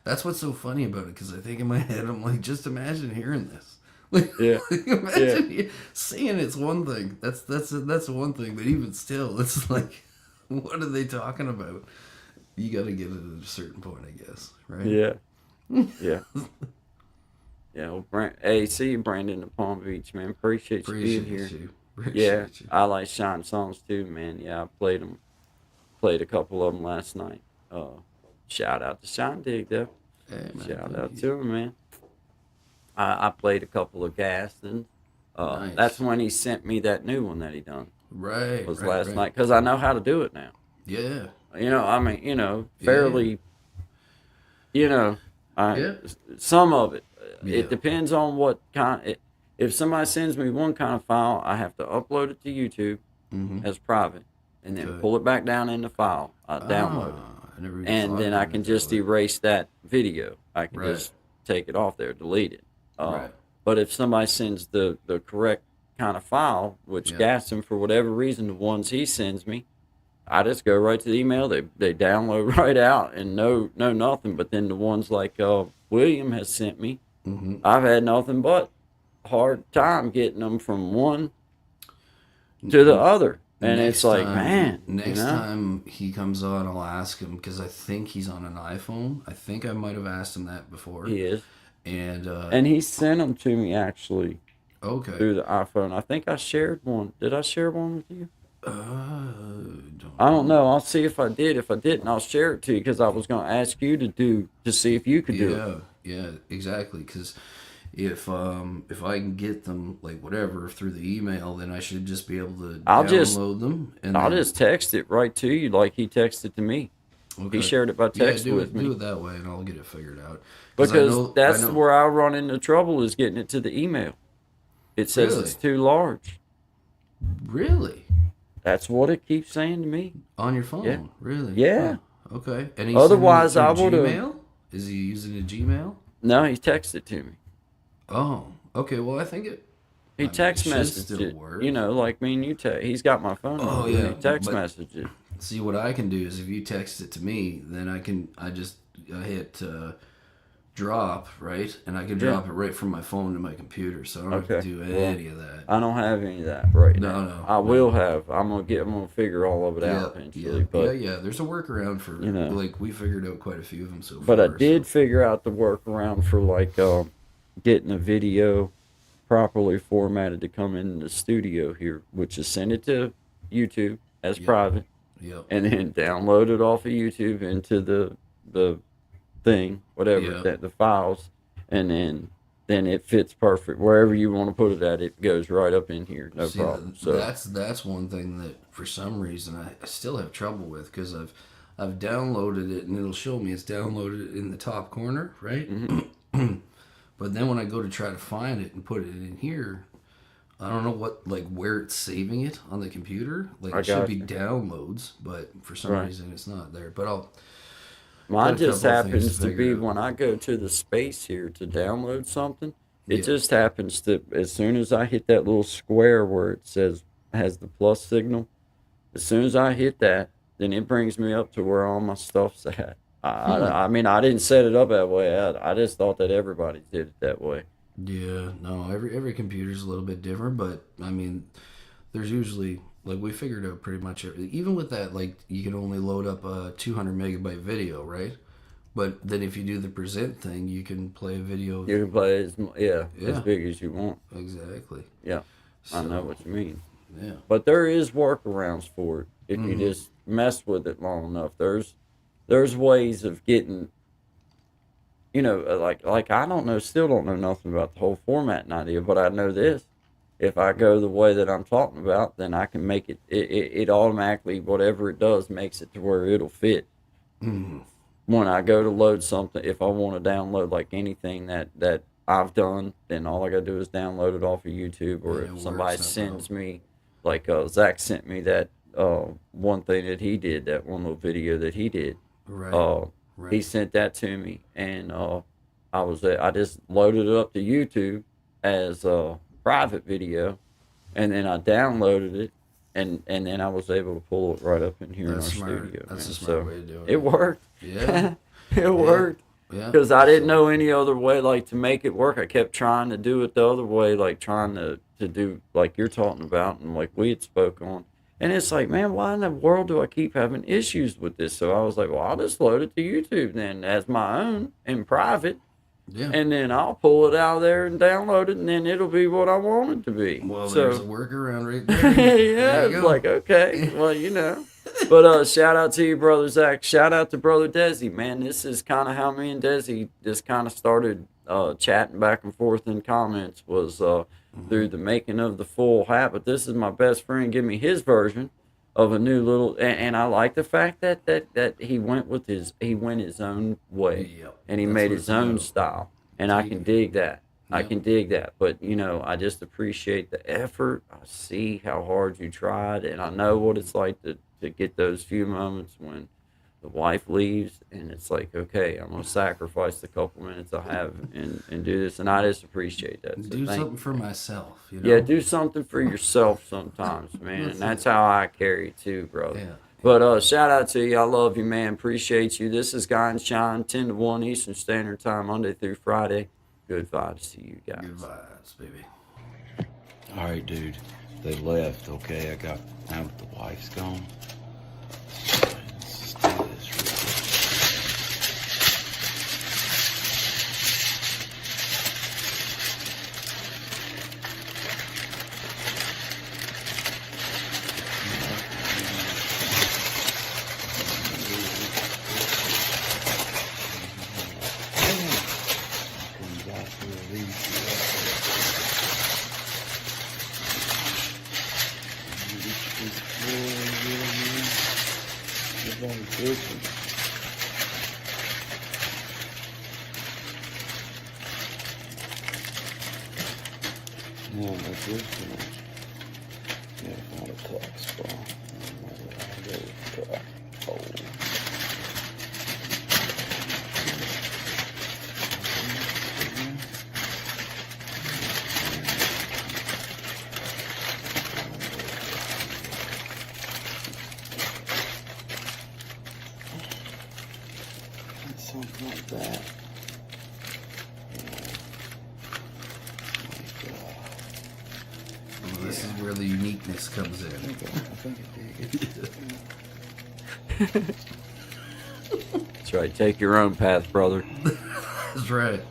That's what's so funny about it, because I think in my head, I'm like, just imagine hearing this. Like, Yeah. imagine seeing it's one thing. That's one thing, but even still, it's like, what are they talking about? You got to get it at a certain point, I guess, right? Yeah. Yeah. Yeah. Well, hey, see you, Brandon, in Palm Beach, man. Appreciate you being here. you. Yeah, Appreciate you. I like Shine songs too, man. Yeah, I played a couple of them last night. Shout out to Shine Dig, though. Hey, man, Shout thank out you. to him, man. I played a couple of Gaston. Nice. That's when he sent me that new one that he done. Right. Was right, last right. night because I know how to do it now. Yeah. Fairly. Yeah. Some of it. Yeah. It depends on what kind. If somebody sends me one kind of file, I have to upload it to YouTube as private, and then Okay. pull it back down in the file. I download it, I never even and thought then of I it can that just way. erase that video. I can Right. just take it off there, delete it. Right. But if somebody sends the correct kind of file, which Yeah. Gaston, for whatever reason, the ones he sends me, I just go right to the email. They download right out and no nothing. But then the ones like William has sent me, I've had nothing but hard time getting them from one to the other. And Next it's like, time- man, Next time he comes on, I'll ask him, because I think he's on an iPhone. I think I might have asked him that before. he is. And And he sent them to me actually okay. through the iPhone. I think I shared one. Did I share one with you? Don't I don't know. I'll see if I did. If I didn't, I'll share it to you because I was going to ask you to see if you could do it. Yeah, exactly. Because if I can get them like whatever through the email, then I should just be able to I'll download just- them. And I'll then- just text it right to you like he texted to me. okay. He shared it by text do with it, me. Do it that way, and I'll get it figured out. 'Cause I Because know- that's I know- where I run into trouble is getting it to the email. It says Really? it's too large. Really That's what it keeps saying to me. on your phone. Yeah. Really? Yeah. Huh. Okay. And he's Otherwise, sending I it through would've- Gmail? Is he using a Gmail? No, he texted to me. Oh, okay. Well, I think it. He mean, text it should messaged still it. work. Like me and you. He's got my phone. Oh, number. yeah, He text but- messaged it. See, what I can do is if you text it to me, then I just hit drop, right? And I can drop it right from my phone to my computer, so I don't have to do any of that. I don't have any of that right now. No. I will have. I'm gonna figure all of it out eventually. But There's a workaround for, like, we figured out quite a few of them so far. but I did figure out the workaround for like getting a video properly formatted to come in the studio here, which is send it to YouTube as private, and then download it off of YouTube into the thing, whatever that the files, and then it fits perfect wherever you want to put it at. It goes right up in here, no problem. So that's one thing that for some reason I still have trouble with, because I've downloaded it and it'll show me it's downloaded in the top corner, right? But then when I go to try to find it and put it in here, I don't know where it's saving it on the computer. Like, it should be downloads, but for some reason it's not there. But mine just happens to be when I go to the space here to download something, it just happens to, as soon as I hit that little square where it says has the plus signal, as soon as I hit that, then it brings me up to where all my stuff's at. I mean, I didn't set it up that way. I just thought that everybody did it that way. Yeah, no, every computer's a little bit different, but I mean, there's usually, like, we figured out pretty much even with that, like, you can only load up a 200 megabyte video, right? But then if you do the present thing, you can play a video. You can play as big as you want. Exactly. Yeah, I know what you mean. Yeah. But there is workarounds for it if you just mess with it long enough. There's ways of getting, like I don't know, still don't know nothing about the whole formatting idea, but I know this. If I go the way that I'm talking about, then I can make it automatically, whatever it does, makes it to where it'll fit. When I go to load something, if I want to download like anything that I've done, then all I got to do is download it off of YouTube, or if somebody sends me, like Zach sent me that one thing that he did, that one little video that he did. Right. He sent that to me, and I just loaded it up to YouTube as a private video, and then I downloaded it, and then I was able to pull it right up in here in our studio. That's a smart way to do it. It worked. Yeah. It worked. Yeah. Because I didn't know any other way, like, to make it work. I kept trying to do it the other way, like trying to do like you're talking about, and like we had spoke on. And it's like, man, why in the world do I keep having issues with this? So I was like, well, I'll just load it to YouTube then as my own in private. Yeah. And then I'll pull it out of there and download it, and then it'll be what I want it to be. Well, so, there's a workaround right there. yeah, it's like, okay, well, But shout out to you, Brother Zach. Shout out to Brother Desi, man. This is kind of how me and Desi just kind of started chatting back and forth in comments, was through the making of the Full Habit. This is my best friend give me his version of a new little, and I like the fact that he went his own way, and he made his own style, and I can dig that. I can dig that, but I just appreciate the effort. I see how hard you tried, and I know what it's like to get those few moments when the wife leaves, and it's like, okay, I'm gonna sacrifice the couple minutes I have and do this, and I just appreciate that. So do something for myself. Yeah, do something for yourself sometimes, man, and that's how I carry too, brother. Yeah. But shout out to you. I love you, man. Appreciate you. This is Guy and Shine, 10 to 1 Eastern Standard Time, Monday through Friday. Good vibes to you guys. Good vibes, baby. All right, dude. They left, okay? Now that the wife's gone. Let's do this real quick. No, but this one, yeah, not a top spot. I'll go with the hole. Something like that. This comes in. I think I dig it. That's right. Take your own path, brother. That's right.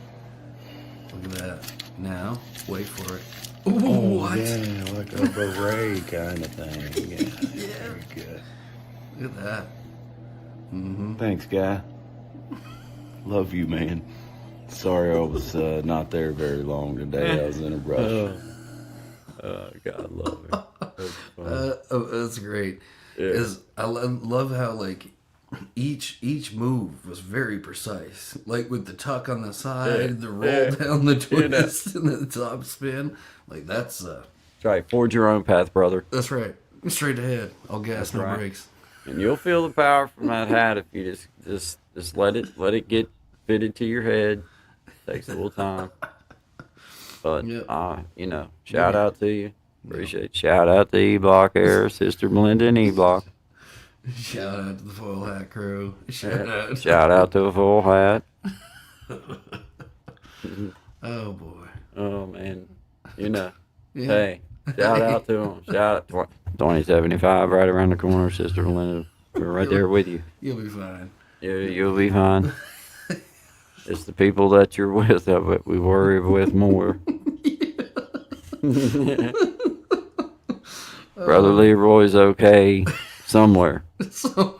Look at that. Now, wait for it. Ooh, Oh, what? yeah, like a beret kind of thing. Yeah, very good. Look at that. Mm-hmm. Thanks, guy. Love you, man. Sorry I was not there very long today. I was in a rush. Oh, God, love it. That's fun. That's great. Yeah. Is I love how like each move was very precise. Like with the tuck on the side, Yeah. the roll Yeah. down, the You know. twist, and the top spin. Like that's That's right. Forge your own path, brother. right. Straight ahead. All gas, That's no right. brakes. And you'll feel the power from that hat if you just let it get fitted to your head. Takes a little time. But Yep. you know, shout out to you. Appreciate it. Shout out to E-Block Air, Sister Melinda and E-Block. Shout out to the foil hat crew. Shout out. Shout out to a full hat. Oh boy. Oh man. You know. Yeah. Hey, shout out to them. Shout out 2075 right around the corner, Sister Melinda. We're right there with you. You'll be fine. You'll be fine. It's the people that you're with that we worry with more. Brother Leroy's okay somewhere. So,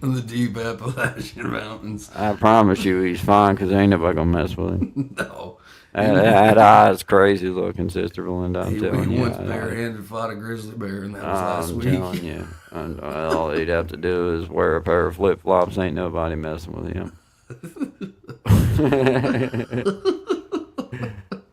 in the deep Appalachian Mountains. I promise you he's fine because ain't nobody gonna mess with him. No. That eye's crazy looking, Sister Melinda. I'm telling He you. once barehanded fought a grizzly bear, and that was last I'm week. telling you. All he'd have to do is wear a pair of flip flops. Ain't nobody messing with him.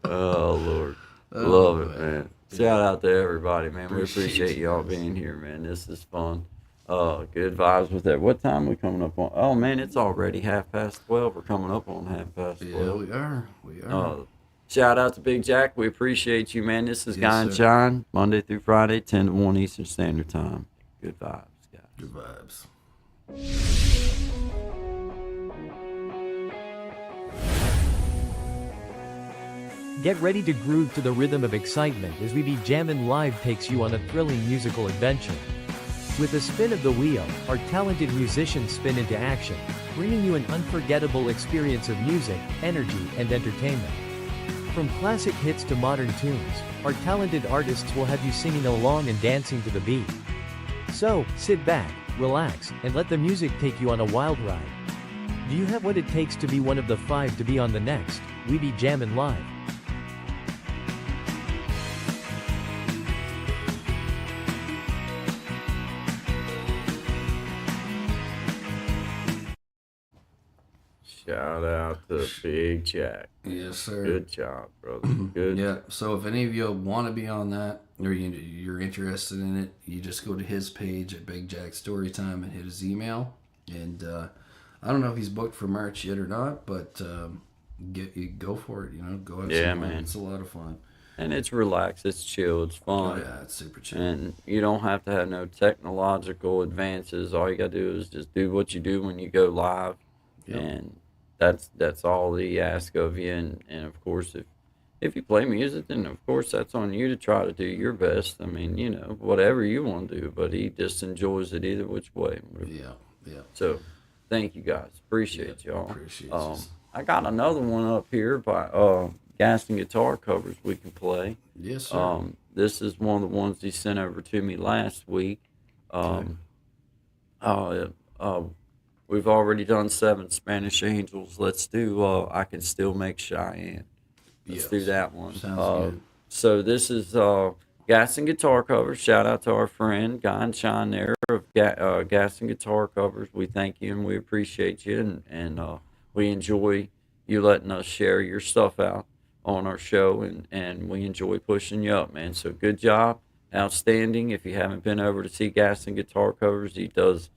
Oh Lord, love it, man. Shout out to everybody, man. We appreciate you y'all guys. being here, man. This is fun. Good vibes with that. What time we coming up on? Oh man, it's already 12:30. We're coming up on 12:30. Yeah, we are. We are. Shout out to Big Jack. We appreciate you, man. This is Yes, Guy and sir. Shine, Monday through Friday, 10 to 1 Eastern Standard Time. Good vibes, guys. Good vibes. Get ready to groove to the rhythm of excitement as We Be Jammin' Live takes you on a thrilling musical adventure. With a spin of the wheel, our talented musicians spin into action, bringing you an unforgettable experience of music, energy, and entertainment. From classic hits to modern tunes, our talented artists will have you singing along and dancing to the beat. So, sit back, relax, and let the music take you on a wild ride. Do you have what it takes to be one of the 5 to be on the next We Be Jammin' Live? Shout out to Big Jack. Yes, sir. Good job, brother. Good. Yeah. So if any of you want to be on that, or you're interested in it, you just go to his page at Big Jack Storytime and hit his email. And I don't know if he's booked for March yet or not, but go for it. You know, go have Yeah, some fun. man. It's a lot of fun. And it's relaxed, it's chill, it's Oh fun. yeah, it's super chill. And you don't have to have no technological advances. All you got to do is just do what you do when you go live. Yep. And that's all he asks of you. And of course, if you play music, then of course that's on you to try to do your best. I mean, you know, whatever you want to do, but he just enjoys it either which way. Yeah. So, thank you guys. Appreciate y'all. Appreciate you. I got another one up here by Gaston Guitar Covers we can play. Yes, sir. This is one of the ones he sent over to me last week. We've already done 7 Spanish Angels. Let's do I Can Still Make Cheyenne. Let's do Yes. that one. Sounds good. So this is Gaston Guitar Covers. Shout out to our friend Guy and Shine there of Gaston Guitar Covers. We thank you and we appreciate you, and we enjoy you letting us share your stuff out on our show, and we enjoy pushing you up, man. So good job, outstanding. If you haven't been over to see Gaston Guitar Covers, he does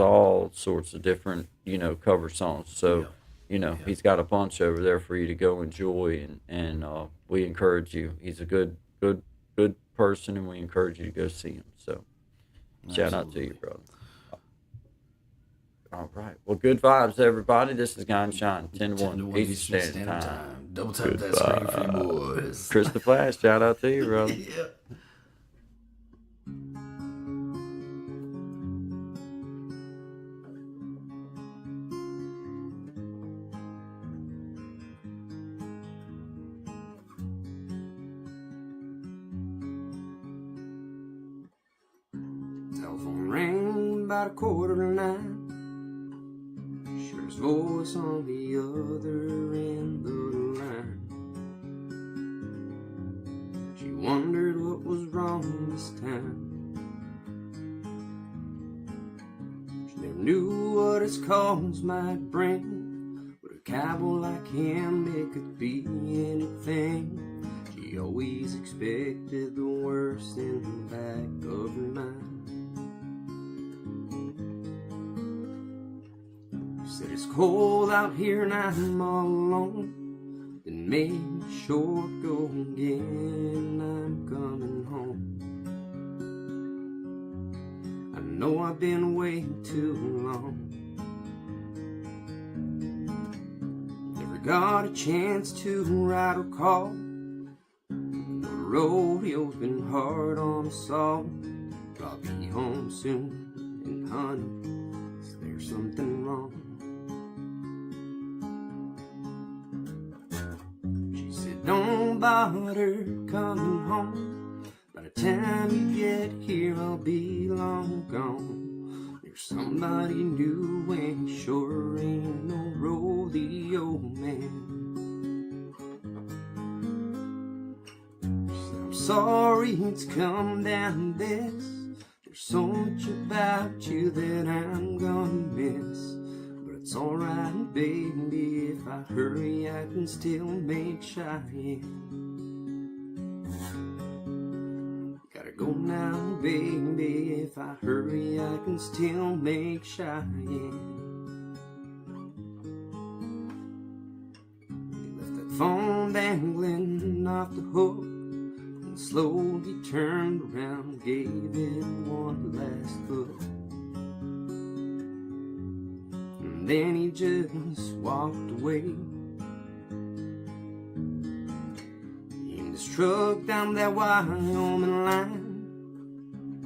all sorts of different cover songs. So he's got a bunch over there for you to go enjoy, and we encourage you. He's a good person, and we encourage you to go see him. So shout out to you, brother. All right. Well, good vibes, everybody. This is Guy and Shine, 10 to 10 1, to 1 Eastern Standard Time. Double tap that screen for you boys. Chris the Flash, shout out to you, brother. Yeah. Telephone rang about 8:45. Sure his voice on the other end of the line. She wondered what was wrong this time. She never knew what his calls might bring, but a cowboy like him, it could be anything. She always expected the worst in the back of her mind. Said it's cold out here and I'm all alone. Then maybe short go again, I'm coming home. I know I've been away too long. Never got a chance to write or call. The rodeo's been hard on us all. But I'll be home soon, and honey, is there something wrong? She said, don't bother coming home. By the time you get here, I'll be long gone. There's somebody new and sure ain't no rodeo man. I'm sorry it's come down to this. There's so much about you that I'm gonna miss. But it's alright, baby, if I hurry I can still make Cheyenne. Gotta go now, baby, if I hurry I can still make Cheyenne. Left that phone dangling off the hook, slowly turned around, gave it one last look. And then he just walked away. In his truck down that Wyoming line.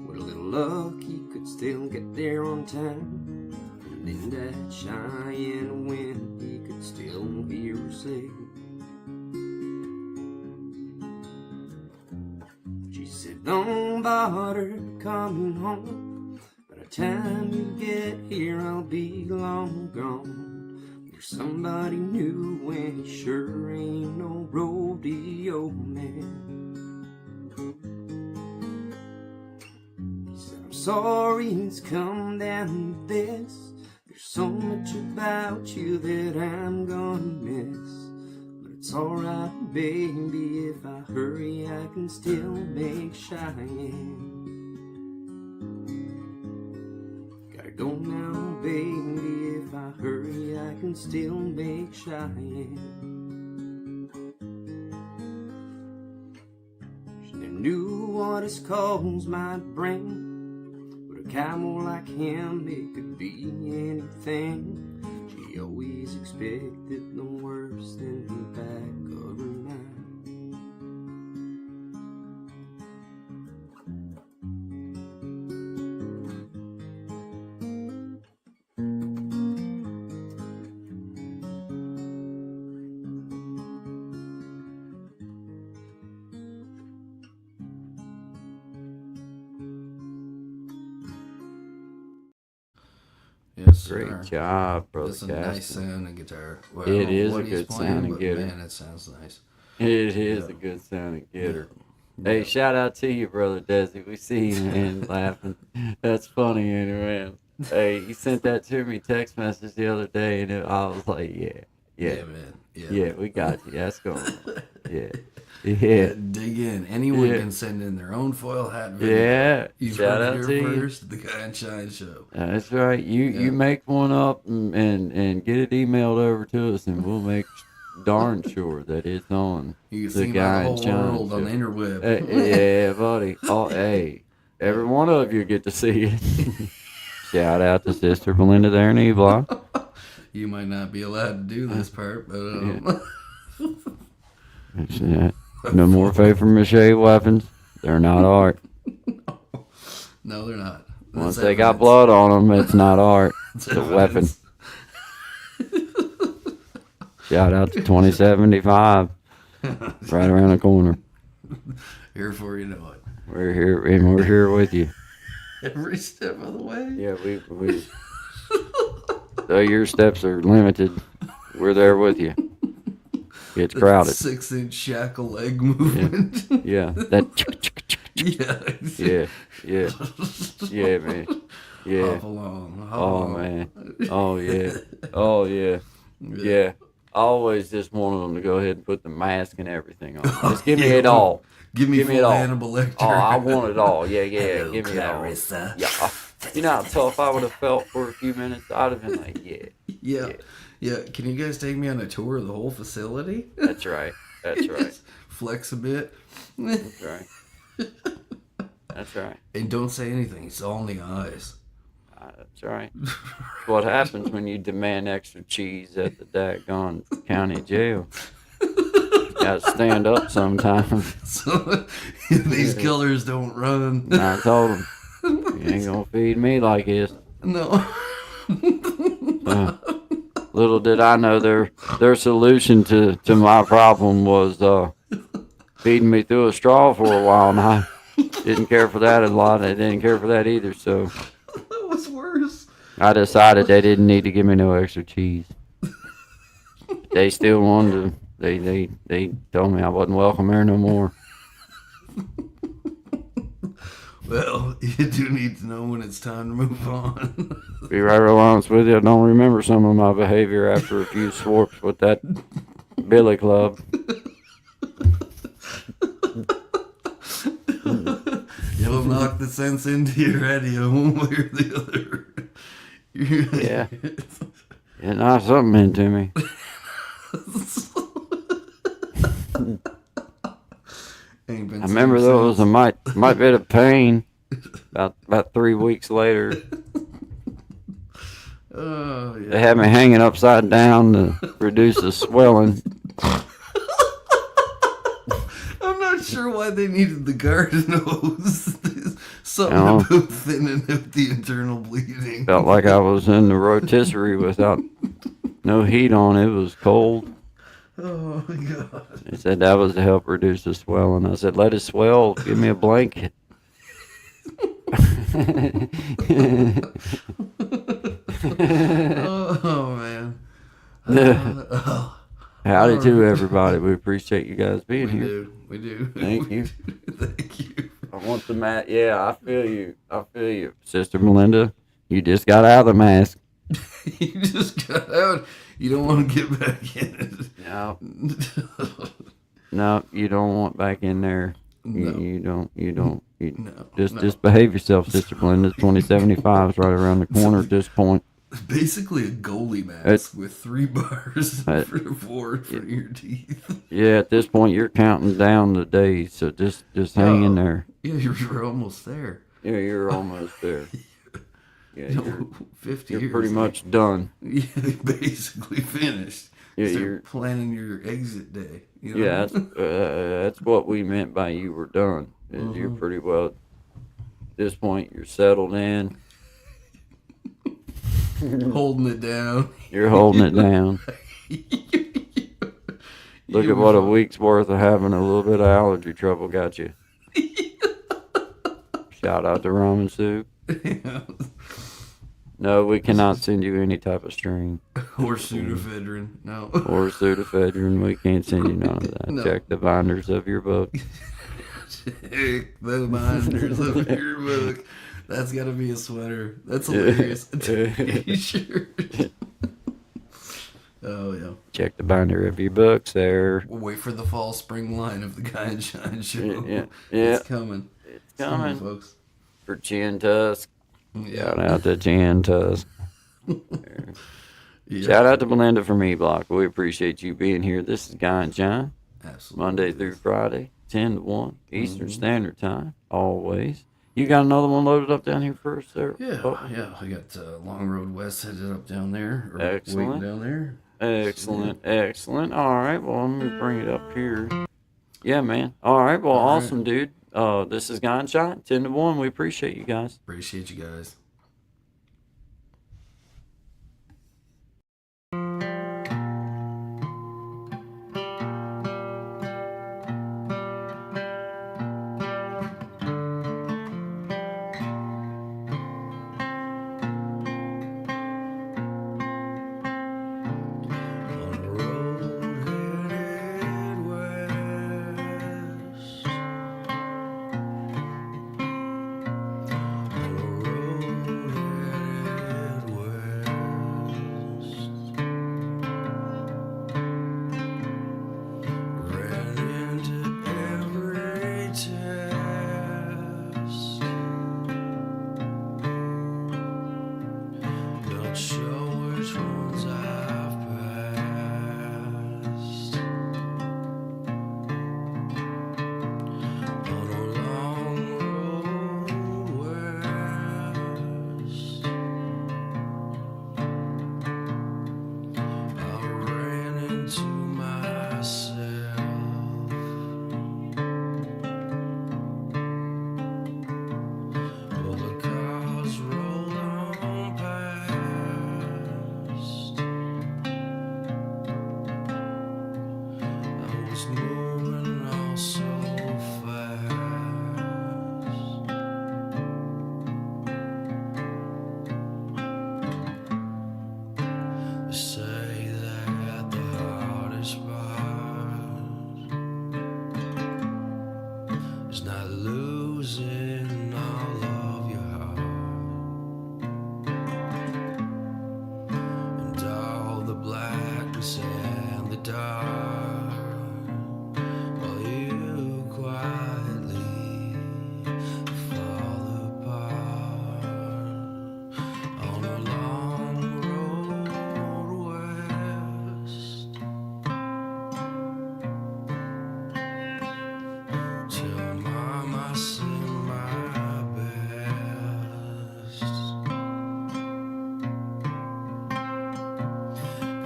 With a little luck, he could still get there on time. And in that Cheyenne wind, he could still hear her say, don't bother coming home. By the time you get here, I'll be long gone. There's somebody new and he sure ain't no rodeo man. He said, I'm sorry it's come down to this. There's so much about you that I'm gonna miss. It's alright, baby, if I hurry I can still make Cheyenne. Gotta go now, baby, if I hurry I can still make Cheyenne. She never knew what his calls might bring, but a cowboy like him, it could be anything. She always expected the worst in the back of her mind. Yes, Great sir. job, brother. That's a nice Casper. sounding guitar. Well, It I don't know is what a he's good playing, sounding but getter. Man, it sounds nice. It is Yeah. a good sounding getter. Yeah. Hey, shout out to you, brother Desi. We see you, man, laughing. That's funny, anyway. Hey, you sent that to me text message the other day, and I was like, yeah, Man. yeah, we got you. That's going. Yeah. Dig in. Anyone Yeah. can send in their own foil hat video. Yeah. You've Shout heard out it to here you. first. The Guy and Shine Show. That's right. You Yeah. you make one up and get it emailed over to us, and we'll make darn sure that it's on You can the see Guy about and the Shine whole world on show. the interweb. Yeah, buddy. Oh, hey, every one of you get to see it. Shout out to Sister Belinda there in E-Block. You might not be allowed to do this part, but No more favorite mache weapons. They're not art. no, they're not. Once That's they got evidence. blood on them, it's not art. That's It's a weapon. evidence. Shout out to 2075. Right around the corner. Here for you know it. We're here, and we're here with you. Every step of the way. Yeah, we though your steps are limited, we're there with you. It's crowded. 6-inch shackle leg movement. Yeah, that. Yeah. Yeah, man. Yeah. Hop along. Hop Oh along. man. Oh yeah. Oh yeah. Yeah. I always just wanted them to go ahead and put the mask and everything on. Just give me Yeah, it all. Give me Give me full it all. Hannibal Lecter. Oh, I want it all. Yeah, Hello, give me it all. Clarissa. Yeah. You know how tough I would have felt for a few minutes? I'd have been like, yeah. Yeah. Can you guys take me on a tour of the whole facility? That's right. That's right. Flex a bit. That's right. That's right. And don't say anything. It's all in the eyes. That's right. It's what happens when you demand extra cheese at the daggone county jail. You gotta stand up sometimes. So these killers don't run. And I told them, you ain't gonna feed me like this. No. Little did I know their solution to my problem was feeding me through a straw for a while, and I didn't care for that a lot. They didn't care for that either, so That was worse. I decided they didn't need to give me no extra cheese. They still wanted to. They told me I wasn't welcome there no more. Well, you do need to know when it's time to move on. Be right real honest with you, I don't remember some of my behavior after a few swarps with that billy club. It'll knock the sense into your head one way or the other. Yeah. It knocked something into me. Ain't been I remember there was a might bit of pain about 3 weeks later. Oh, yeah. They had me hanging upside down to reduce the swelling. I'm not sure why they needed the garden hose. Something No. about thinning out the internal bleeding. Felt like I was in the rotisserie without no heat on. It was cold. Oh my god. They said that was to help reduce the swelling. I said, let it swell. Give me a blanket. Oh man. Oh, Howdy to everybody. We appreciate you guys being we here. do. We do. Thank you. Thank you. I want the mat. Yeah, I feel you. I feel you. Sister Melinda, you just got out of the mask. You just got out. You don't want to get back in No, it. no, you don't want back in there. No. You don't. You No. just behave yourself, Sister Melinda. 2075 is right around the corner at this point. Basically a goalie mask It's- with 3 bars Uh, for the four in front of your teeth. Yeah, at this point you're counting down the days, so just hang in there. Yeah, you're almost there. Yeah, you're almost there. Yeah, You you're, know, 50 you're years. pretty much done. Yeah, basically finished. Yeah, Start you're- planning your exit day. You know? Yeah, that's what we meant by you were done. Is You're pretty well. At this point, you're settled in. Holding it down. You're holding it down. Look at what a week's worth of having a little bit of allergy trouble got you. Shout out to ramen soup. No, we cannot send you any type of string Or pseudoephedrine. No. or pseudoephedrine. We can't send you none of that. No. Check the binders of your book. Check the binders of your book. That's got to be a sweater. That's hilarious. A t-shirt. Oh, yeah. Check the binder of your books there. We'll wait for the fall spring line of the Guy and Shine show. Yeah. It's coming. It's coming folks. for Chin Tusk. Yeah. Shout out to Chin Tusk. Yeah. Shout out to Belinda from E-Block. We appreciate you being here. This is Guy and John, Absolutely. Monday through Friday, 10 to 1 Eastern Standard Time, always. You got another one loaded up down here first there? Yeah, Oh, yeah. I got Long Road West headed up down there. Or Excellent. waiting down there. excellent, excellent. All right, well, let me bring it up here. Yeah, man. All right, well, All right. awesome, dude. This is Guy and Shot, 10 to 1. We appreciate you guys. Appreciate you guys. On a road headed west. On a road headed west. Ran into every test. Not sure which ones I've passed. On a long road west, I ran into myself. Well, the cars rolled on past. I was moving all so fast. They say that the hardest part is not losing all of your heart and all the blackness and the dark, while you quietly fall apart on a long road west. Till mom I sing my best.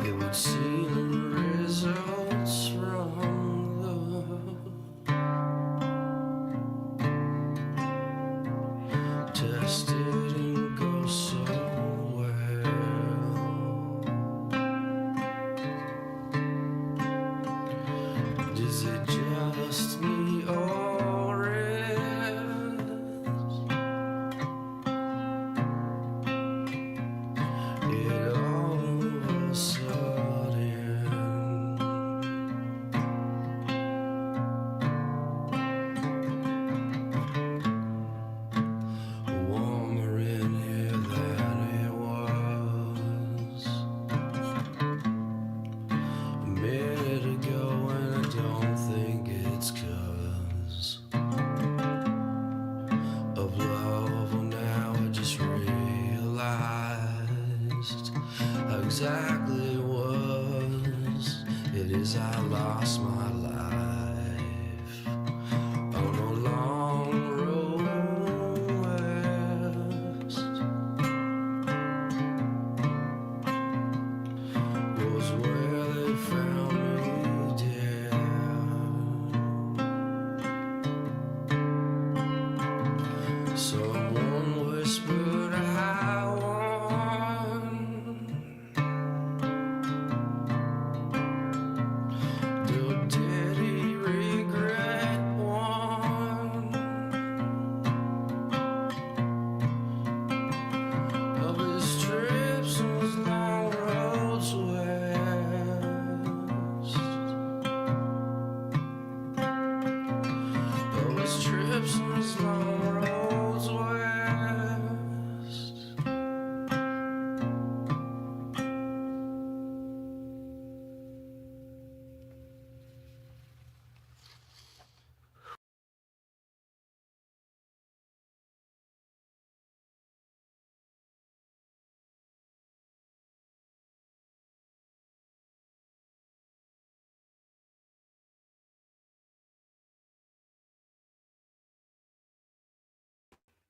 It would seem results from the test didn't go so well. Is it just me or is it all of a sudden? Warmer in here than it was a minute ago, and I don't think it's 'cause of love. Well, now I just realized how exactly it was. It is I lost my life on a long road west. Was where they found me dead. Someone whispered I won. Though did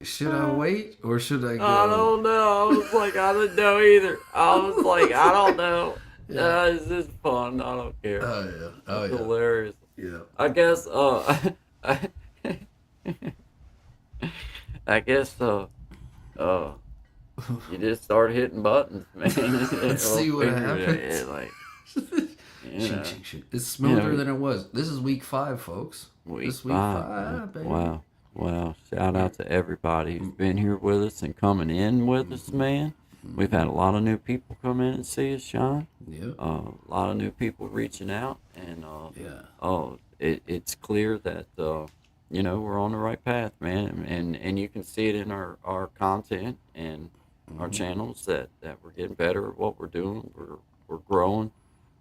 Should I wait or should I go? I don't know. I was like, I didn't know either. I was like, I don't know. It's just fun. I don't care. Oh yeah. Oh It's yeah. hilarious. Yeah. I guess, I guess, you just start hitting buttons, man. Let's see what happens. Yeah, like, you know, It's smoother Yeah. than it was. This is week 5, folks. week This week 5. baby. Wow. Wow. Shout out to everybody who's been here with us and coming in with us, man. We've had a lot of new people come in and see us, Sean. Yep. A lot of new people reaching out, and Yeah. it's clear that you know, we're on the right path, man, and you can see it in our content and our channels that we're getting better at what we're doing. We're growing,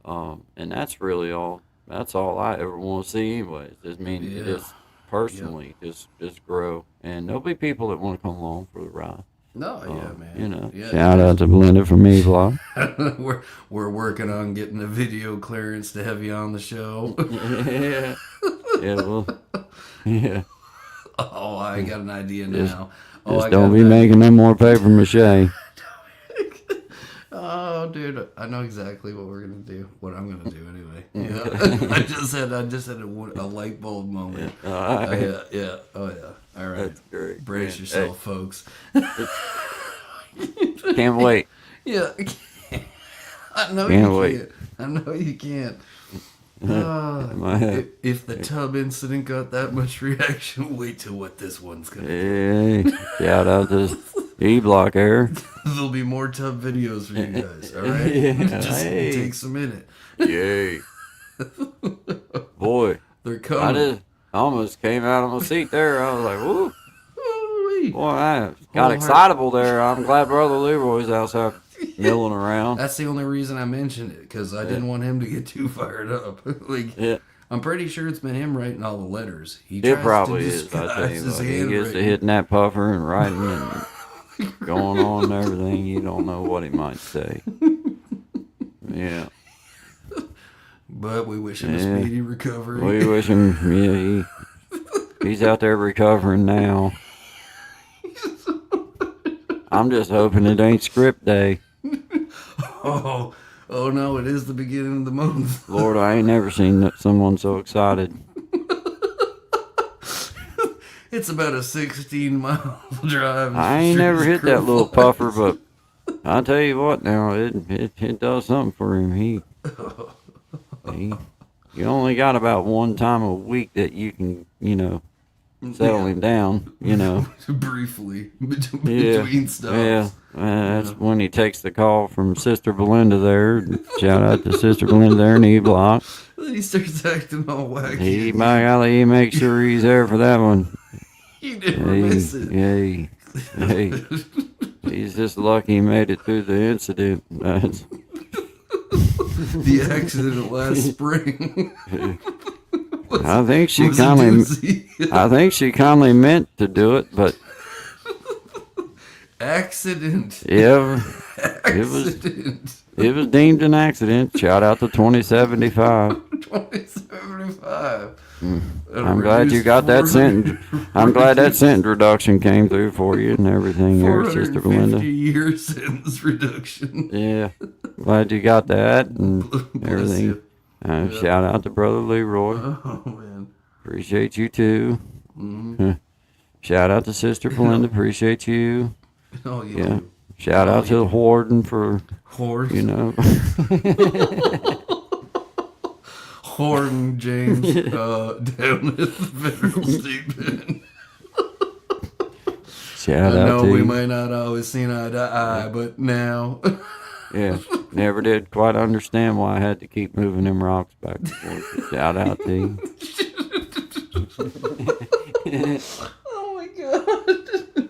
and that's really all. That's all I ever want to see, anyways. Just Yeah. just personally, just grow, and there'll be people that want to come along for the ride. No, yeah, man. You know, Yeah. shout out to Belinda from me vlog. we're working on getting the video clearance to have you on the show. Yeah, yeah, well, yeah. Oh, I got an idea now. Just don't be making no more paper mache. Oh, dude, I know exactly what we're gonna do. What I'm gonna do anyway. Yeah. I just had a light bulb moment. Yeah. Oh yeah. All right. That's great. Brace man. yourself, folks. Hey, can't wait. Yeah. I know Can't you wait. can't. I know you can't. My head. If the tub incident got that much reaction, wait till what this one's gonna Hey, shout out to E-Block Air. There'll be more tub videos for you guys, alright? Yeah, Just hey. takes a minute. Yay. Boy, They're I coming. just almost came out of my seat there. I was like, woo. Ooh-wee. Boy, I got excitable there. I'm glad Brother Leroy's outside milling around. That's the only reason I mentioned it, because I didn't want him to get too fired up. Like, Yeah. I'm pretty sure it's been him writing all the letters. He It tries probably to is. I tell disguise you his what, he gets to handwriting. hitting that puffer and writing and going on and everything. You don't know what he might say. Yeah. But we wish him a Yeah. speedy recovery. We wish him, yeah, he's out there recovering now. I'm just hoping it ain't script day. Oh no, it is the beginning of the month. Lord, I ain't never seen someone so excited. It's about a 16-mile drive. I ain't never hit that little puffer, but I tell you what now, it does something for him. He you only got about one time a week that you can, you know, settle him down, you know. Briefly Yeah, between stops. yeah. That's when he takes the call from Sister Belinda there. Shout out to Sister Belinda there in E-Block. He starts acting all wacky. He, by golly, he makes sure he's there for that one. You never miss it. Hey, he's just lucky he made it through the incident. That's, The accident last spring. I think she was a kindly, doozy. I think she kindly meant to do it, but Accident. yeah, Accident. it was deemed an accident. Shout out to 2075. 2075. I'm glad you got that sentence. I'm glad that sentence reduction came through for you and everything there, Sister 450 Belinda. year sentence reduction. Yeah, glad you got that and Bless everything. you. Shout out to Brother Leroy. Oh man. Appreciate you too. Shout out to Sister Belinda. Appreciate you. Oh yeah. Yeah. Shout out to the warden for, Horse. you know. Horton James down at the Federal State Pen. Shout I out know to we you. might not always see eye to eye, but now. Yeah. Never did quite understand why I had to keep moving them rocks back and forth. Shout out to you. Oh my god.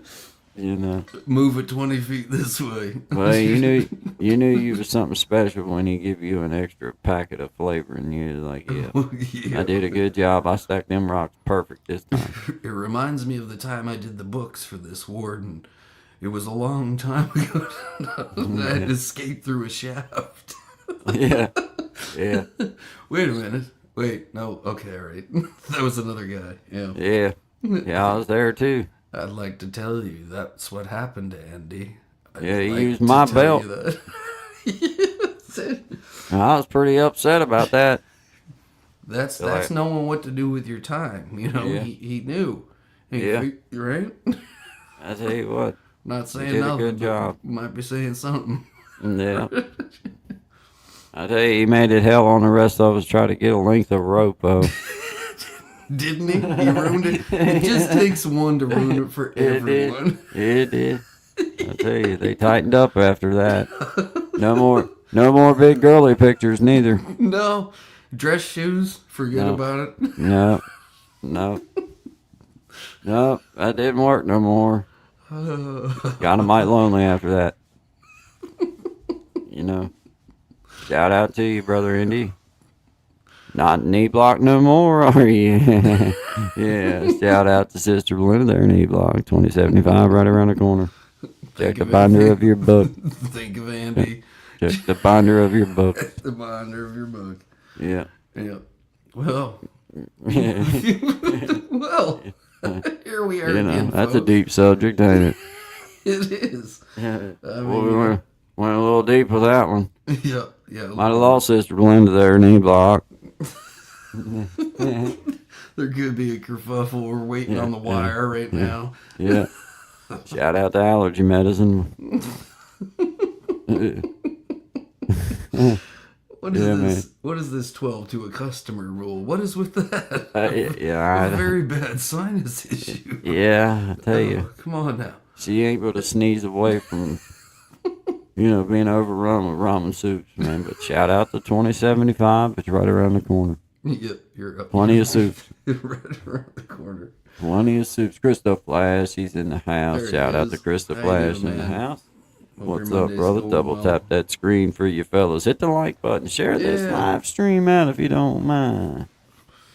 You know. Move it 20 feet this way. Well, you knew you was something special when he give you an extra packet of flavor, and you was like, yeah, Yeah. I did a good job. I stacked them rocks perfect this time. It reminds me of the time I did the books for this warden. It was a long time ago. I had to escape through a shaft. Yeah, yeah, Wait a minute. Wait, no. Okay, all right. That was another guy. Yeah. yeah. Yeah, I was there too. I'd like to tell you that's what happened to Andy. Yeah, he like used to my tell belt. you that. I was pretty upset about that. That's like- knowing what to do with your time. You know, Yeah. he knew. Hey, Yeah. you right? I tell you what. Not saying did a nothing. good but job. Might be saying something. Yeah. I tell you, he made it hell on the rest of us try to get a length of rope. Didn't he? He ruined it. It just takes one to ruin it for everyone. It did. I tell you, they tightened up after that. No more big girly pictures neither. No. Dress shoes, forget No. about it. No, that didn't work no more. Got him mighty lonely after that. You know. Shout out to you, brother Indy. Not knee block no more, are you? Yeah. Shout out to Sister Belinda there, knee block 2075, right around the corner. Check the of binder Andy. of your book. Think of Andy. Check the binder of your book. The binder of your book. Yeah. Yeah. Well. Well. Here we are You know, again, that's a folks. deep subject, ain't it? It is. Well, mean, we you went a little deep with that one. Yeah. Yeah. Might have lost Sister Belinda there, knee block. There could be a kerfuffle. We're waiting on the wire right now. Yeah. Shout out to allergy medicine. What is Yeah, this? What is this 12 to a customer rule? What is with that? Yeah, A very bad sinus issue. yeah, I tell you. Oh, come on now. She ain't but to sneeze away from, being overrun with ramen soups, man. But shout out to 2075. It's right around the corner. Yep, you're up. Plenty of soups. Right around the corner. Plenty of soups. Krista Flash, she's in the house. There it Shout out to is. Krista How you Flash doing, in the man? house. Hope What's your up, Monday's brother? going Double well. tap that screen for you fellas. Hit the like button. Share this Yeah. live stream out if you don't mind.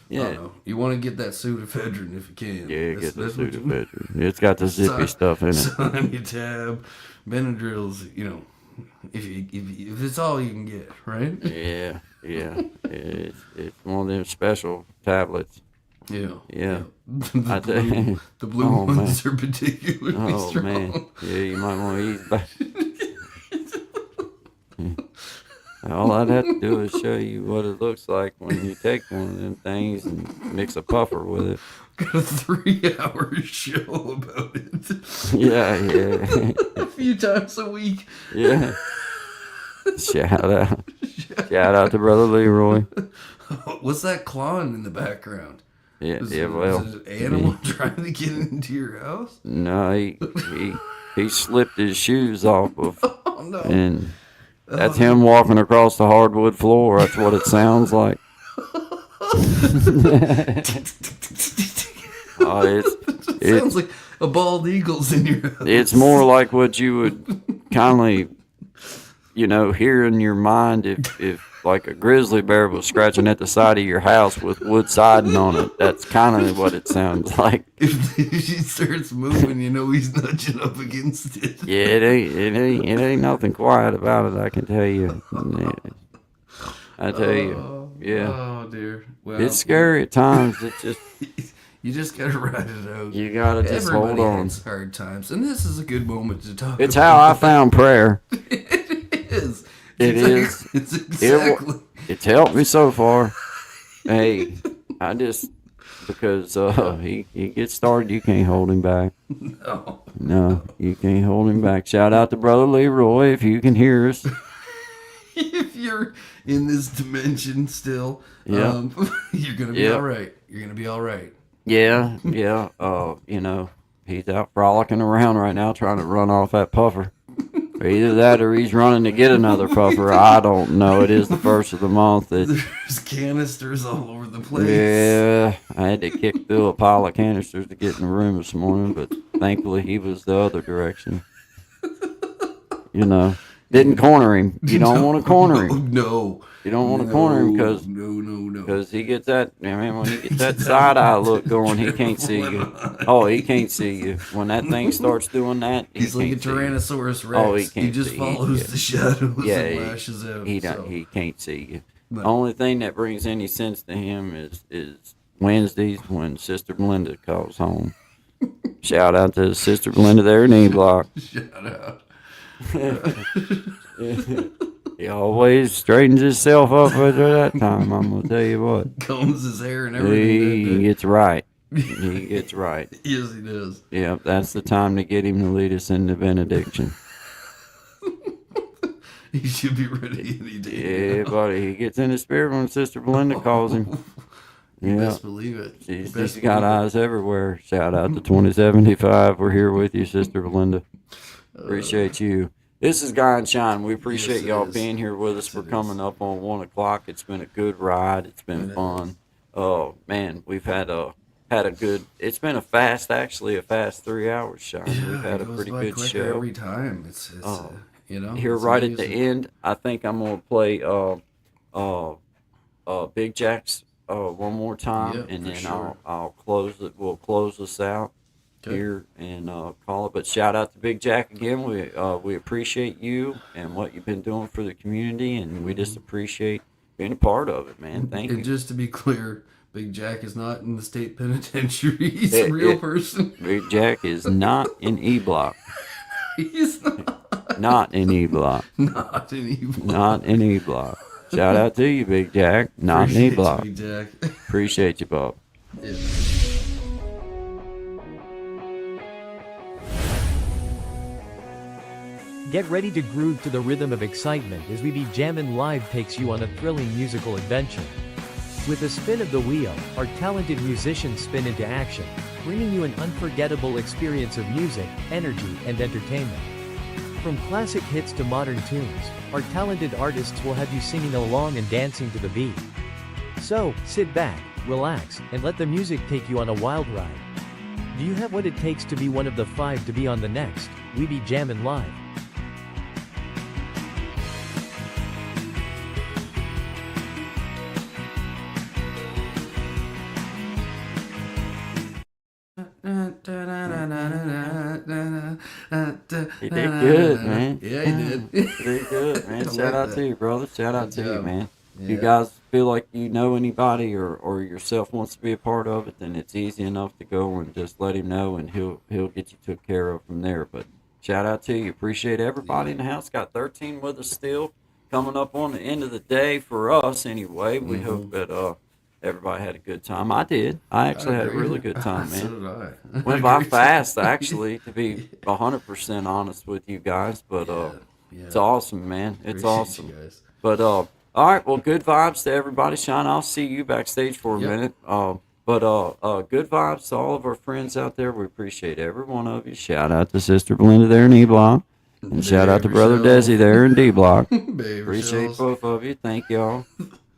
Yeah. Uh-oh. You want to get that Sudafedrin if you can. Yeah, That's- get the that's what you- Sudafedrin. It's got the zippy stuff in it. Soniatab, Benadryl's, if it's all you can get, right? Yeah. It's one of them special tablets. Yeah. Yeah. The I tell you. blue Oh, ones are particularly Oh, strong. man. Yeah, you might want to ease back. All I'd have to do is show you what it looks like when you take one of them things and mix a puffer with it. Got a 3-hour show about it. Yeah. A few times a week. Yeah. Shout out to Brother Leroy. What's that clawing in the background? Yeah, Is yeah, it, well. is it an animal trying to get into your house? No, he slipped his shoes off Oh, no. and that's him walking across the hardwood floor. That's what it sounds like. Oh, Sounds like a bald eagle's in your house. it's more like what you would kindly, hear in your mind if like a grizzly bear was scratching at the side of your house with wood siding on it. That's kind of what it sounds like. If she starts moving, he's nudging up against it. Yeah, it ain't nothing quiet about it. I can tell you. I tell you, yeah, Oh, dear. Well, it's scary at times. It's just You just gotta ride it out. you gotta just Everybody hold on. has hard times, and this is a good moment to talk. It's about how I found prayer. it is. It is. It's exactly. It's helped me so far. Hey, I just because he gets started, you can't hold him back. No. No, you can't hold him back. Shout out to Brother Leroy if you can hear us. If you're in this dimension still, Yeah. you're gonna be Yeah. all right. You're gonna be all right. Yeah. He's out frolicking around right now trying to run off that puffer. Or either that or he's running to get another puffer. I don't know. It is the first of the month. There's canisters all over the place. Yeah, I had to kick through a pile of canisters to get in the room this morning, but thankfully he was the other direction. Didn't corner him. You don't want to corner him. No. You don't want to corner him because No. he gets that. When he gets that side eye look going, he can't see you. Oh, he can't see you when that thing starts doing that. He's like a can't see you. Tyrannosaurus Rex. Oh, he can't just see. follows the shadows Yeah, and lashes out. He can't see you. No. The only thing that brings any sense to him is Wednesdays when Sister Belinda calls home. Shout out to Sister Belinda there in E Block. Shout out. He always straightens himself up after that time. I'm gonna tell you what. Combs his hair and everything. He that day. gets right. He gets right. Yes, he does. Yeah, that's the time to get him to lead us into benediction. He should be ready any day. Yeah, buddy. He gets in the spirit when Sister Belinda calls him. You Yeah. best believe it. You She's best got believe it. eyes everywhere. Shout out to 2075. We're here with you, Sister Belinda. Appreciate you. This is Guy and Shine. We appreciate Yes, it y'all is. being here with us. Yes, We're it coming up on 1 o'clock. It's been a good ride. It's been It fun. Oh man, we've had a good. It's been a fast 3 hours, Shine. We've had It a goes pretty by good quicker show. every time. It's Oh. you know. Here it's right at the amazing. end, I think I'm gonna play Big Jack's one more time, Yeah, and for then sure. I'll close it. We'll close this out Okay. here and call it. But shout out to Big Jack again. We appreciate you and what you've been doing for the community, and we just appreciate being a part of it, man. Thank And you. just to be clear, Big Jack is not in the state penitentiary. He's a real person. Big Jack is not in E Block. He's Not in E Block. not in evil. Not in E Block. Shout out to you, Big Jack. Not in E Appreciate you, Block. Big Jack. Appreciate you, Bob. Yeah. Get ready to groove to the rhythm of excitement as We Be Jammin' Live takes you on a thrilling musical adventure. With a spin of the wheel, our talented musicians spin into action, bringing you an unforgettable experience of music, energy, and entertainment. From classic hits to modern tunes, our talented artists will have you singing along and dancing to the beat. So, sit back, relax, and let the music take you on a wild ride. Do you have what it takes to be one of the 5 to be on the next We Be Jammin' Live? He did good, man. Yeah, he did. He did good, man. I Shout like out that. to you, brother. Shout out to you, job. man. If you Yeah. guys feel like you know anybody or yourself wants to be a part of it, then it's easy enough to go and just let him know, and he'll get you took care of from there. But shout out to you. Appreciate everybody in the house. Got 13 with us still. Coming up on the end of the day for us, anyway. We hope that everybody had a good time. I did. I actually had a agree. really good time, So man. did I. Went by fast, actually, to be 100% honest with you guys. But Yeah. it's awesome, man. It's Appreciate awesome. you guys. But all right, well, good vibes to everybody. Sean, I'll see you backstage for a Yep. minute. But good vibes to all of our friends out there. We appreciate every one of you. Shout out to Sister Belinda there in E Block, and shout out to Baby Brother Shell. Desi there in D Block. Baby Appreciate shells. both of you. Thank y'all.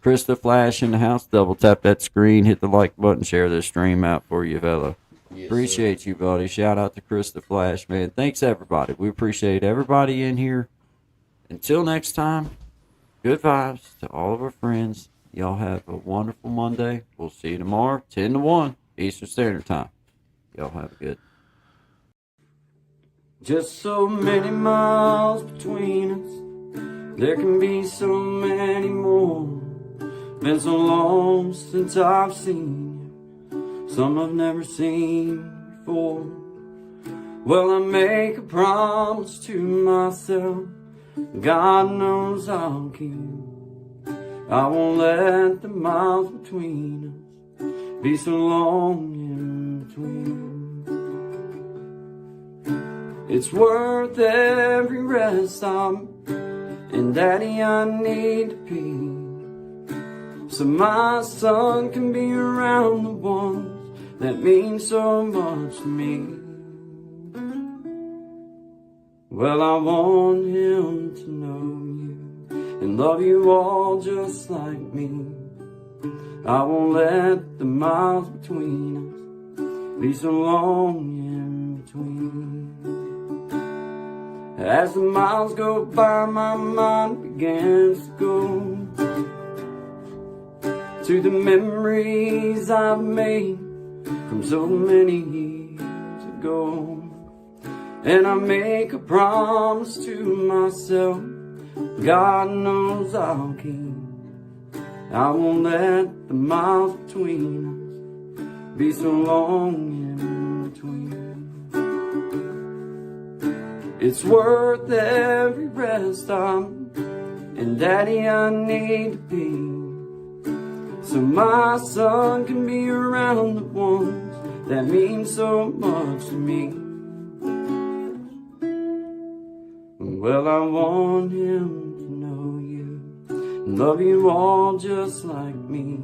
Krista Flash in the house. Double tap that screen, hit the like button, share this stream out for you, fella. Yes, Appreciate you, buddy. Shout out to Krista Flash, man. Thanks, everybody. We appreciate everybody in here. Until next time, good vibes to all of our friends. Y'all have a wonderful Monday. We'll see you tomorrow, 10 to 1 Eastern Standard Time. Y'all have a good. Just so many miles between us. There can be so many more. Been so long since I've seen you. Some I've never seen before. Well, I make a promise to myself. God knows I'll keep. I won't let the miles between us be so long in between. It's worth every rest stop, and Daddy, I need to pee, so my son can be around the ones that mean so much to me. Well, I want him to know you and love you all just like me. I won't let the miles between us be so long in between. As the miles go by, my mind begins to go to the memories I've made from so many years ago. And I make a promise to myself, God knows I'll keep. I won't let the miles between us be so long in between. It's worth every rest stop. And Daddy, I need to be, so my son can be around the ones that mean so much to me. Well, I want him to know you and love you all just like me.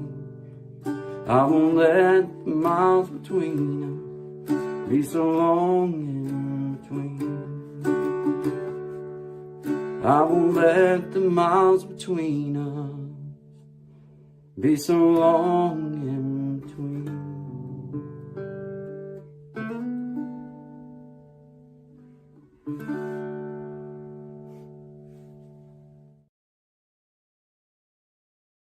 I won't let the miles between us be so long in between. I won't let the miles between us be so long in